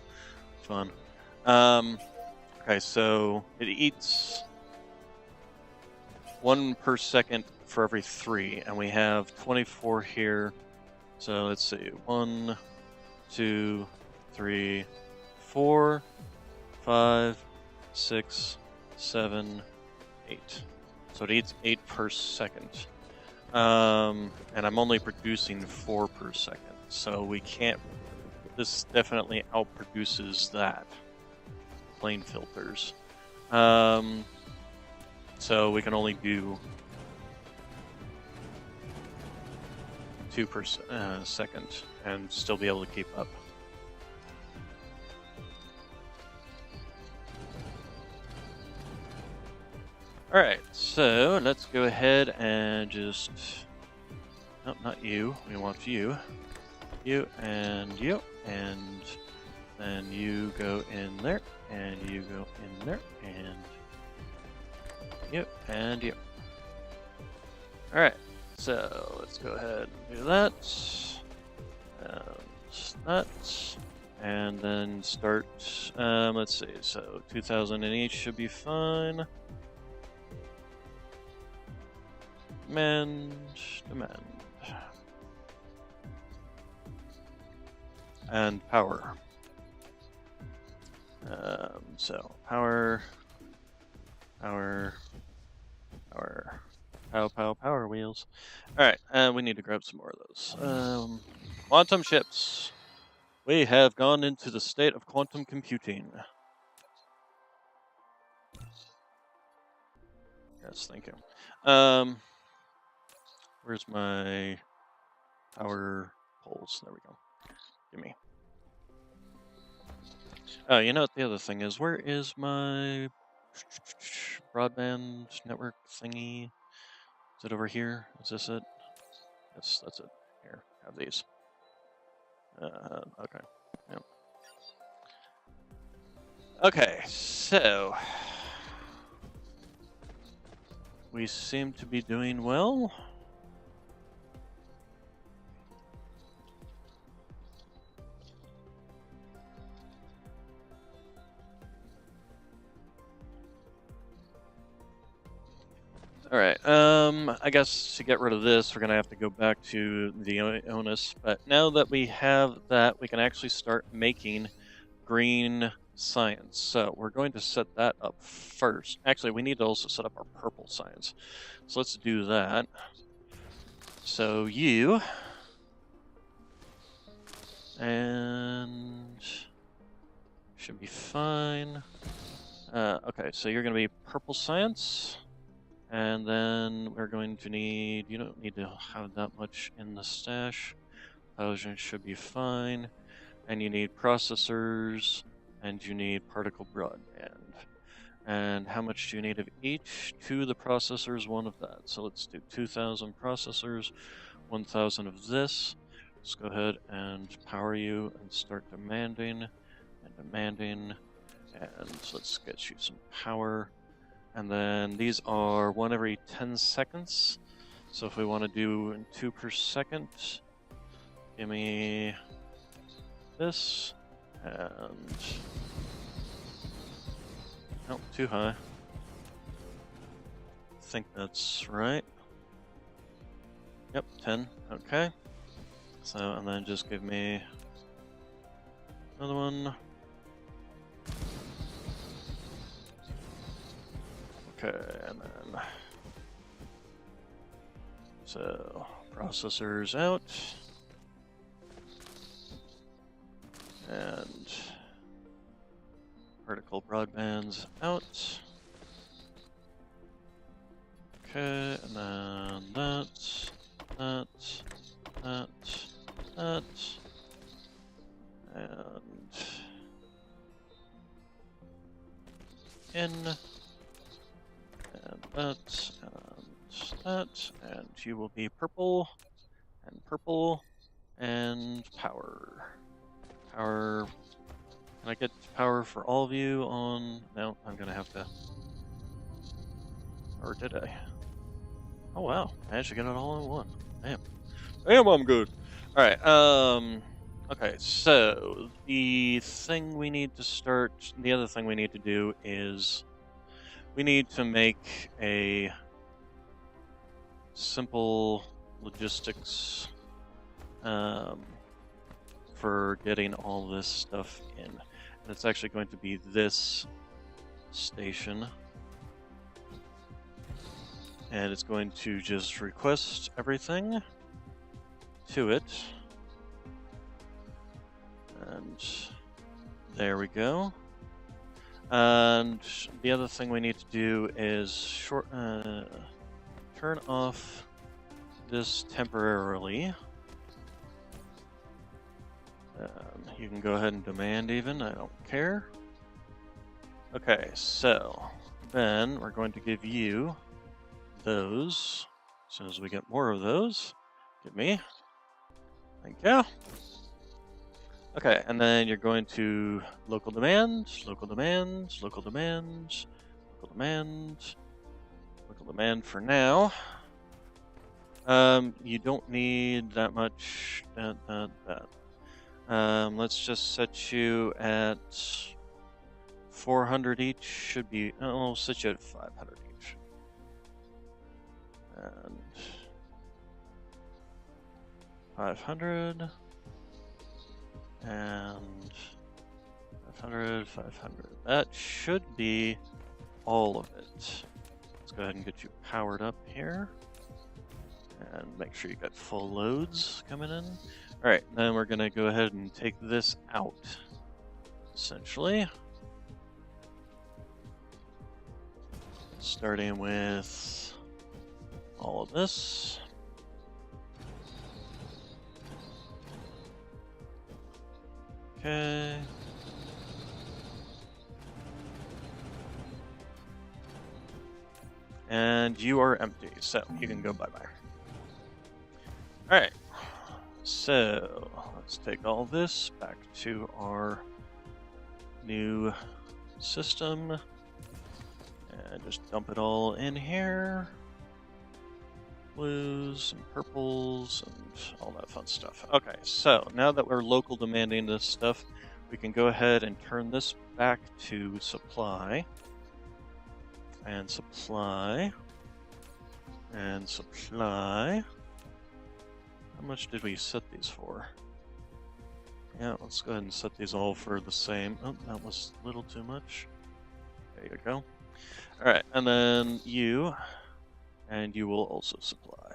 Fun. Okay, so it eats 1 per second for every 3, and we have 24 here. So let's see. 1, 2, 3, 4, 5, 6, 7, 8. So it eats 8 per second. And I'm only producing 4 per second. So we can't... This definitely outproduces that. Plain filters. So we can only do 2 per second and still be able to keep up. Alright, so let's go ahead and just... Nope, not you. We want you. You, and then you go in there, and you go in there, and you. Alright, so let's go ahead and do that. And then start, let's see, so 2,000 in each should be fine. Demand. And power. So power, power wheels. All right, and we need to grab some more of those. Quantum chips. We have gone into the state of quantum computing. Yes, thank you. Where's my power poles? There we go. Gimme. Oh, you know what the other thing is? Where is my broadband network thingy? Is it over here? Is this it? Yes, that's it. Here, have these. Okay. Yep. Okay, so we seem to be doing well. Alright, I guess to get rid of this, we're going to have to go back to the onus. But now that we have that, we can actually start making green science. So we're going to set that up first. Actually, we need to also set up our purple science. So let's do that. So you... and... should be fine. Okay, so you're going to be purple science. And then we're going to need, you don't need to have that much in the stash. Potion should be fine. And you need processors, and you need particle broadband. And how much do you need of each? 2 of the processors, 1 of that. So let's do 2,000 processors, 1,000 of this. Let's go ahead and power you and start demanding and demanding. And let's get you some power. And then these are 1 every 10 seconds. So if we want to do 2 per second, give me this. And oh, too high. I think that's right. Yep, 10. Okay. So, and then just give me another one. Okay, and then so processors out, and vertical broadbands out. Okay, and then that, and in. And that, and you will be purple, and power. Power. Can I get power for all of you on? No, I'm gonna have to. Or did I? Oh wow, I managed to get it all in one. Damn. Damn, I'm good. Alright, okay, so the thing we need to start, the other thing we need to do is we need to make a simple logistics for getting all this stuff in. And it's actually going to be this station. And it's going to just request everything to it. And there we go. And the other thing we need to do is turn off this temporarily. You can go ahead and demand even, I don't care. Okay, so then we're going to give you those. As soon as we get more of those, give me. Thank you. Okay, and then you're going to local demand, local demand, local demand, local demand, local demand for now. You don't need that much. Let's just set you at 400 each. Should be. Oh, we'll set you at 500 each. And 500. And 500, 500. That should be all of it. Let's go ahead and get you powered up here. And make sure you got full loads coming in. Alright, then we're going to go ahead and take this out, essentially. Starting with all of this. Okay. And you are empty, so you can go bye-bye. Alright, so let's take all this back to our new system and just dump it all in here. Blues and purples and all that fun stuff. Okay, so now that we're local demanding this stuff, we can go ahead and turn this back to supply. And supply. And supply. How much did we set these for? Yeah, let's go ahead and set these all for the same. Oh, that was a little too much. There you go. Alright, and then you, and you will also supply.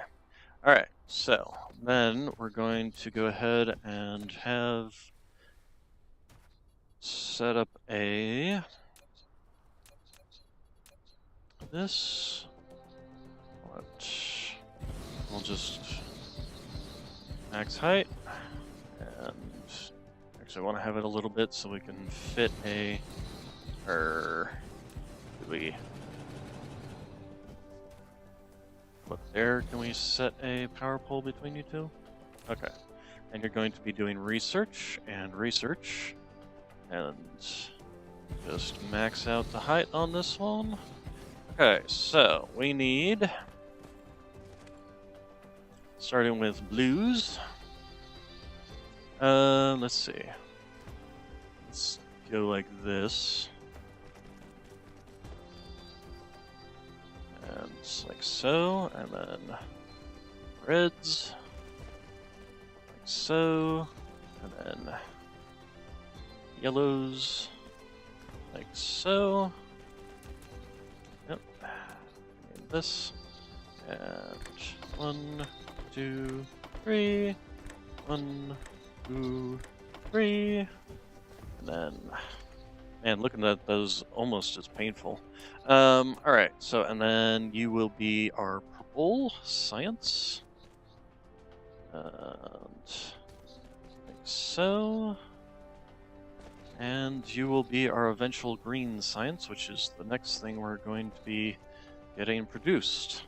Alright, so then we're going to go ahead and have set up this. We'll just max height, and actually I want to have it a little bit so we can fit what there? Can we set a power pole between you two? Okay. And you're going to be doing research, and just max out the height on this one. Okay, so we need, starting with blues. Let's see. Let's go like this. And just like so, and then reds, like so, and then yellows, like so. Yep, and this, and 1, 2, 3, 1, 2, 3, and then, man, looking at those almost as painful. Alright, so, and then you will be our purple science. And like so. And you will be our eventual green science, which is the next thing we're going to be getting produced.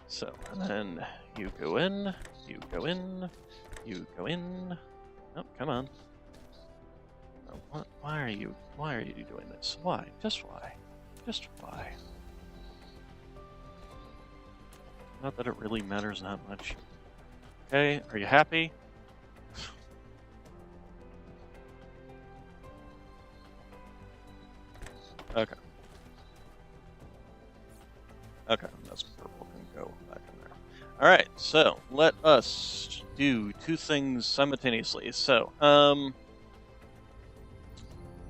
So, and then you go in, you go in, you go in. Oh, come on. Oh, why are you doing this? Why? Just why? Just why? Not that it really matters that much. Okay, are you happy? Okay. Okay, that's purple can go back in there. Alright, so let us do two things simultaneously. So,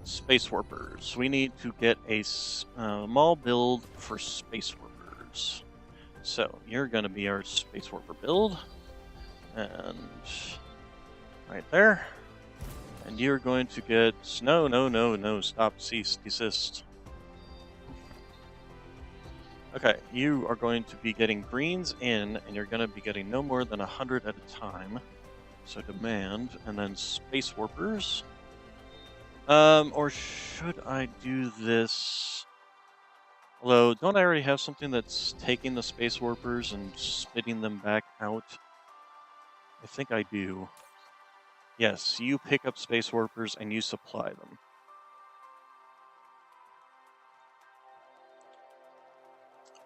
Space Warpers. We need to get a small build for Space Warpers. So, you're going to be our Space Warper build. And right there. And you're going to get... No, stop, cease, desist. Okay, you are going to be getting greens in, and you're going to be getting no more than 100 at a time. So demand, and then Space Warpers. Or should I do this? Although, don't I already have something that's taking the Space Warpers and spitting them back out? I think I do. Yes, you pick up Space Warpers and you supply them.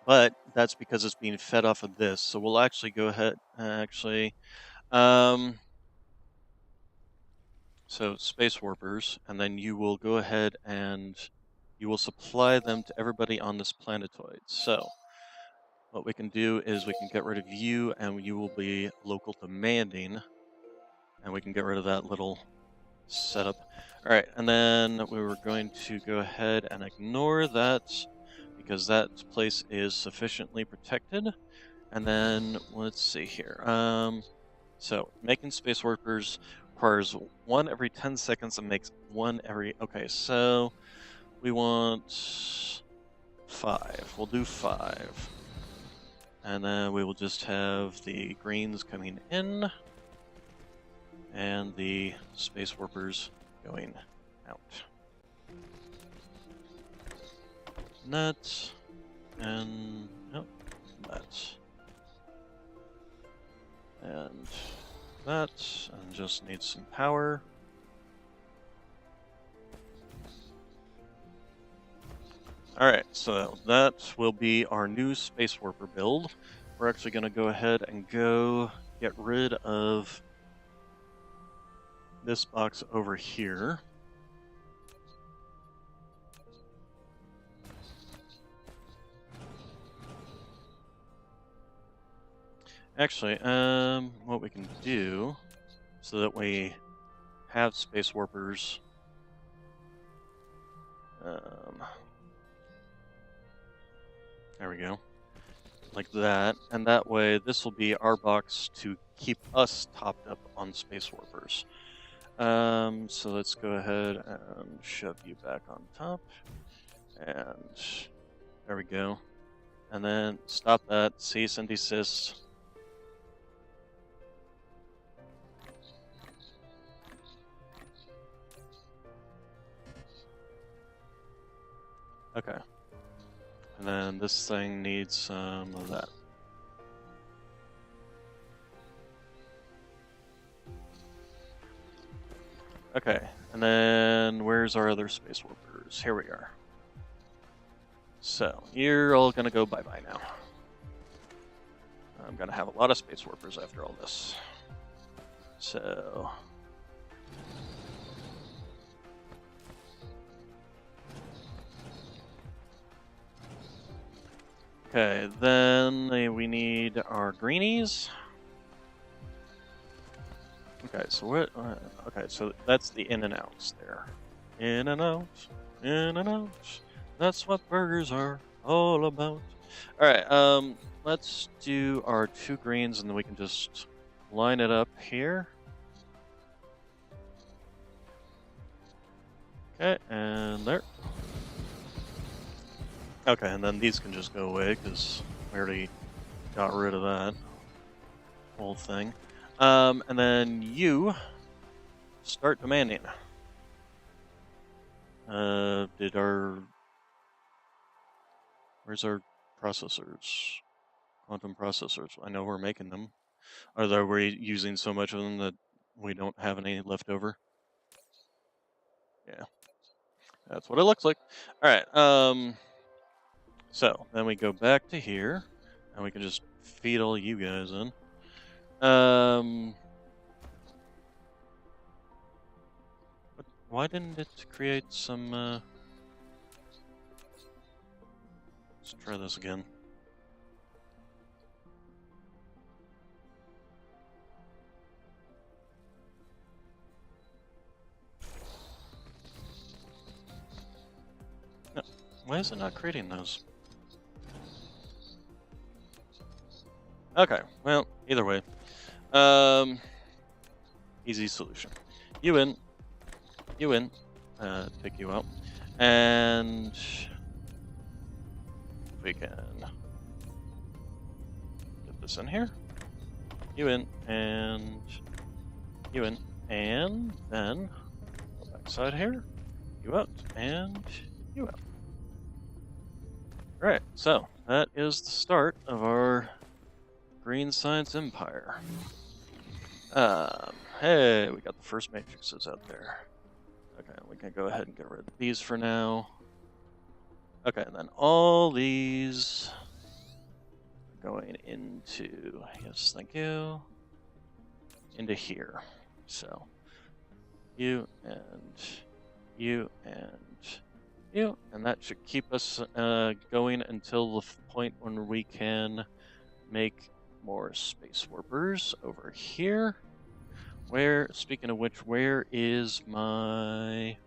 But that's because it's being fed off of this, so we'll actually go ahead, so Space Warpers, and then you will go ahead and you will supply them to everybody on this planetoid. So what we can do is we can get rid of you, and you will be local demanding, and we can get rid of that little setup. All right, and then we were going to go ahead and ignore that because that place is sufficiently protected. And then let's see here. So making Space Warpers requires 1 every 10 seconds and makes 1 every... Okay, so we want 5. We'll do 5. And then we will just have the greens coming in and the Space Warpers going out. That and that. And that, and just need some power. Alright, so that will be our new Space Warper build. We're actually going to go ahead and go get rid of this box over here. Actually, what we can do so that we have space warpers. There we go. Like that, and that way this will be our box to keep us topped up on space warpers. So let's go ahead and shove you back on top, and there we go. And then stop that, cease and desist. Okay. And then this thing needs some of that. Okay, and then where's our other space warpers? Here we are. So, you're all gonna go bye-bye now. I'm gonna have a lot of space warpers after all this. So... Okay, then we need our greenies. Okay, so what? Okay, so that's the in and outs there. In and out, in and out. That's what burgers are all about. All right, let's do our 2 greens, and then we can just line it up here. Okay, and there. Okay, and then these can just go away because we already got rid of that whole thing. And then you start demanding. Where's our processors? Quantum processors. I know we're making them. Are we using so much of them that we don't have any left over? Yeah. That's what it looks like. Alright, so then we go back to here, and we can just feed all you guys in. Why didn't it create some, let's try this again. No, why is it not creating those? Okay, well, either way. Easy solution. You in. Take you out. And we can get this in here. You in, and you in, and then backside here. You out, and you out. Alright, so that is the start of our Green Science Empire. Hey, we got the first matrices out there. Okay, we can go ahead and get rid of these for now. Okay, and then all these going into, yes, thank you, into here. So, you and you and you, and that should keep us going until the point when we can make more space warpers over here. Where, speaking of which, where is my...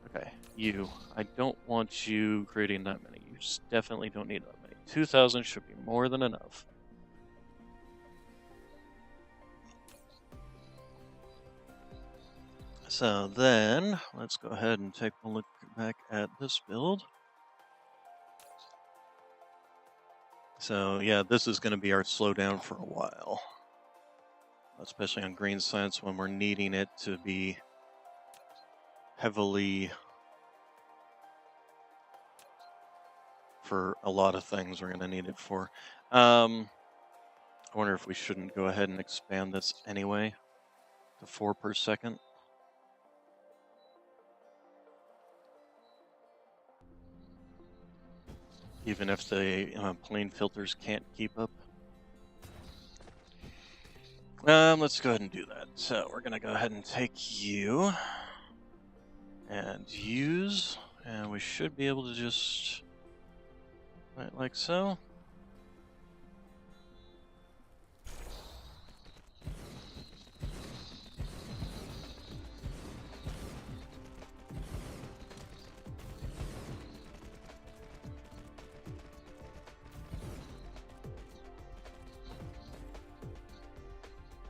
Okay, you. I don't want you creating that many. You definitely don't need that many. 2,000 should be more than enough. So then, let's go ahead and take a look back at this build. So yeah, this is going to be our slowdown for a while. Especially on Green Science when we're needing it to be heavily for a lot of things we're going to need it for. I wonder if we shouldn't go ahead and expand this anyway to 4 per second. Even if the plane filters can't keep up. Let's go ahead and do that. So we're gonna go ahead and take you and use, and we should be able to just like so.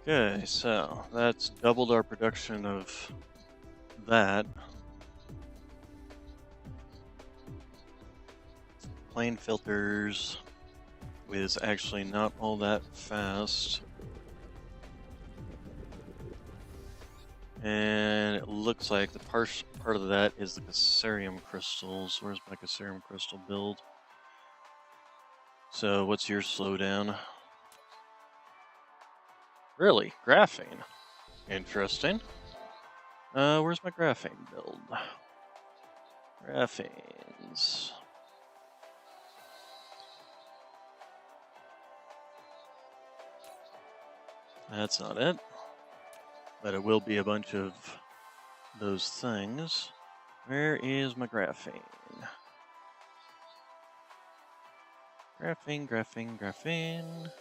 Okay, so that's doubled our production of that. Plane filters is actually not all that fast. And it looks like the part of that is the Cassarium crystals. Where's my Cassarium crystal build? So what's your slowdown? Really? Graphene. Interesting. Where's my graphene build? Graphenes. That's not it. But it will be a bunch of those things. Where is my graphene? Graphene, graphene, graphene.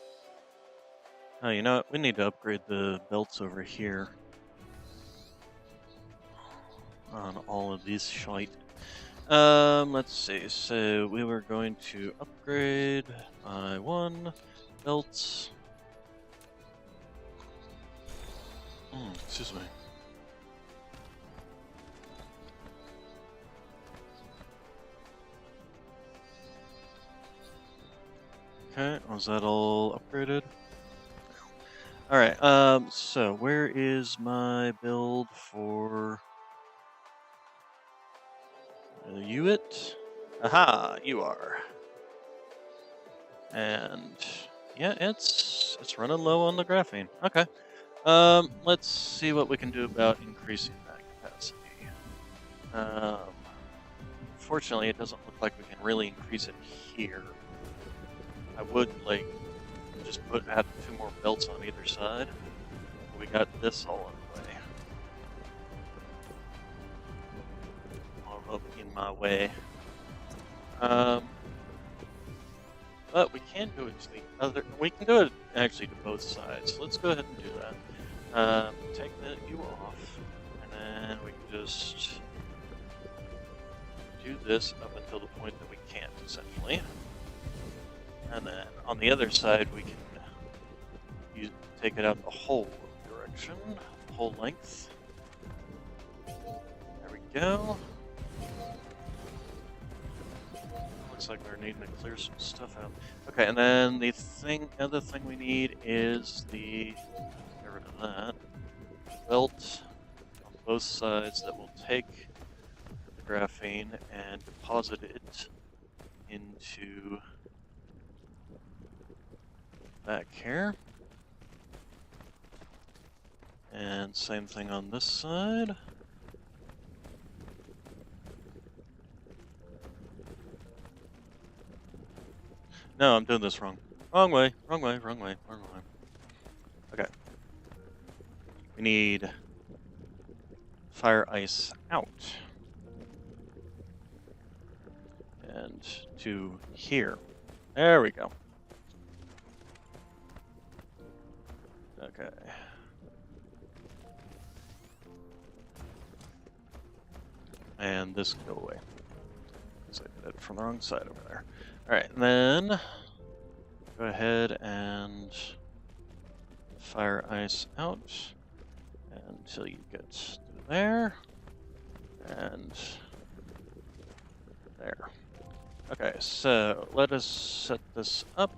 Oh, you know what? We need to upgrade the belts over here on all of these shite. Let's see. So we were going to upgrade by 1 belts. Excuse me. Okay, was that all upgraded? Alright, so where is my build for you it? Aha, you are. And yeah, it's running low on the graphene. Okay. Let's see what we can do about increasing that capacity. Fortunately, it doesn't look like we can really increase it here. I would like just add 2 more belts on either side. We got this all in the way. All up in my way. But we can do it to the other. We can do it actually to both sides. Let's go ahead and do that. Take the U off, and then we can just do this up until the point that we can't, essentially. And then on the other side, we can take it out the whole direction, whole length. There we go. Looks like we're needing to clear some stuff out. Okay, and then the other thing we need is get rid of that, belt on both sides that will take the graphene and deposit it into back here. And same thing on this side. No, I'm doing this wrong. Wrong way, wrong way, wrong way, wrong way. Okay. We need fire ice out. And to here. There we go. Okay. And this can go away. Because I did it from the wrong side over there. Alright, and then go ahead and fire ice out until you get to there. And there. Okay, so let us set this up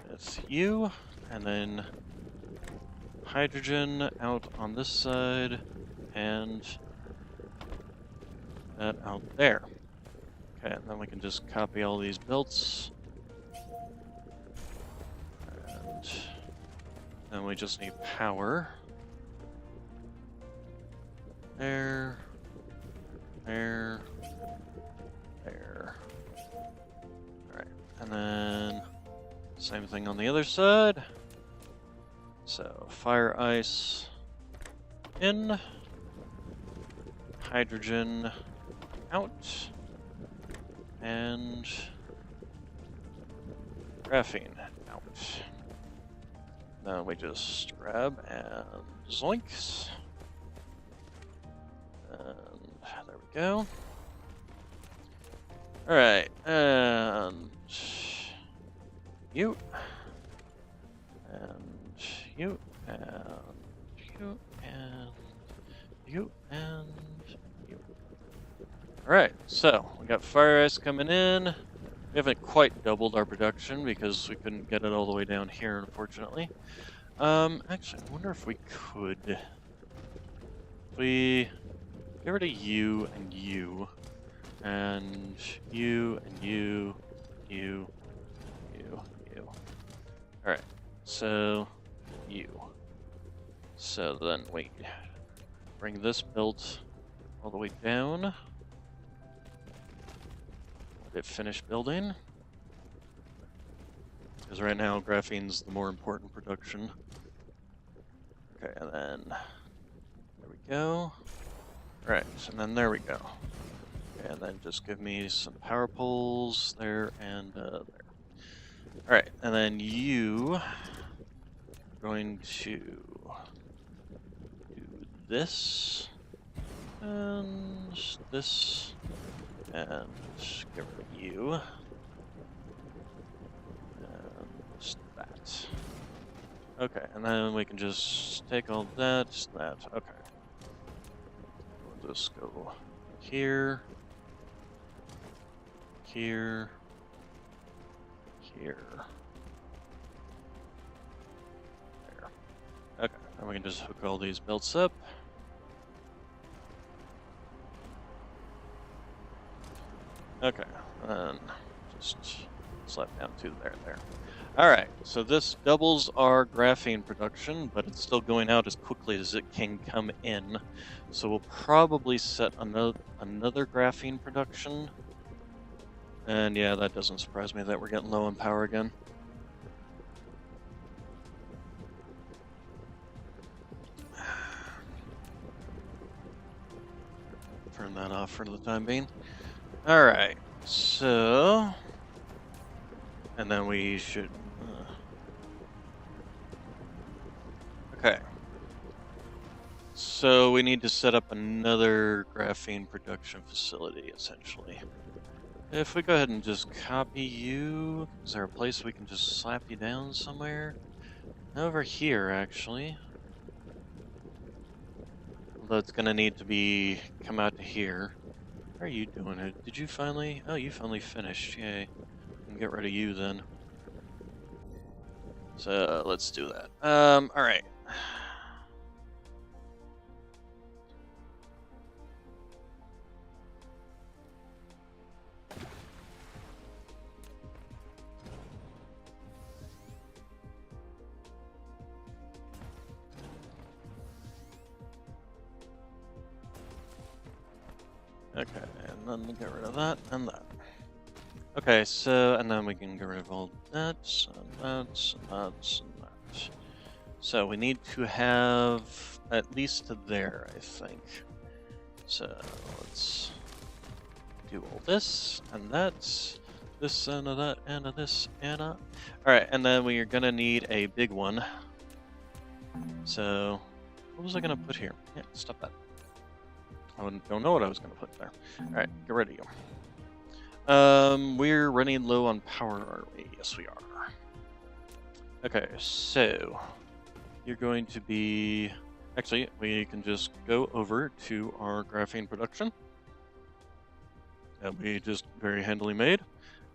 with you, and then hydrogen out on this side, and that out there. Okay, and then we can just copy all these belts. And then we just need power. There. There. There. Alright, and then same thing on the other side. So, fire ice in, hydrogen out, and graphene out. Now we just grab and zoinks. And there we go. Alright, and you. And Alright, so we got fire ice coming in. We haven't quite doubled our production because we couldn't get it all the way down here, unfortunately. Actually, I wonder if we could. If we get rid of you and you, and you and you, you. Alright, so you. So then we bring this built all the way down. Let it finish building. Because right now graphene's the more important production. Okay, and then there we go. Right, and then there we go. Okay, and then just give me some power poles there and there. Alright, and then you are going to do this and this and get rid of you and that. Okay, and then we can just take all that, that. Okay. We'll just go here, here, here. There. Okay, and we can just hook all these belts up. Okay, and just slap down to there. Alright, so this doubles our graphene production, but it's still going out as quickly as it can come in. So we'll probably set another graphene production. And yeah, that doesn't surprise me that we're getting low on power again. Turn that off for the time being. Alright, so... And then we should... Okay. So we need to set up another graphene production facility, essentially. If we go ahead and just copy you... Is there a place we can just slap you down somewhere? Over here, actually. Although it's gonna need to be... come out to here. How are you doing it? Did you finally... Oh, you finally finished. Yay. Get rid of you then. So let's do that. Alright. Okay, and then we get rid of that and that. Okay, so, and then we can get rid of all that, and that, and that, and that. So we need to have at least to there, I think. So let's do all this, and that, this, and that, and this, and that. Alright, and then we are gonna need a big one. So, what was I gonna put here? Yeah, stop that. I don't know what I was gonna put there. Alright, get rid of you. We're running low on power, aren't we? Yes, we are. Okay, so you're going to be... Actually, we can just go over to our graphene production. That we just very handily made.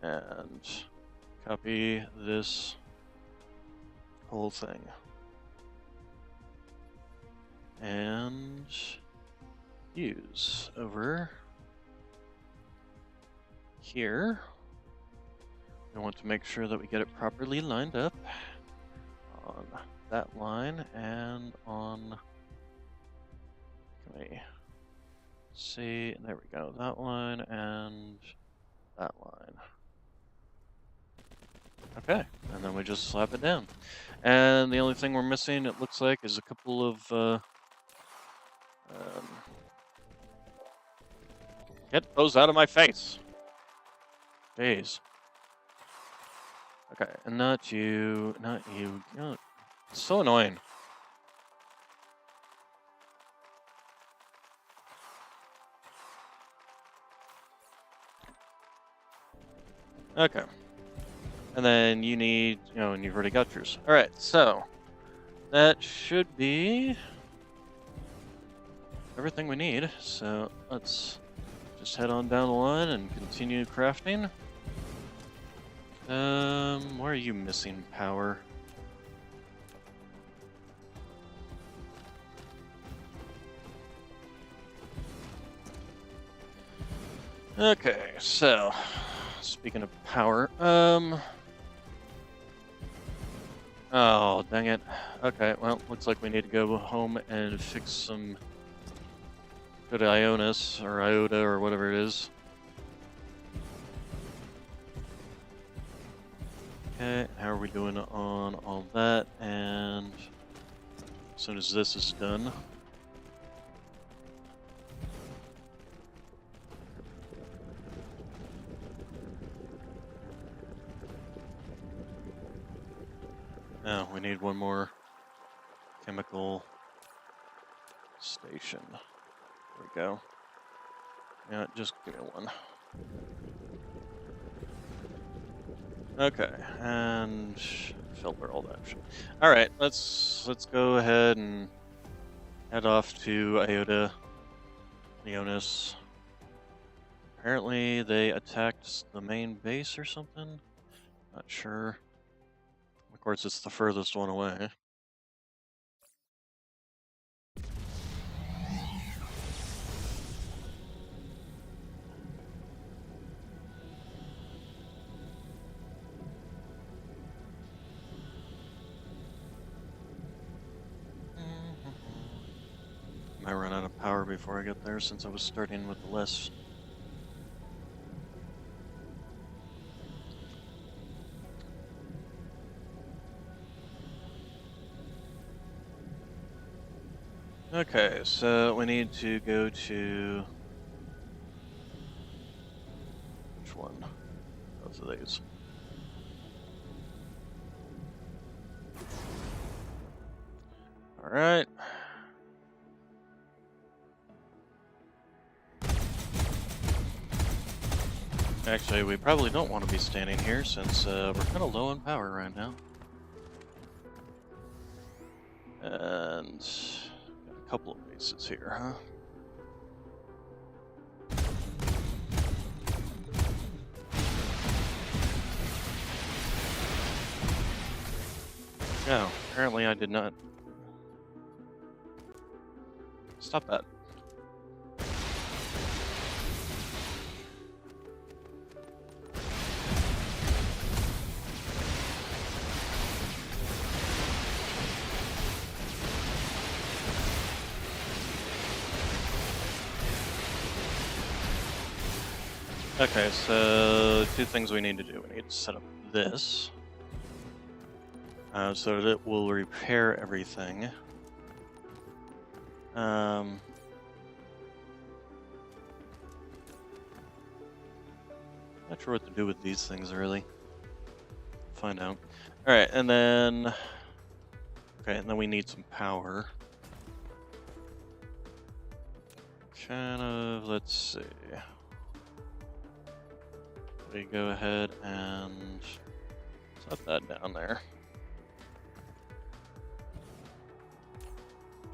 And copy this whole thing. And use over... here. We want to make sure that we get it properly lined up on that line and on, can we see, there we go, that line and that line. Okay, and then we just slap it down. And the only thing we're missing, it looks like, is a couple of, get those out of my face! Jeez. Okay, and not you, not you. Oh, it's so annoying. Okay. And then you need, and you've already got yours. Alright, so that should be everything we need. So let's just head on down the line and continue crafting. Why are you missing power? Okay, so speaking of power, oh, dang it. Okay, well, looks like we need to go home and fix some good Ionis or Iota or whatever it is. Okay, how are we doing on all that? And as soon as this is done. Oh, we need one more chemical station. There we go. Yeah, just give me one. Okay, and filter all that shit. All right, let's go ahead and head off to Iota, Leonis. Apparently, they attacked the main base or something. Not sure. Of course, it's the furthest one away. Might run out of power before I get there, since I was starting with the less. Okay, so we need to go to which one? Both of these. All right. Actually, we probably don't want to be standing here since we're kind of low on power right now. And got a couple of bases here, huh? No, apparently I did not. Stop that. Okay, so two things we need to do. We need to set up this so that it will repair everything. Not sure what to do with these things, really. Find out. Alright, and then... Okay, and then we need some power. Kind of, let's see. We go ahead and set that down there.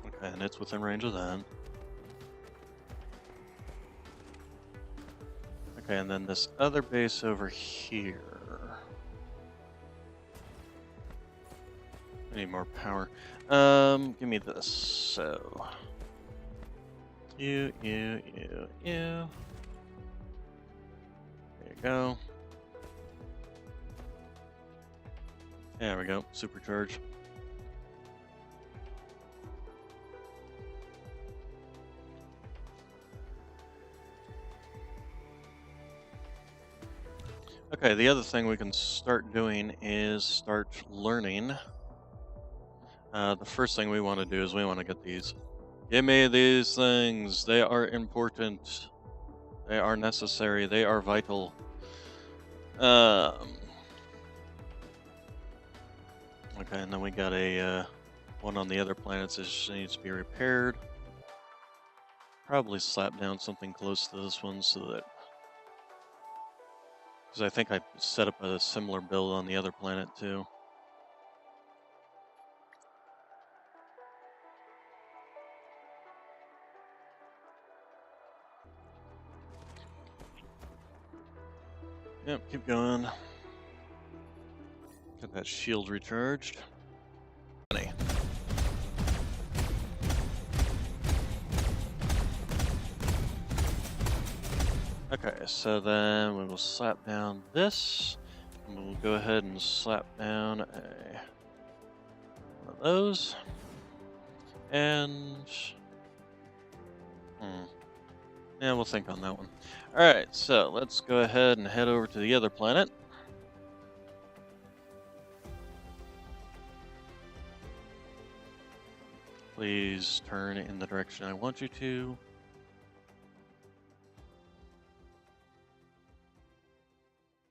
Okay, and it's within range of that. Okay, and then this other base over here. I need more power. Give me this. So, you. There you go. There we go. Supercharge. Okay, the other thing we can start doing is start learning. The first thing we want to do is we want to get these. Give me these things. They are important. They are necessary. They are vital. Okay, and then we got a one on the other planets that just needs to be repaired. Probably slap down something close to this one so that, because I think I set up a similar build on the other planet too. Yep, keep going. Get that shield recharged. Funny. Okay, so then we will slap down this. And we'll go ahead and slap down one of those. And yeah, we'll think on that one. Alright, so let's go ahead and head over to the other planet. Please turn in the direction I want you to.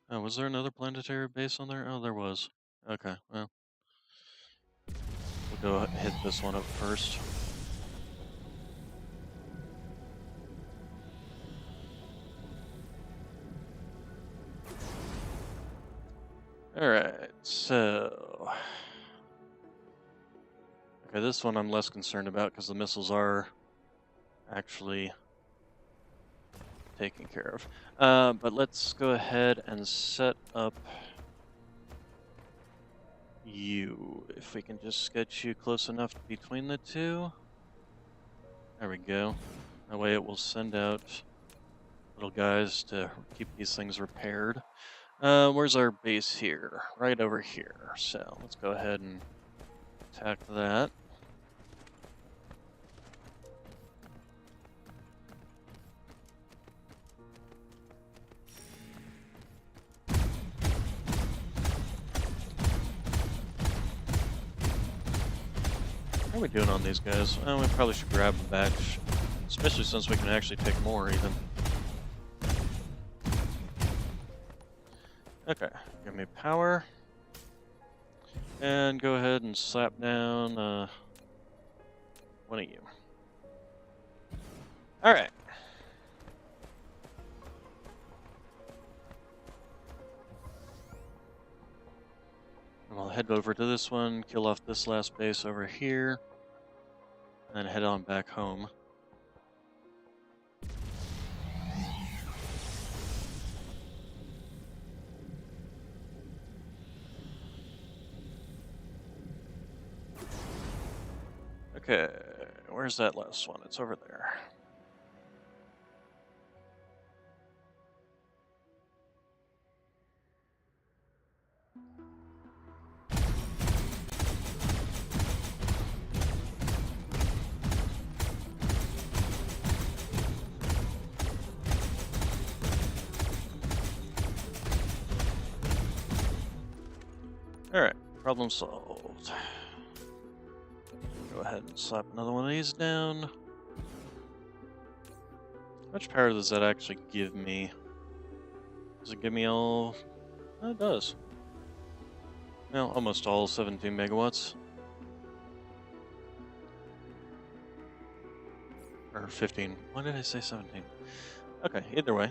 Oh, was there another planetary base on there? Oh, there was. Okay, well. We'll go hit this one up first. Alright, so... Okay, this one I'm less concerned about because the missiles are actually taken care of. But let's go ahead and set up you. If we can just get you close enough between the two. There we go. That way it will send out little guys to keep these things repaired. Where's our base here? Right over here. So let's go ahead and attack that. How are we doing on these guys? Well, we probably should grab a batch, especially since we can actually take more even. Okay, give me power. And go ahead and slap down one of you. Alright. And I'll head over to this one, kill off this last base over here, and head on back home. Okay, where's that last one? It's over there. Alright, problem solved. Go ahead and slap another one of these down. How much power does that actually give me? Does it give me all? Oh, it does. No, almost all 17 megawatts. Or 15. Why did I say 17? Okay, either way.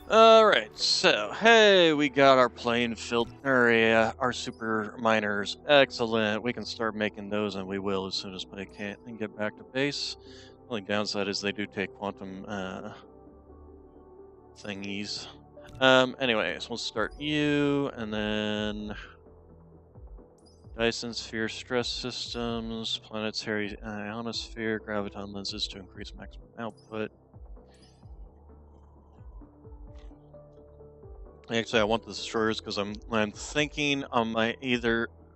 Alright, so, hey, we got our plane filled area, our super miners. Excellent. We can start making those, and we will as soon as I can and get back to base. The only downside is they do take quantum thingies. Anyways, we'll start you, and then Dyson sphere stress systems, planetary ionosphere, graviton lenses to increase maximum output. Actually, I want the destroyers because I'm thinking on my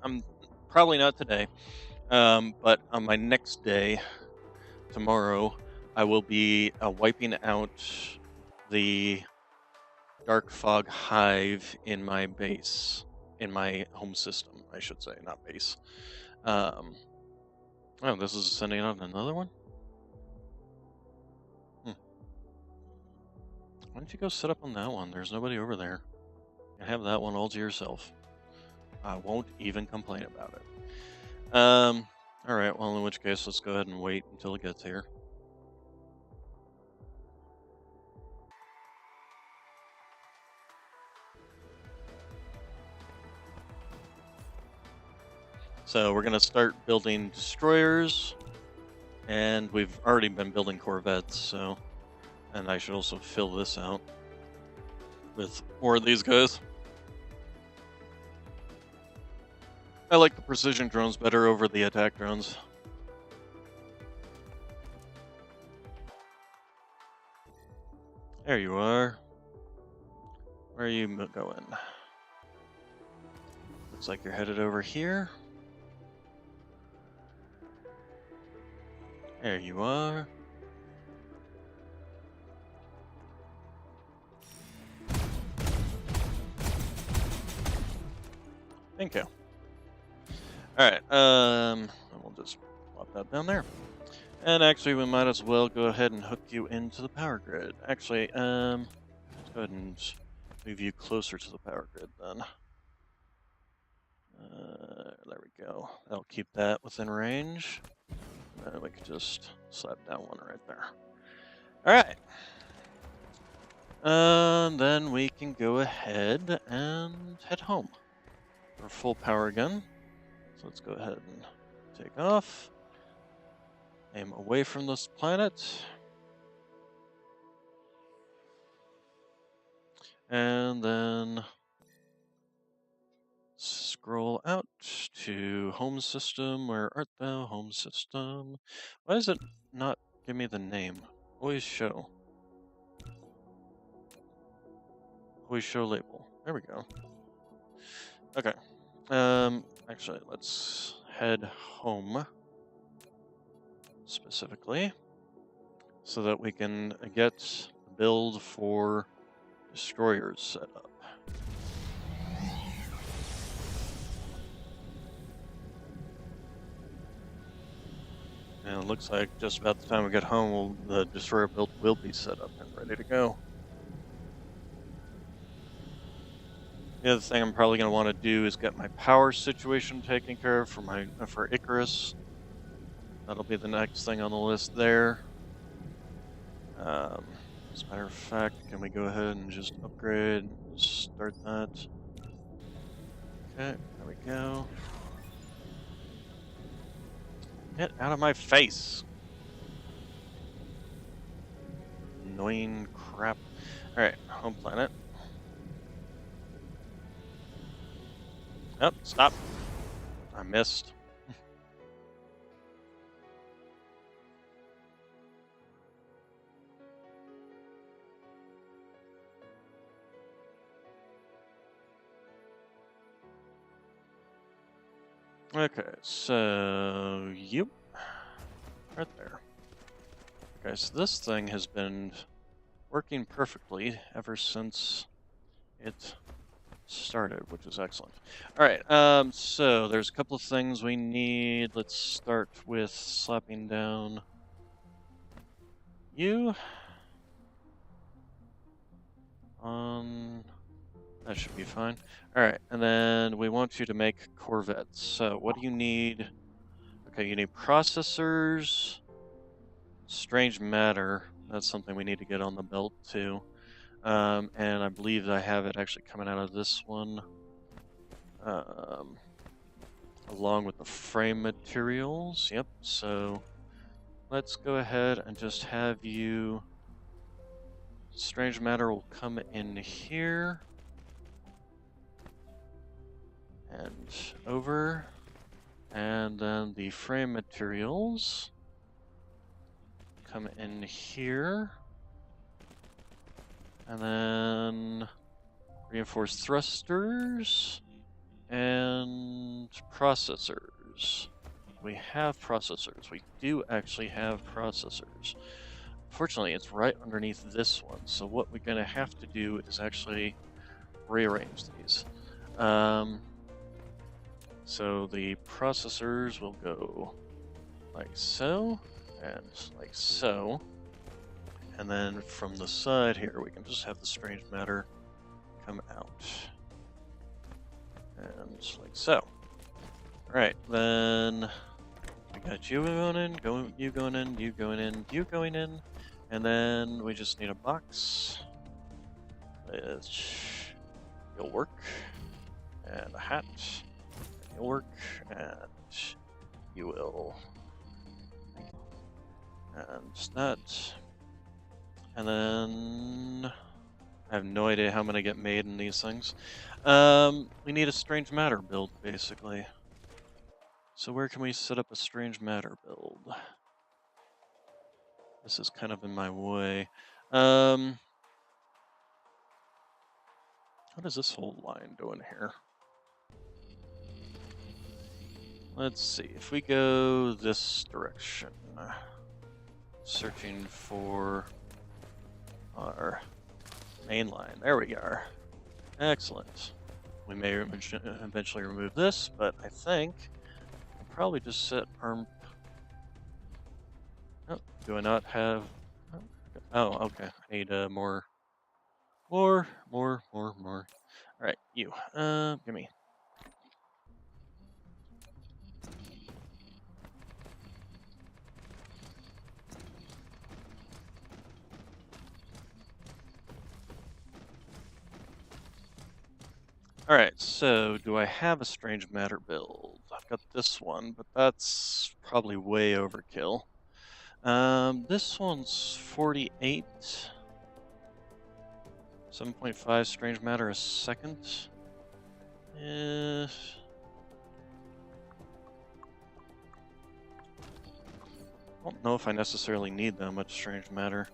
I'm probably not today, but on my next day, tomorrow, I will be wiping out the dark fog hive in my base, in my home system, I should say, not base. Oh, this is sending out another one? Why don't you go sit up on that one? There's nobody over there. You have that one all to yourself. I won't even complain about it. Alright, well, in which case, let's go ahead and wait until it gets here. So we're going to start building destroyers, and we've already been building corvettes, so... And I should also fill this out. with more of these guys. I like the precision drones better over the attack drones. There you are. Where are you going? Looks like you're headed over here. There you are. Thank you. Alright, we'll just plop that down there. And actually, we might as well go ahead and hook you into the power grid. Actually, let's go ahead and move you closer to the power grid then. There we go. That'll keep that within range. And then we can just slap down one right there. Alright. Then we can go ahead and head home. We're full power again. So let's go ahead and take off. Aim away from this planet. And then scroll out to home system. Where art thou, home system? Why does it not give me the name? Always show. Always show label. There we go. Okay. Actually, let's head home specifically so that we can get the build for destroyers set up. And it looks like just about the time we get home, the destroyer build will be set up and ready to go. The other thing I'm probably going to want to do is get my power situation taken care of for Icarus. That'll be the next thing on the list there. As a matter of fact, can we go ahead and just upgrade and start that? Okay, there we go. Get out of my face! Annoying crap. Alright, home planet. Oh, stop. I missed. Okay, so you right there. Okay, so this thing has been working perfectly ever since it started, which is excellent. All right, so there's a couple of things we need. Let's start with slapping down you on. That should be fine. All right, and then we want you to make corvettes. So what do you need? Okay, you need processors, strange matter. That's something we need to get on the belt too. And I believe I have it actually coming out of this one, along with the frame materials. Yep, so let's go ahead and just have you. Strange matter will come in here. And over. And then the frame materials come in here. And then reinforced thrusters and processors. We have processors. We do actually have processors. Unfortunately, it's right underneath this one. So what we're going to have to do is actually rearrange these. So the processors will go like so, and like so. And then from the side here, we can just have the strange matter come out. And like so. Alright, then we got you going in, you going in, you going in, you going in. And then we just need a box, which will work. And a hat. You'll work, and you will, and that, and then I have no idea how many get made in these things. We need a strange matter build, basically. So where can we set up a strange matter build? This is kind of in my way. What is this whole line doing here? Let's see, if we go this direction, searching for our main line. There we are. Excellent. We may eventually remove this, but I think I'll probably just set perm. Oh, do I not have? Oh, okay. I need more. All right, you. Give me. All right, so do I have a strange matter build? I've got this one, but that's probably way overkill. This one's 48. 7.5 strange matter a second. I don't know if I necessarily need that much strange matter.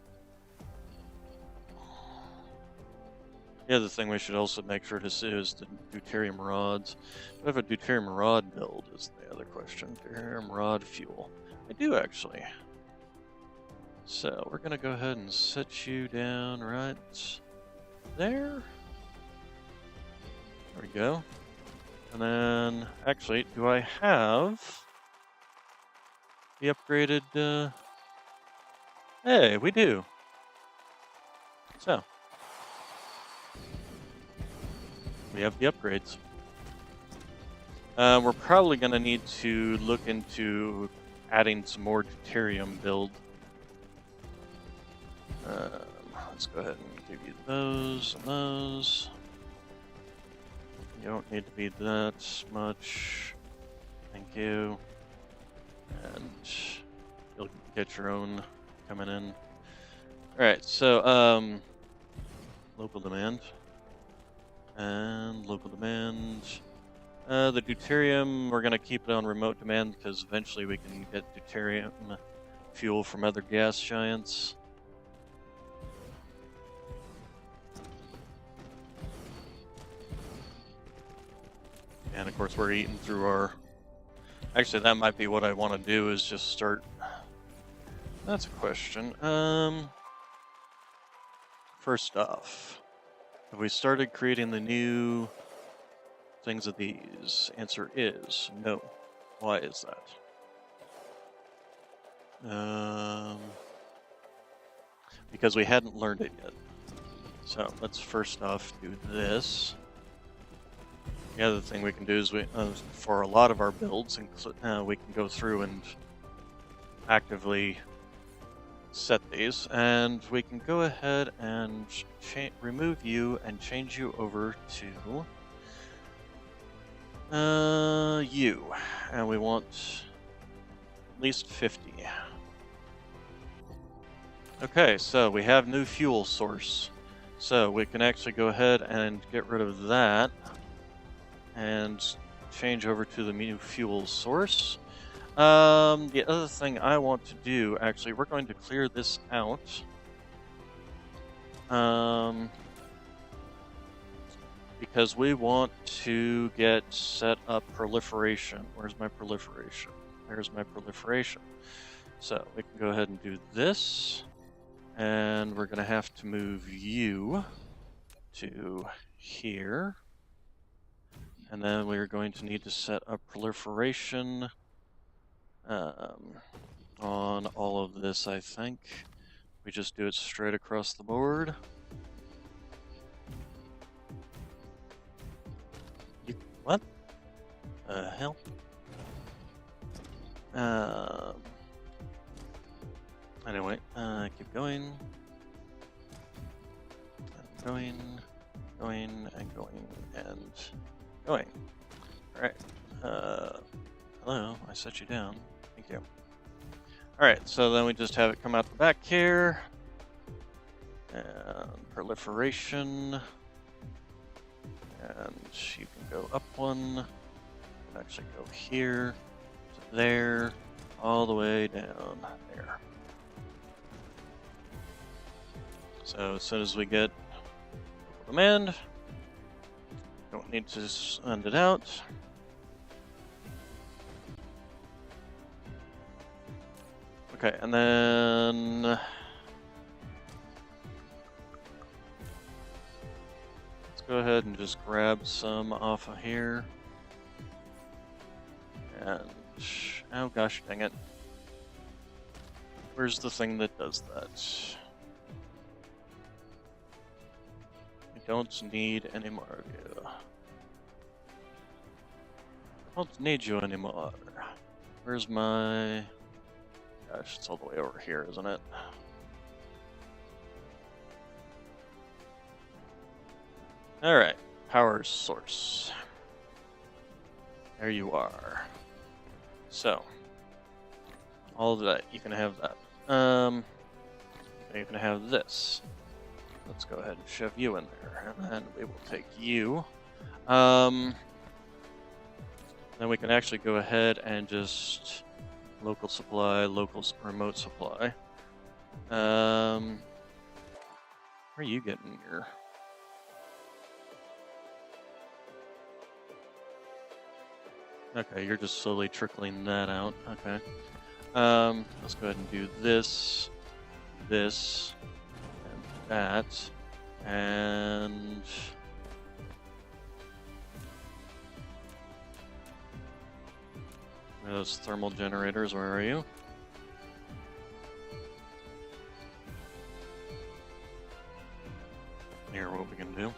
The other thing we should also make sure to see is the deuterium rods. Do I have a deuterium rod build is the other question. Deuterium rod fuel. I do actually. So we're gonna go ahead and set you down right there. There we go. And then, actually, do I have the upgraded, Hey, we do. So. We have the upgrades. We're probably going to need to look into adding some more deuterium build. Let's go ahead and give you those and those. You don't need to be that much. Thank you. And you'll get your own coming in. Alright, so, local demand. And local demand. The deuterium, we're going to keep it on remote demand because eventually we can get deuterium fuel from other gas giants. And of course we're eating through our... Actually, that might be what I want to do is just start... That's a question. First off, have we started creating the new things of these? Answer is no. Why is that? Because we hadn't learned it yet. So let's first off do this. The other thing we can do is for a lot of our builds, we can go through and actively set these, and we can go ahead and remove you and change you over to you, and we want at least 50. Okay, so we have new fuel source, so we can actually go ahead and get rid of that and change over to the new fuel source. The other thing I want to do, actually, we're going to clear this out. Because we want to get set up proliferation. Where's my proliferation? There's my proliferation. So we can go ahead and do this. And we're going to have to move you to here. And then we're going to need to set up proliferation on all of this, I think. We just do it straight across the board. What? Hell? Anyway, keep going. And going, and going, and going. Alright. Hello, I set you down. Thank you. Alright, so then we just have it come out the back here. And proliferation. And you can go up one. You can actually go here to there, all the way down there. So as soon as we get demand, don't need to send it out. Okay, and then let's go ahead and just grab some off of here. And oh gosh, dang it. Where's the thing that does that? We don't need any more of you. I don't need you anymore. Where's my... Gosh, it's all the way over here, isn't it? Alright, power source. There you are. So, all of that, you can have that. You can have this. Let's go ahead and shove you in there, and then we will take you. Then we can actually go ahead and just local supply, remote supply. Where are you getting your? Okay, you're just slowly trickling that out. Okay. Let's go ahead and do this, this, and that, and those thermal generators. Where are you? Here, what we can do.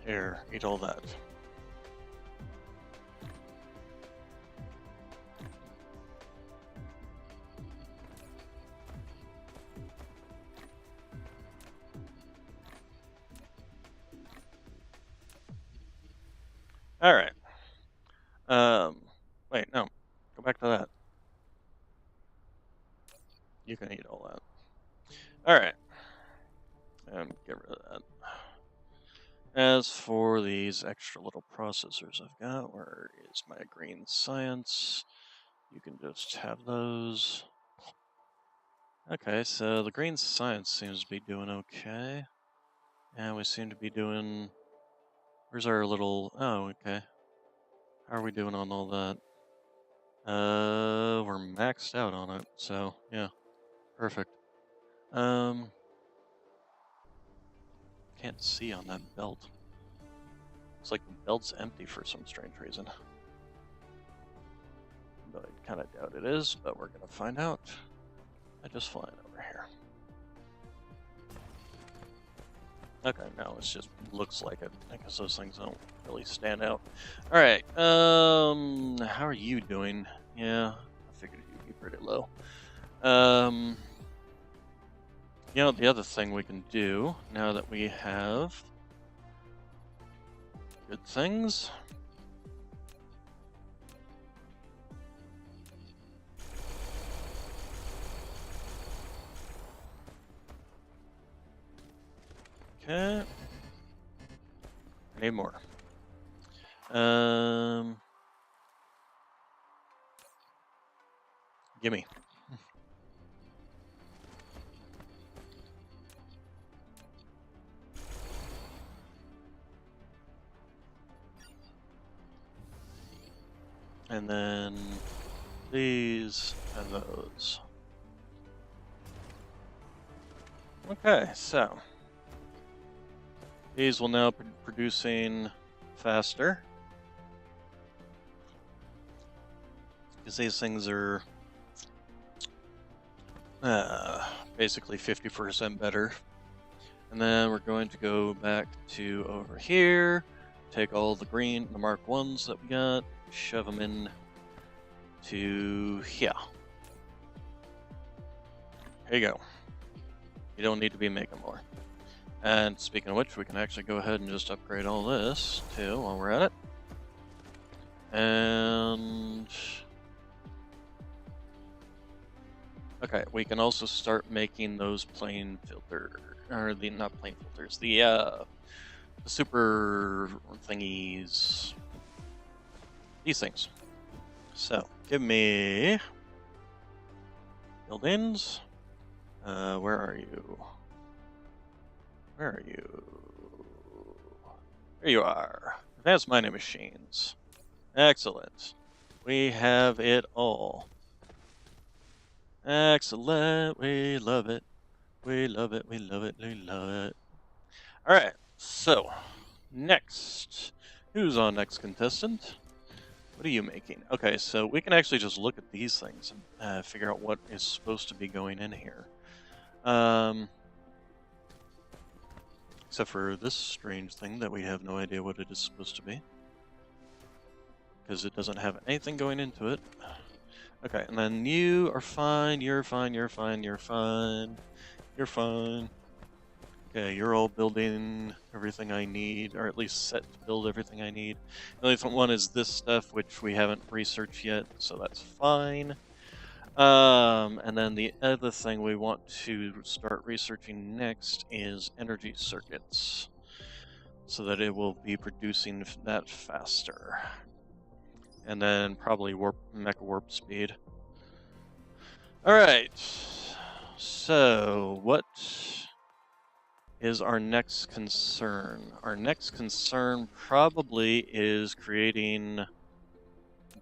Here, eat all that. All right. Wait, no. Go back to that. You can eat all that. All right. And get rid of that. As for these extra little processors I've got, where is my green science? You can just have those. Okay, so the green science seems to be doing okay. And we seem to be doing... Where's our little... Oh, okay. How are we doing on all that? We're maxed out on it, so yeah. Perfect. Can't see on that belt. Looks like the belt's empty for some strange reason. But I kind of doubt it is, but we're gonna find out. I just flying over here. Okay, no, it just looks like it. I guess those things don't really stand out. Alright, how are you doing? Yeah, I figured you'd be pretty low. You know, the other thing we can do, now that we have good things. Okay. Need more. Gimme. And then these and those. Okay, so these will now be producing faster, because these things are basically 50% better. And then we're going to go back to over here, take all the Mark 1s that we got, shove them in to here. Here you go. You don't need to be making more. And speaking of which, we can actually go ahead and just upgrade all this too while we're at it. And okay, we can also start making those plane filter, or the not plane filters, the super thingies, these things. So give me buildings. Where are you? Where are you? There you are. Advanced mining machines. Excellent. We have it all. Excellent. We love it. We love it. We love it. We love it. All right. So, next. Who's on next contestant? What are you making? Okay, so we can actually just look at these things and figure out what is supposed to be going in here. Except for this strange thing that we have no idea what it is supposed to be. Because it doesn't have anything going into it. Okay, and then you are fine, you're fine, you're fine, you're fine, you're fine. Okay, you're all building everything I need, or at least set to build everything I need. The only one is this stuff, which we haven't researched yet, so that's fine. And then the other thing we want to start researching next is energy circuits, so that it will be producing that faster. And then probably mecha warp speed. Alright, so what is our next concern? Our next concern probably is creating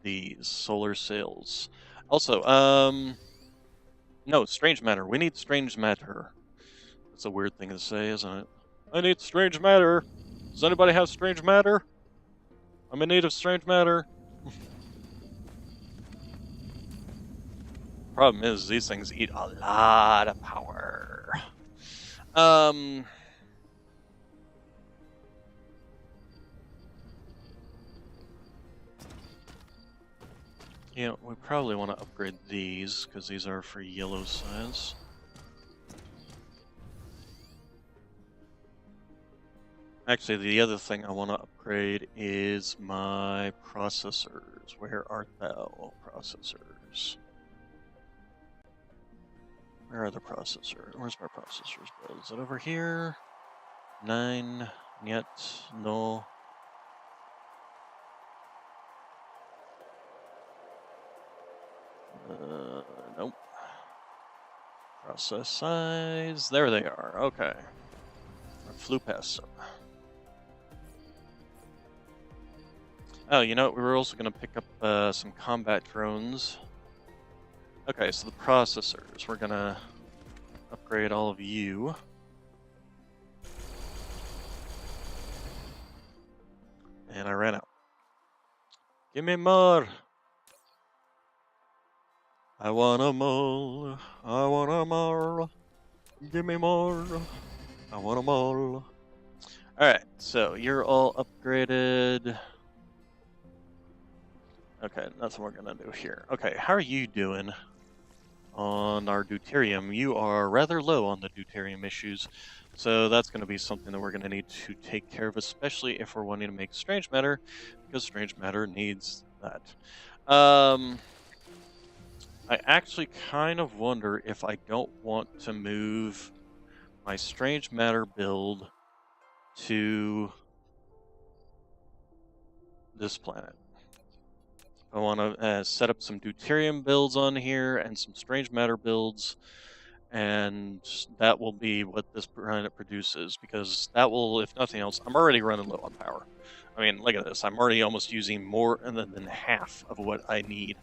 these solar sails. Also, no, strange matter. We need strange matter. That's a weird thing to say, isn't it? I need strange matter. Does anybody have strange matter? I'm in need of strange matter. Problem is, these things eat a lot of power. Yeah, we probably want to upgrade these, because these are for yellow size. Actually, the other thing I want to upgrade is my processors. Where art thou, processors? Where are the processors? Where's my processors build? Is it over here? 9, yet, no. Nope. Process size, there they are, okay. I flew past them. Oh, you know what, we were also going to pick up some combat drones. Okay, so the processors, we're going to upgrade all of you. And I ran out. Give me more! I want 'em all. I want 'em all. Give me more. I want 'em all. Alright, so you're all upgraded. Okay, that's what we're gonna do here. Okay, how are you doing on our deuterium? You are rather low on the deuterium issues, so that's going to be something that we're going to need to take care of, especially if we're wanting to make strange matter, because strange matter needs that. I actually kind of wonder if I don't want to move my strange matter build to this planet. I want to set up some deuterium builds on here and some strange matter builds, and that will be what this planet produces, because that will, if nothing else, I'm already running low on power. I mean, look at this. I'm already almost using more than half of what I need.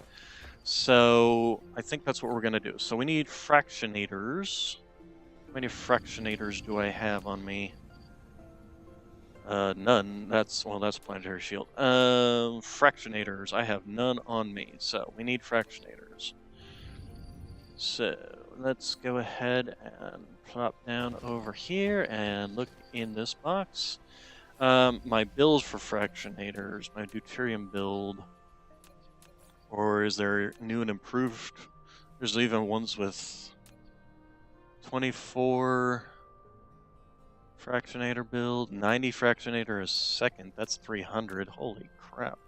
So I think that's what we're going to do. So we need fractionators. How many fractionators do I have on me? None. That's planetary shield. Fractionators. I have none on me. So we need fractionators. So let's go ahead and plop down over here and look in this box. My build for fractionators, my deuterium build, or is there new and improved? There's even ones with 24 fractionator build, 90 fractionator a second. That's 300. Holy crap.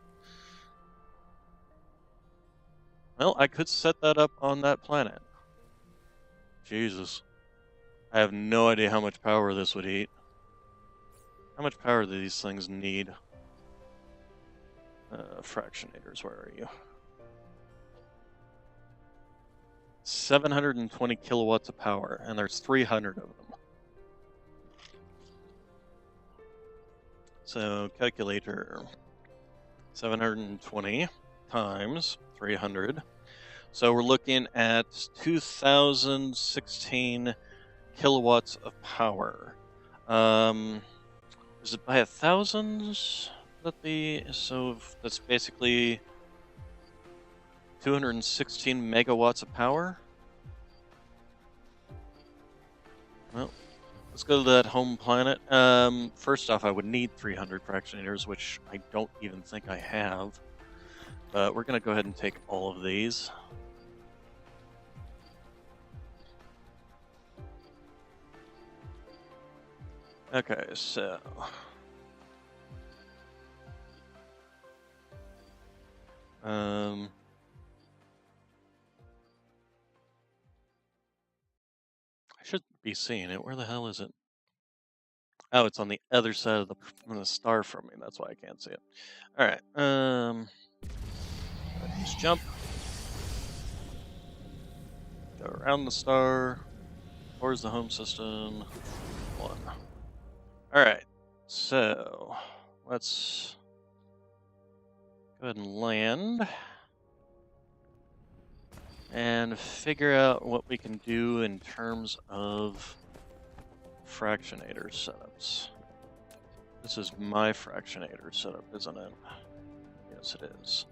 Well, I could set that up on that planet. Jesus. I have no idea how much power this would eat. How much power do these things need? Fractionators, where are you? 720 kilowatts of power, and there's 300 of them. So, calculator. 720 times 300. So we're looking at 2016 kilowatts of power. Is it by 1,000 so that's basically 216 megawatts of power? Well, let's go to that home planet. First off, I would need 300 fractionators, which I don't even think I have. But we're going to go ahead and take all of these. Okay, so... I should be seeing it. Where the hell is it? Oh, it's on the other side of the star from me. That's why I can't see it. All right. Just jump. Go around the star. Towards the home system. 1. All right. So let's go ahead and land and figure out what we can do in terms of fractionator setups. This is my fractionator setup, isn't it? Yes, it is.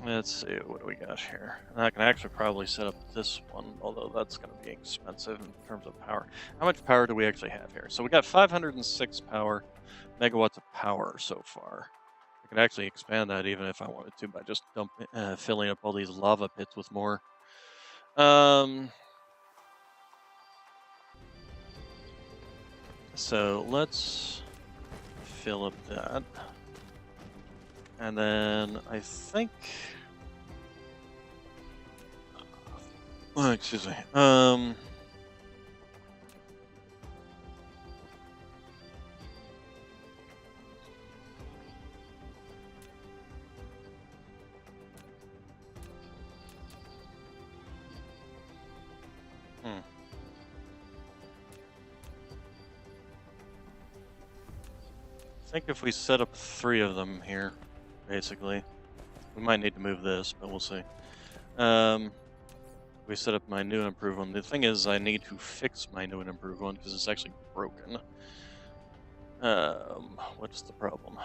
Let's see, what do we got here? And I can actually probably set up this one, although that's going to be expensive in terms of power. How much power do we actually have here? So we got 506 megawatts of power so far. I could actually expand that even if I wanted to by just filling up all these lava pits with more. So let's fill up that. And then I think... Oh, excuse me. I think if we set up 3 of them here, basically, we might need to move this, but we'll see. We set up my new and improved one. The thing is, I need to fix my new and improved one because it's actually broken. What's the problem?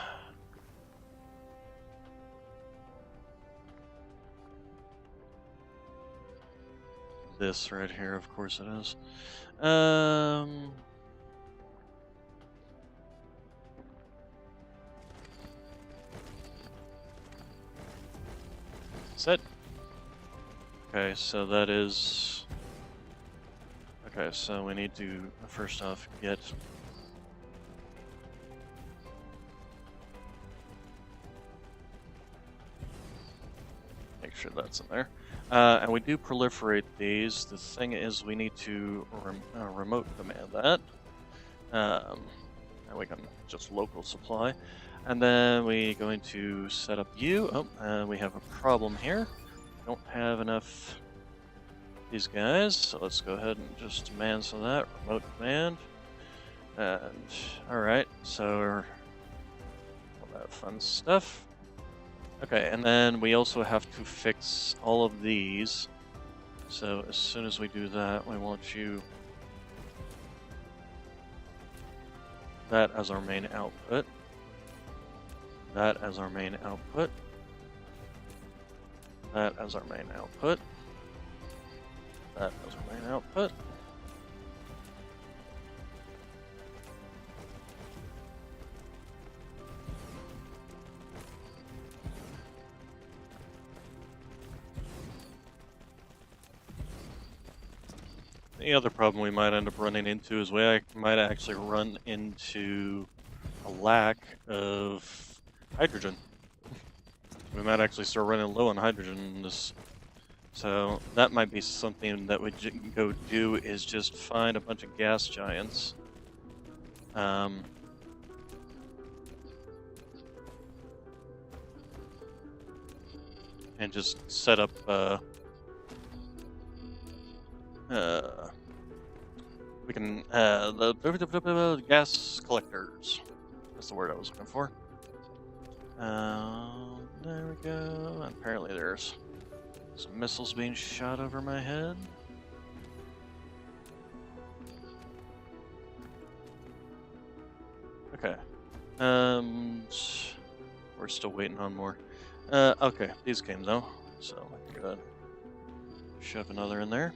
This right here, of course it is. Set. Okay, so that is... Okay, so we need to, first off, get... Make sure that's in there. And we do proliferate these. The thing is, we need to remote command that. And we can just local supply. And then we're going to set up you. Oh, we have a problem here. Don't have enough these guys, so let's go ahead and just cancel that. Remote command. And alright, so all that fun stuff. Okay, and then we also have to fix all of these. So as soon as we do that, we want you that as our main output. That as our main output. That as our main output. That as our main output. the other problem we might end up running into is we might actually run into a lack of hydrogen. We might actually start running low on hydrogen in this. So that might be something that we go do, is just find a bunch of gas giants. And just set up we can the gas collectors. That's the word I was looking for. There we go. And apparently there's some missiles being shot over my head. Okay. We're still waiting on more. Okay, these came though, so let's go ahead. Shove another in there.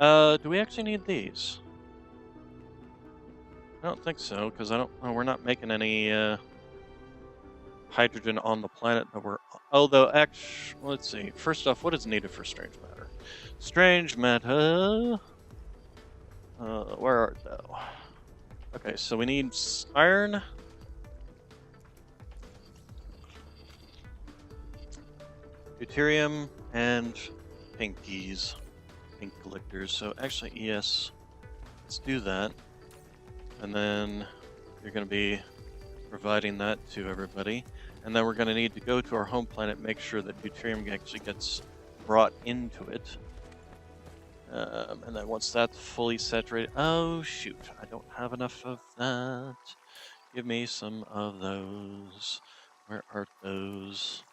Do we actually need these? I don't think so, because we're not making any hydrogen on the planet that we're. Although, let's see. First off, what is needed for strange matter? Strange matter. Where art thou? Okay, so we need iron, deuterium, and pinkies, pink collectors. So actually, yes, let's do that. And then you're going to be providing that to everybody. And then we're going to need to go to our home planet, make sure that deuterium actually gets brought into it. And then once that's fully saturated, oh shoot, I don't have enough of that. Give me some of those. Where are those?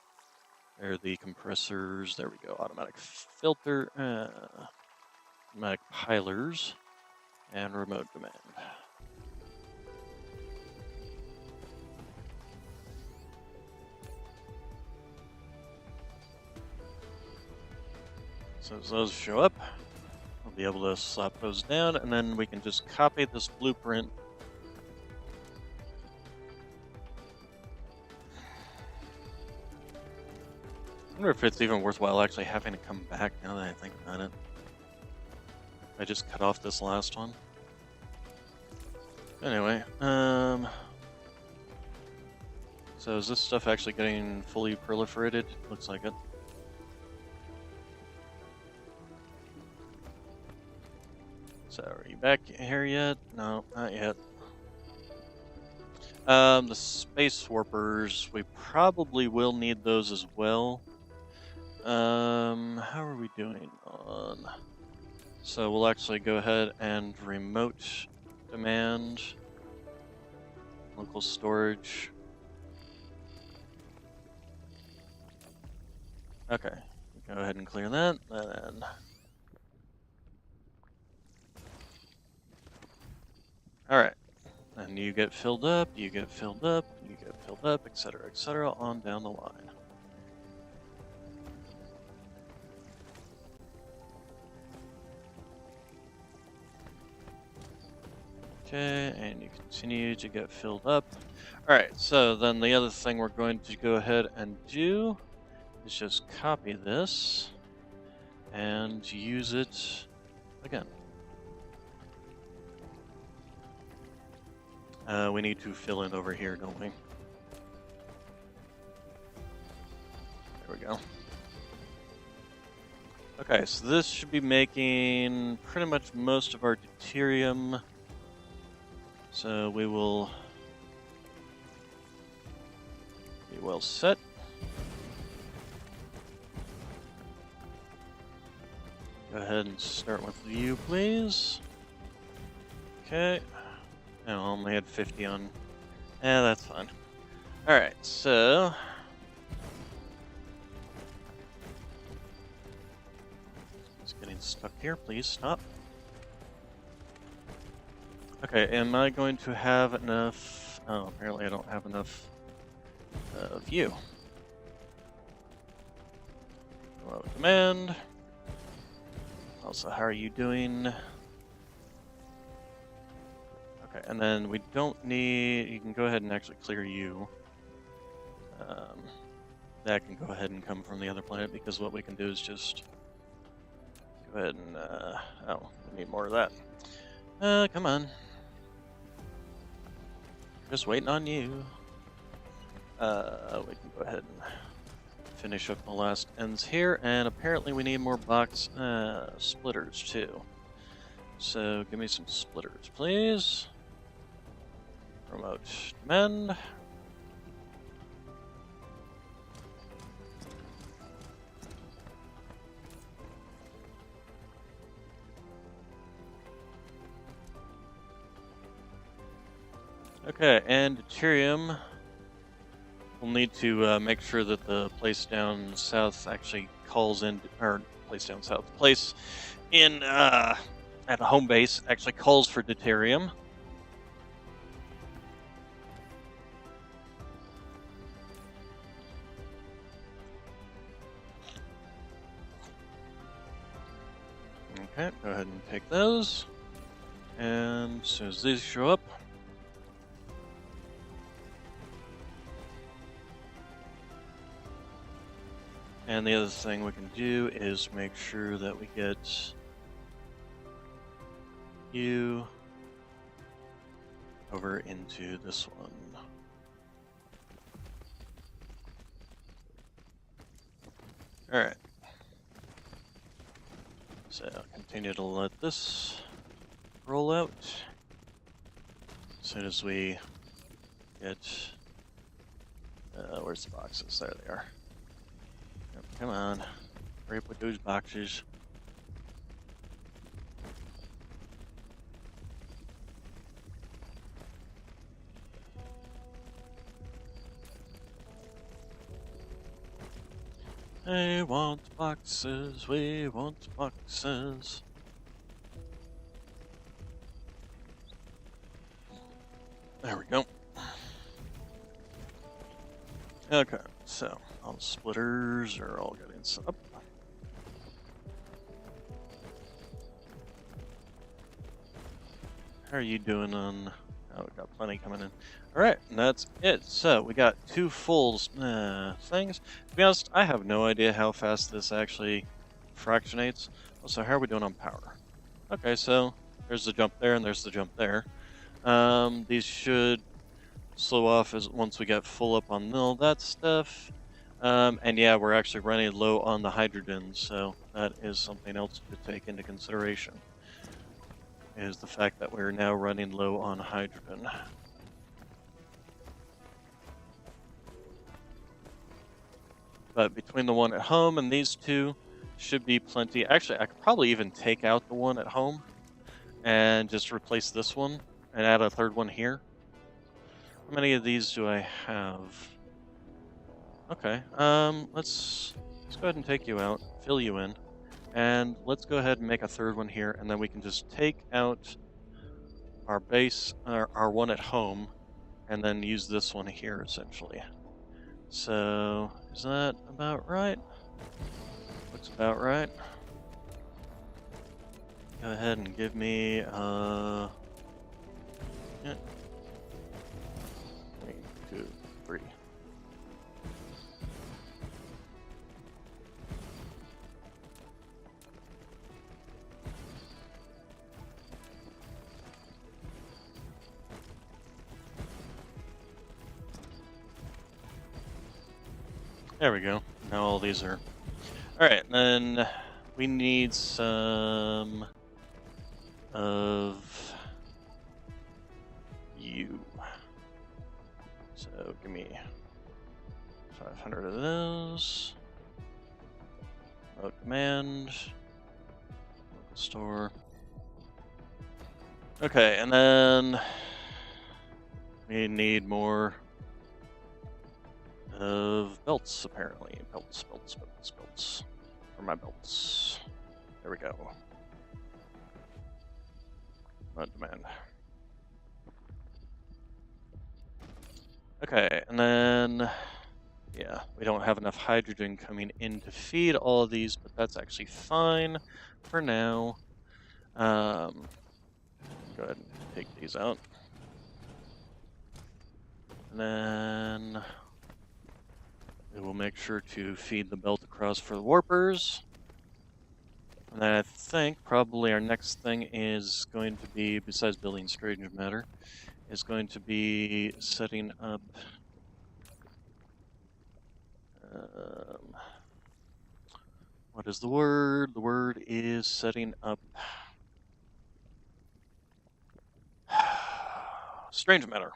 They're the compressors. There we go. Automatic filter, automatic pilers, and remote demand. So as those show up, we'll be able to slap those down, and then we can just copy this blueprint. I wonder if it's even worthwhile actually having to come back now that I think about it. I just cut off this last one. Anyway, so is this stuff actually getting fully proliferated? Looks like it. So are you back here yet? No, not yet. The space warpers, we probably will need those as well. How are we doing on? So we'll actually go ahead and remote demand local storage. Okay, go ahead and clear that, and alright. And you get filled up, you get filled up, you get filled up, etc., on down the line. Okay, and you continue to get filled up. Alright, so then the other thing we're going to go ahead and do is just copy this and use it again. We need to fill in over here, don't we? There we go. Okay, so this should be making pretty much most of our deuterium. So we will be well set. Go ahead and start with you, please. Okay. I only had 50 on. Yeah, that's fine. Alright, so it's getting stuck here. Please stop. Okay, am I going to have enough? Oh, apparently I don't have enough of you. Low demand. Also, how are you doing? Okay, and then we don't need. You can go ahead and actually clear you. That can go ahead and come from the other planet, because what we can do is just go ahead and, oh, we need more of that. Come on. Just waiting on you. We can go ahead and finish up the last ends here, and apparently we need more box, splitters too. So give me some splitters, please. Remote demand. Okay, and deuterium. We'll need to make sure that the place down south actually calls in, or place down south, the place in at home base actually calls for deuterium. Okay, go ahead and take those. And as soon as these show up, and the other thing we can do is make sure that we get you over into this one. All right. So continue to let this roll out. As soon as we get, where's the boxes? There they are. Yep, come on, hurry up with those boxes. We want boxes, we want boxes. There we go. Okay, so all the splitters are all getting set up. How are you doing on... Oh, we got plenty coming in. Alright, and that's it. So, we got 2 full things. To be honest, I have no idea how fast this actually fractionates. Also, how are we doing on power? Okay, so there's the jump there and there's the jump there. These should slow off as once we get full up on all that stuff. And yeah, we're actually running low on the hydrogen, so that is something else to take into consideration. Is the fact that we're now running low on hydrogen. But between the one at home and these two, should be plenty. Actually, I could probably even take out the one at home and just replace this one and add a third one here. How many of these do I have? Okay, let's go ahead and take you out, fill you in, and let's go ahead and make a third one here, and then we can just take out our base, our one at home, and then use this one here, essentially. So, is that about right? Looks about right. Go ahead and give me, yeah. 1, 2, 3. There we go. Now all these are... Alright, then we need some of you. So give me 500 of those. Remote command. Local store. Okay, and then we need more of belts, apparently. Belts. For my belts. There we go. On demand. Okay, and then... Yeah, we don't have enough hydrogen coming in to feed all of these, but that's actually fine for now. Go ahead and take these out. And then... we will make sure to feed the belt across for the warpers. And then I think probably our next thing is going to be, besides building strange matter, is going to be setting up. Um, what is the word? The word is setting up strange matter.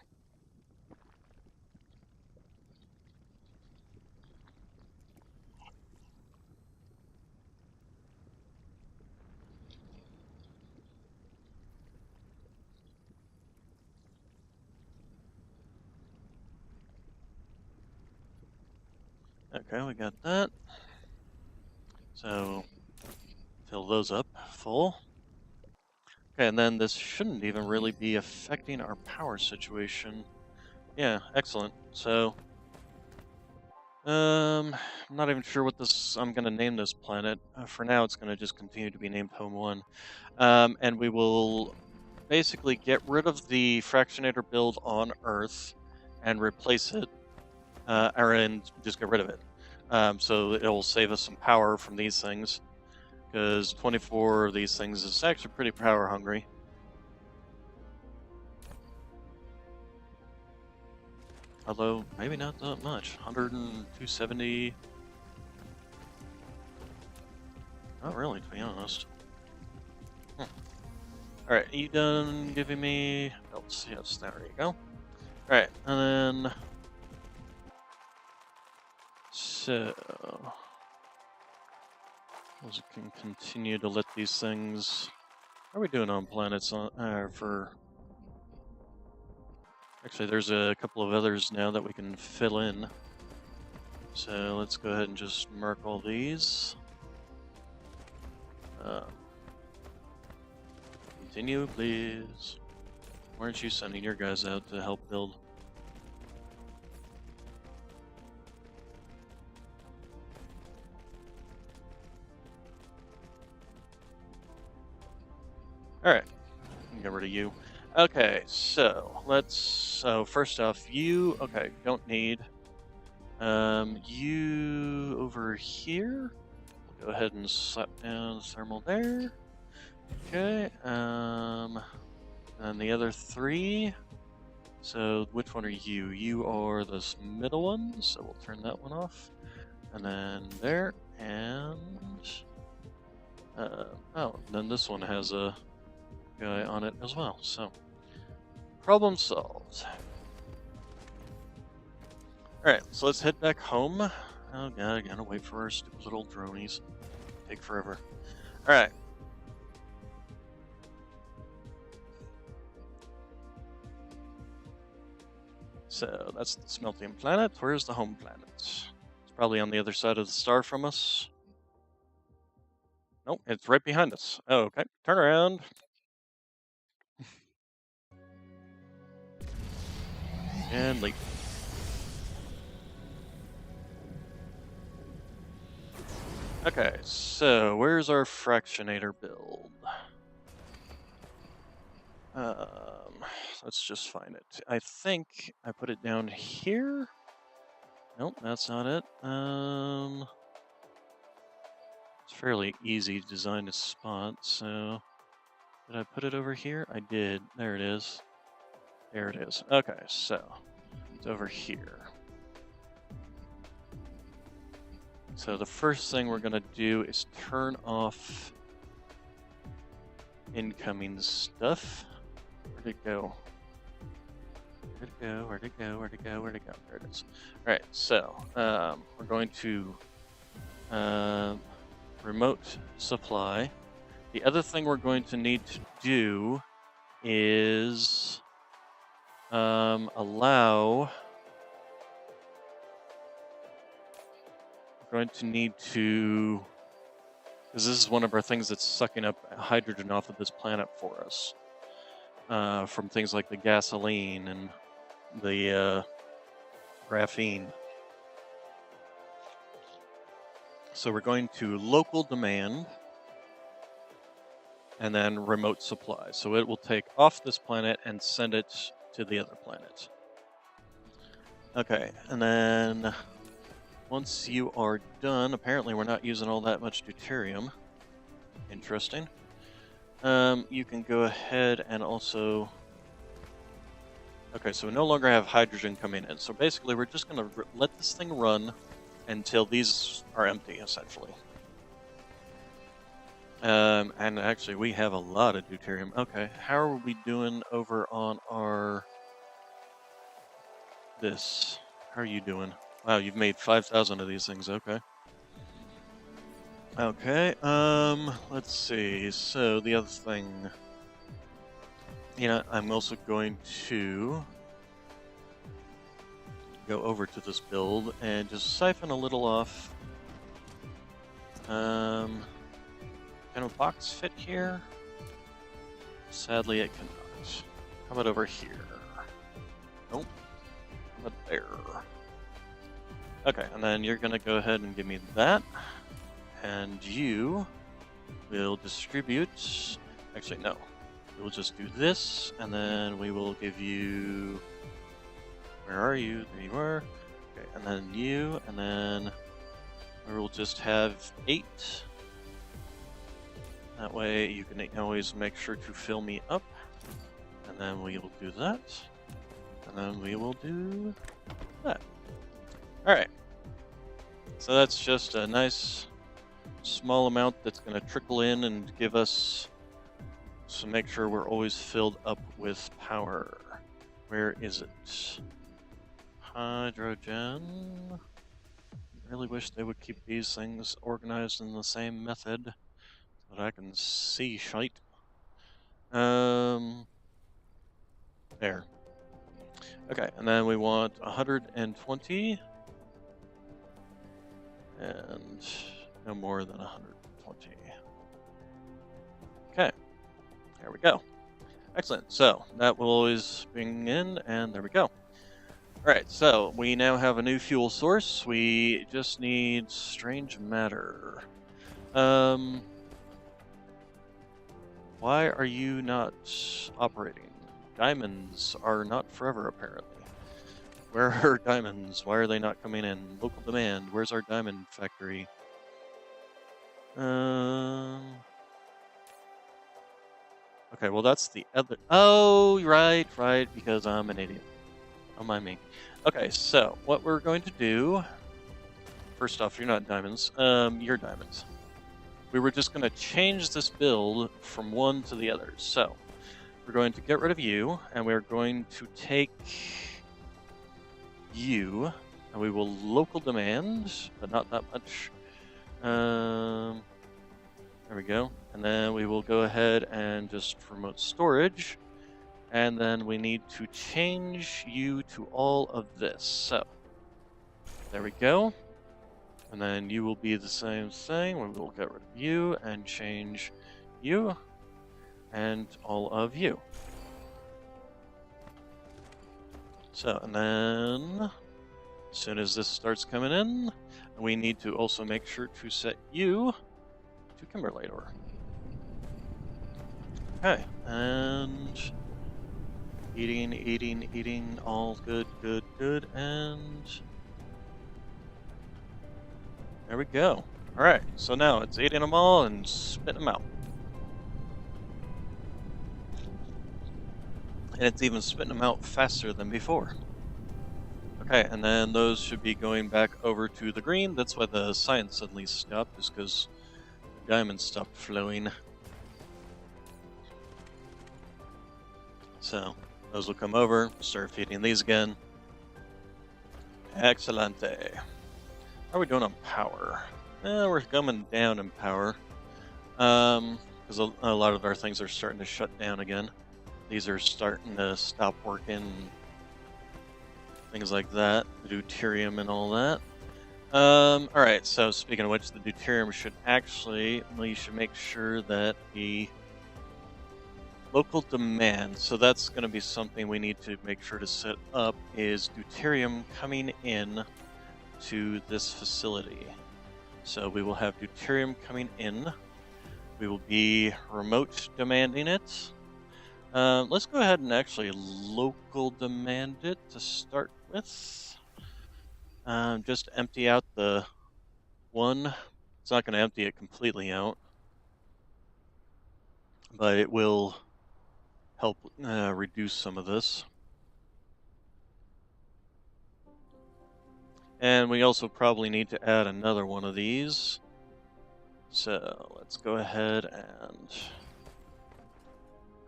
Okay, we got that. So fill those up full. Okay, and then this shouldn't even really be affecting our power situation. Yeah, excellent. So, I'm not even sure what I'm gonna name this planet. For now, it's gonna just continue to be named Home 1. And we will basically get rid of the fractionator build on Earth and replace it, and just get rid of it. So it'll save us some power from these things, because 24 of these things is actually pretty power hungry. Although, maybe not that much. 100 and 270. Not really, to be honest. Alright, you done giving me belts? Yes, there you go. Alright, and then... So... we can continue to let these things... How are we doing on planets for... Actually, there's a couple of others now that we can fill in. So let's go ahead and just mark all these. Continue, please. Why aren't you sending your guys out to help build? Alright, get rid of you. Okay, so first off, you, okay, don't need. You over here. We'll go ahead and slap down thermal there. Okay, and the other three. So which one are you? You are this middle one, so we'll turn that one off. And then there, and oh, then this one has a guy on it as well, so problem solved. Alright, so let's head back home. Oh god, I gotta wait for our stupid little dronies. Take forever. Alright. So that's the smelting planet. Where's the home planet? It's probably on the other side of the star from us. Nope, it's right behind us. Oh, okay, turn around. And leap. Okay, so where's our fractionator build? Let's just find it. I think I put it down here. Nope, that's not it. It's fairly easy to design a spot, so did I put it over here? I did. There it is. There it is. Okay, so it's over here. So the first thing we're gonna do is turn off incoming stuff. Where'd it go? Where'd it go? Where'd it go? Where'd it go? Where'd it go? There it is. Alright, so we're going to remote supply. The other thing we're going to need to do is allow... We're going to need to... Because this is one of our things that's sucking up hydrogen off of this planet for us. From things like the gasoline and the graphene. So we're going to local demand and then remote supply. So it will take off this planet and send it to the other planet. Okay, and then once you are done, apparently we're not using all that much deuterium. Interesting. You can go ahead and also... Okay, so we no longer have hydrogen coming in. So basically, we're just going to let this thing run until these are empty, essentially. And actually, we have a lot of deuterium. Okay, how are we doing over on our... this? How are you doing? Wow, you've made 5,000 of these things. Okay. Okay, let's see. So the other thing... You know, I'm also going to go over to this build and just siphon a little off. Can a box fit here? Sadly, it cannot. How about over here? Nope. How about there? Okay, and then you're gonna go ahead and give me that. And you will distribute... Actually, no. We'll just do this, and then we will give you... Where are you? There you are. Okay, and then you, and then we will just have 8. That way you can always make sure to fill me up. And then we will do that. And then we will do that. Alright. So that's just a nice small amount that's going to trickle in and give us... So make sure we're always filled up with power. Where is it? Hydrogen. I really wish they would keep these things organized in the same method so that I can see shite. There. Okay, and then we want 120. And no more than 120. Okay, there we go. Excellent, so that will always bring in, and there we go. Alright, so we now have a new fuel source. We just need strange matter. Why are you not operating? Diamonds are not forever, apparently. Where are diamonds? Why are they not coming in? Local demand. Where's our diamond factory? Okay, well that's the other... Oh, right, because I'm an idiot. Don't mind me. Okay, so what we're going to do... First off, you're not diamonds. You're diamonds. We were just going to change this build from one to the other. So, we're going to get rid of you, and we're going to take you, and we will local demand, but not that much. There we go. And then we will go ahead and just remote storage. And then we need to change you to all of this. So, there we go. And then you will be the same thing. We will get rid of you and change you and all of you. So, and then as soon as this starts coming in, we need to also make sure to set you to Kimberlator. Okay, and eating, all good, and there we go. Alright, so now it's eating them all and spitting them out. And it's even spitting them out faster than before. Okay, and then those should be going back over to the green. That's why the science suddenly stopped, is because diamonds stopped flowing. So, those will come over, start feeding these again. Excelente. How are we doing on power? We're coming down in power. Because a lot of our things are starting to shut down again. These are starting to stop working. Things like that. The deuterium and all that. Alright, so speaking of which, the deuterium should actually... We should make sure that the local demand, so that's going to be something we need to make sure to set up, is deuterium coming in to this facility. So we will have deuterium coming in. We will be remote demanding it. Let's go ahead and actually local demand it to start with. Just empty out the one. It's not going to empty it completely out. but it will help reduce some of this. And we also probably need to add another one of these. So let's go ahead and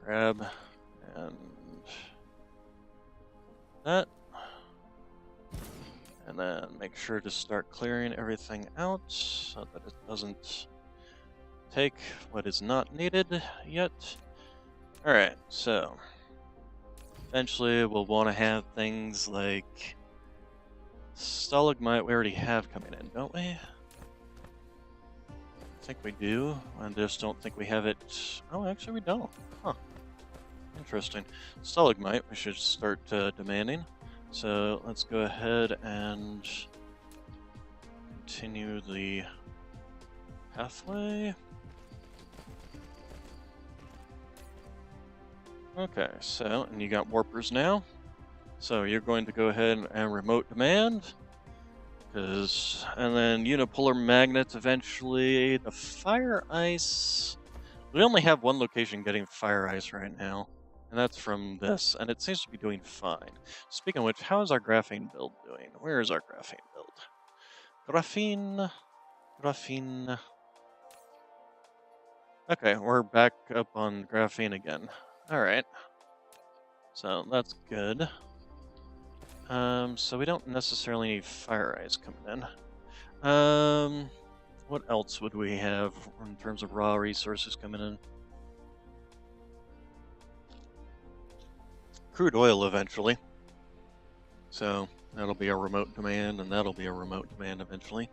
grab and that. And then make sure to start clearing everything out so that it doesn't take what is not needed yet. Alright, so eventually we'll want to have things like stalagmite we already have coming in, don't we? I think we do. I just don't think we have it. Oh, actually we don't. Huh. Interesting. Stalagmite we should start demanding. So let's go ahead and continue the pathway. Okay, so, and you got warpers now. So you're going to go ahead and remote demand. And then unipolar magnets eventually. The fire ice. We only have one location getting fire ice right now. And that's from this. And it seems to be doing fine. Speaking of which, how is our graphene build doing? Where is our graphene build? Graphene. Graphene. Okay, we're back up on graphene again. Alright. So that's good. So we don't necessarily need fire ice coming in. What else would we have in terms of raw resources coming in? Crude oil eventually. So that'll be a remote demand, and that'll be a remote demand eventually.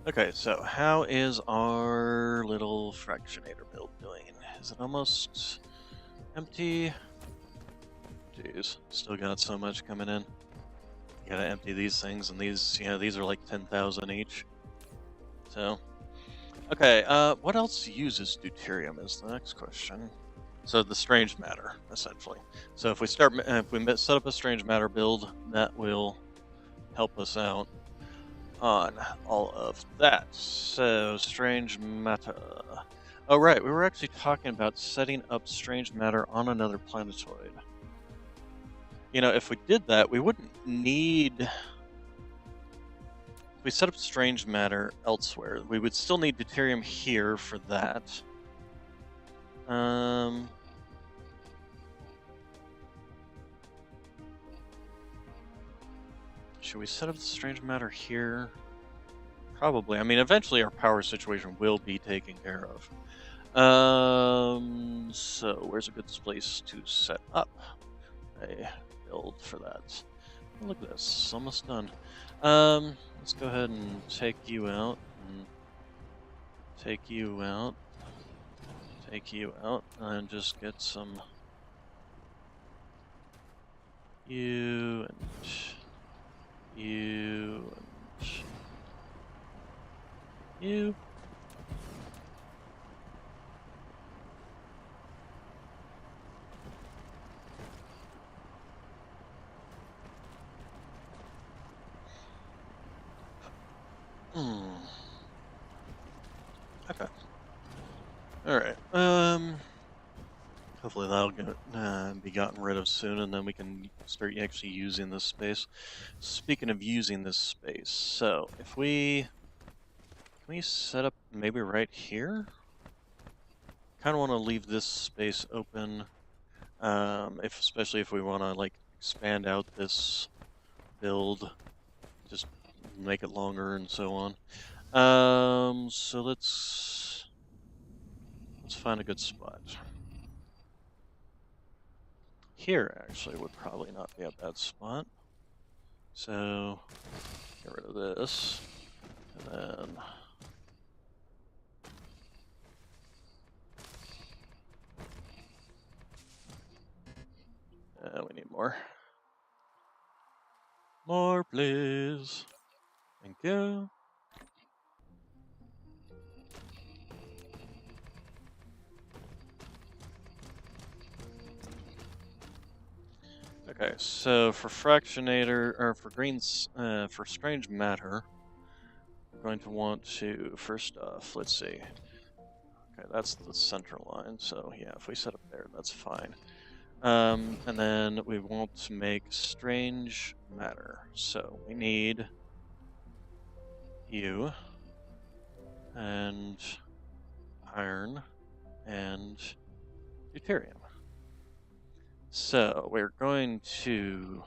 Okay, so how is our little fractionator build doing? Is it almost empty? Jeez, still got so much coming in. You gotta empty these things, and these, these are like 10,000 each. So, okay, what else uses deuterium is the next question. So the strange matter, essentially. So if we set up a strange matter build, that will help us out on all of that. So strange matter. Oh right, we were actually talking about setting up strange matter on another planetoid. If we did that, we wouldn't need... If we set up strange matter elsewhere, we would still need deuterium here for that. Should we set up the strange matter here? Probably. I mean, eventually our power situation will be taken care of. So where's a good place to set up a build for that? Oh, look at this, almost done. Let's go ahead and take you out, and take you out, take you out, and just get some you and you and you. Okay. Alright. Hopefully that'll be gotten rid of soon, and then we can start actually using this space. Speaking of using this space, so if we... Can we set up maybe right here? Kind of want to leave this space open, especially if we want to like expand out this build, just make it longer and so on. So let's find a good spot. Here actually would probably not be a bad spot. So get rid of this, and then we need more. More, please. Thank you. Okay, so for fractionator, or for greens, for strange matter, going to want to, first off, let's see. Okay, that's the center line, so yeah, if we set up there, that's fine. And then we want to make strange matter. So we need you, and iron, and deuterium. So we're going to,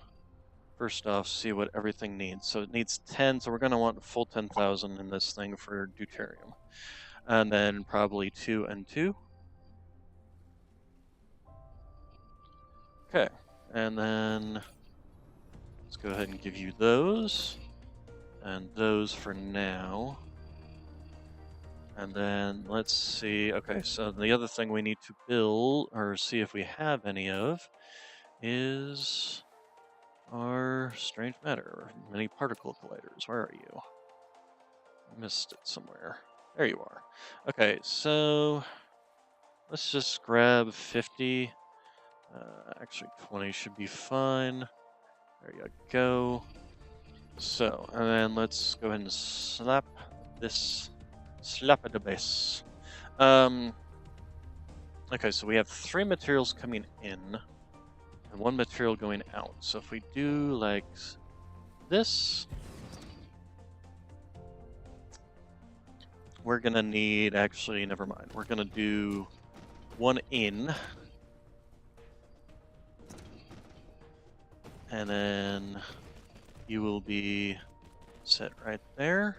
first off, see what everything needs. So it needs 10, so we're going to want a full 10,000 in this thing for deuterium. And then probably 2 and 2. Okay, and then let's go ahead and give you those, and those for now. And then let's see, okay, so the other thing we need to build, or see if we have any of, is our strange matter, many particle colliders. Where are you? I missed it somewhere. There you are. Okay, so let's just grab 50. Actually, 20 should be fine. There you go. So, and then let's go ahead and slap this. Slap at the base. Okay, so we have 3 materials coming in and 1 material going out. So if we do like this, we're gonna need, actually, never mind. We're gonna do 1 in, and then you will be set right there,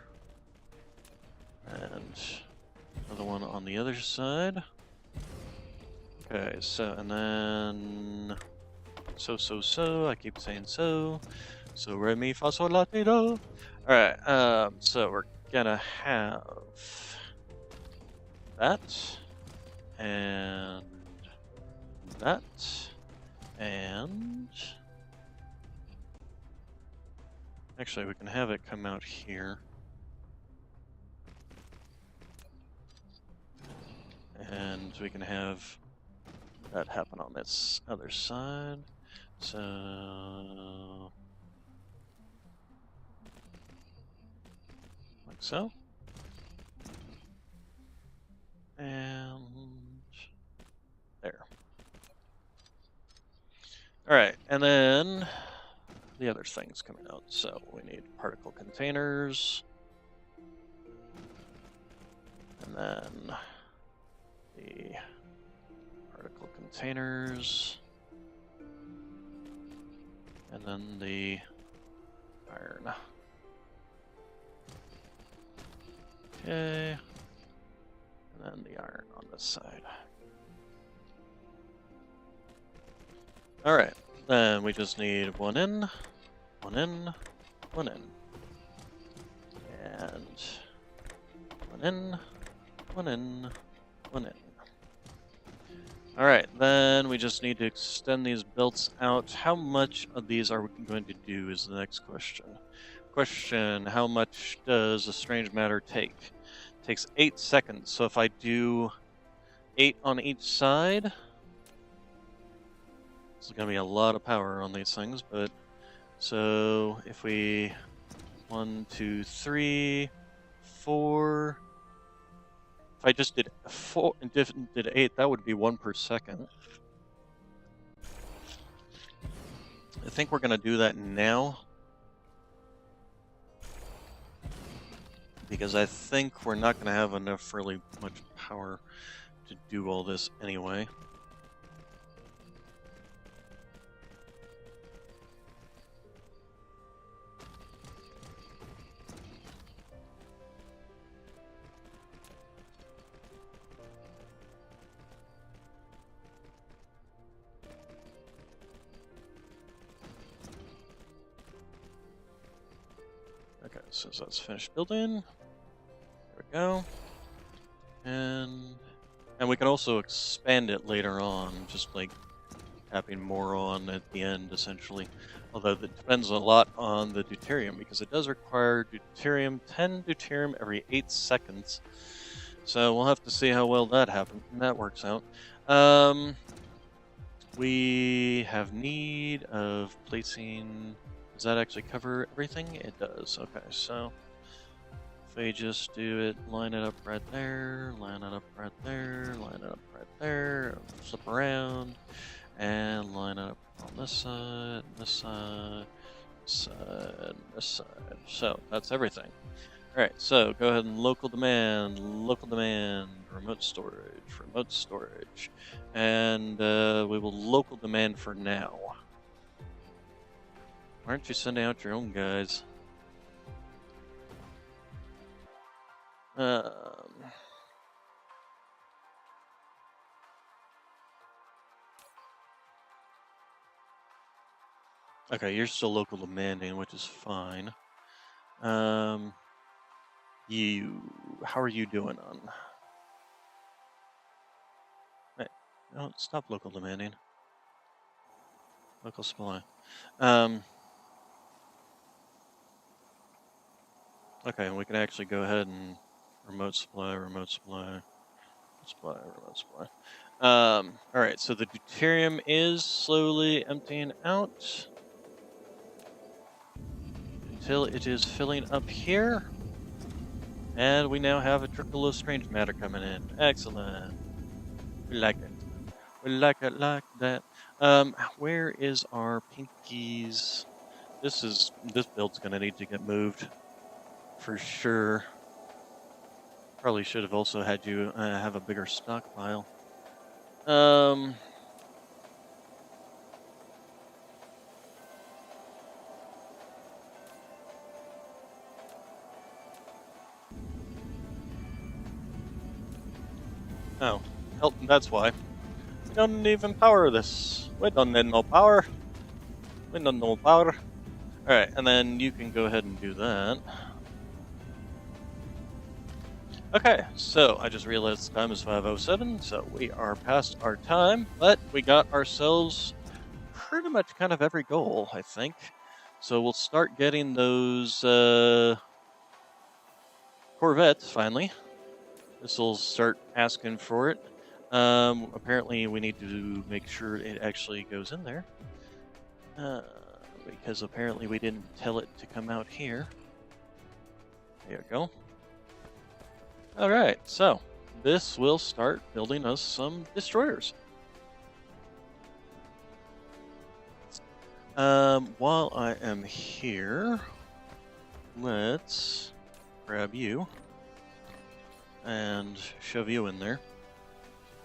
and another one on the other side. Okay, so, and then so, I keep saying so re mi fa sol la ti do. Alright, so we're gonna have that, and that, and actually we can have it come out here. And we can have that happen on this other side. So, like so. And there. Alright, and then the other thing's coming out. So we need particle containers. And then the particle containers, and then the iron. Okay, and then the iron on this side. Alright, then we just need 1 in, 1 in, 1 in, and 1 in, 1 in, 1 in. Alright, then we just need to extend these belts out. How much of these are we going to do is the next question. Question, how much does a strange matter take? It takes 8 seconds, so if I do 8 on each side, it's going to be a lot of power on these things, but so if we 1, 2, 3, 4. If I just did 4 and did 8, that would be 1 per second. I think we're gonna do that now, because I think we're not gonna have enough really much power to do all this anyway. Okay, so that's finished building. There we go. And we can also expand it later on, just like tapping more on at the end, essentially. Although that depends a lot on the deuterium, because it does require deuterium, 10 deuterium every 8 seconds. So we'll have to see how well that happens, that works out. We have need of placing. Does that actually cover everything? It does. Okay, so we just do it, line it up right there, line it up right there, line it up right there, flip around, and line it up on this side, this side, this side, this side. So that's everything. Alright, so go ahead and local demand, remote storage, and we will local demand for now. Why aren't you sending out your own guys? Okay, you're still local demanding, which is fine. How are you doing on? Hey, no, stop local demanding. Local supply. Okay, we can actually go ahead and remote supply. Alright, so the deuterium is slowly emptying out until it is filling up here. And we now have a trickle of strange matter coming in. Excellent. We like it. We like it like that. Where is our pinkies? This build's gonna need to get moved for sure. Probably should have also had you have a bigger stockpile. Oh, that's why. We don't even power this. We don't need no power. We don't know power. Alright, and then you can go ahead and do that. Okay, so I just realized the time is 5:07, so we are past our time, but we got ourselves pretty much kind of every goal, I think. So we'll start getting those Corvettes finally. This will start asking for it. Apparently we need to make sure it actually goes in there. Because apparently we didn't tell it to come out here. There you go. Alright, so this will start building us some destroyers. While I am here, let's grab you and shove you in there.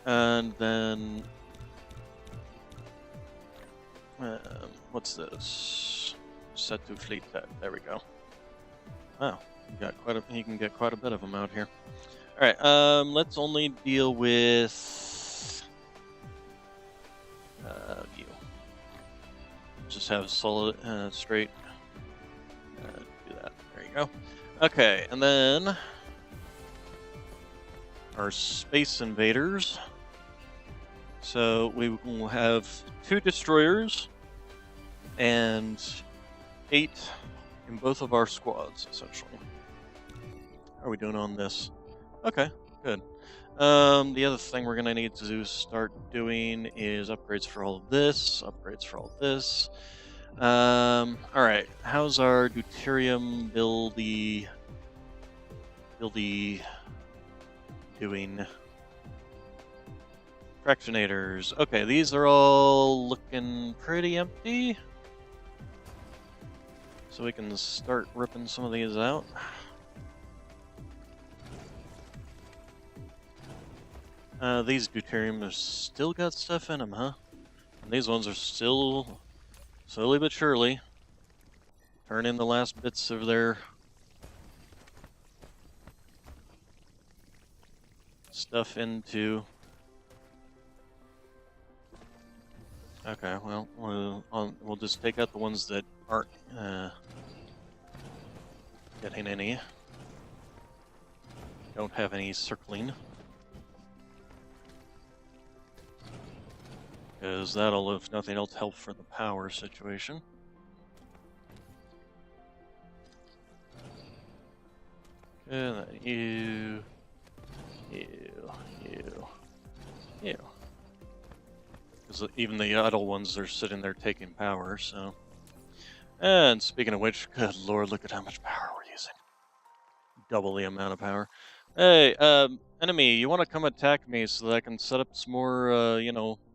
And then, what's this? Set to fleet that. There we go. Wow, you can get quite a bit of them out here. All right, let's only deal with you. Just have solid, straight. Do that. There you go. Okay, and then our space invaders. So we will have 2 destroyers and 8 in both of our squads, essentially. How are we doing on this? Okay, good. The other thing we're gonna need to start doing is upgrades for all of this, upgrades for all of this. Alright, how's our deuterium buildy doing? Fractionators. Okay, these are all looking pretty empty. So we can start ripping some of these out. These deuterium have still got stuff in them, huh? And these ones are still, slowly but surely, turning the last bits of their stuff into... Okay, well, we'll just take out the ones that aren't getting any. Don't have any circling. Because that'll, if nothing else, help for the power situation. And then you. Because even the idle ones are sitting there taking power, so. And speaking of which, good lord, look at how much power we're using. double the amount of power. Hey, enemy, you want to come attack me so that I can set up some more,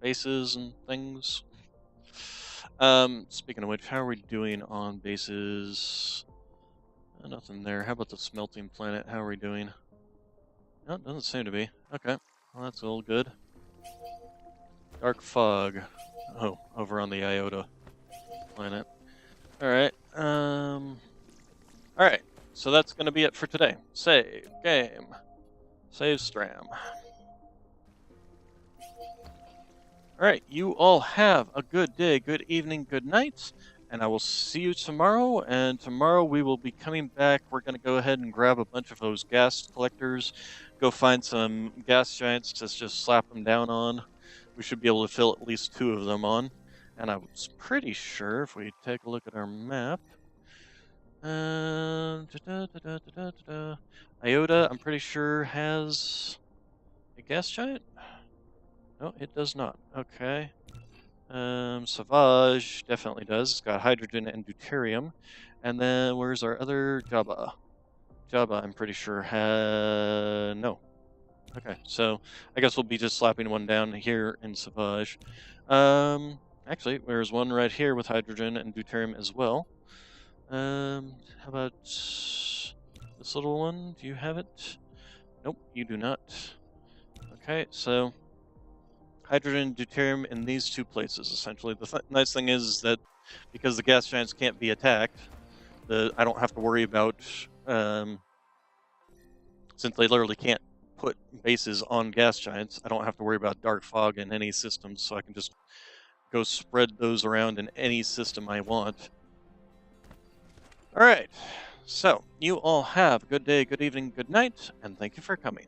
bases and things? Speaking of which, how are we doing on bases? Nothing there. How about the smelting planet? How are we doing? No, it doesn't seem to be. Okay, well, that's all good. Dark fog. Oh, over on the Iota planet. Alright, Alright, so that's gonna be it for today. Save, game. Save Stram. Alright, you all have a good day, good evening, good night, and I will see you tomorrow, and tomorrow we will be coming back. We're gonna go ahead and grab a bunch of those gas collectors, go find some gas giants to just slap them down on. We should be able to fill at least 2 of them on. And I was pretty sure, if we take a look at our map, Iota, I'm pretty sure, has a gas giant? No, it does not. Okay. Savage definitely does. It's got hydrogen and deuterium. And then where's our other Jabba? Jabba, I'm pretty sure, no. Okay, so I guess we'll be just slapping one down here in Savage. Actually, there's one right here with hydrogen and deuterium as well. How about this little one? Do you have it? Nope, you do not. Okay, so hydrogen, deuterium in these 2 places, essentially. The nice thing is that because the gas giants can't be attacked, I don't have to worry about, since they literally can't put bases on gas giants, I don't have to worry about dark fog in any systems, so I can just go spread those around in any system I want. Alright, so you all have a good day, good evening, good night, and thank you for coming.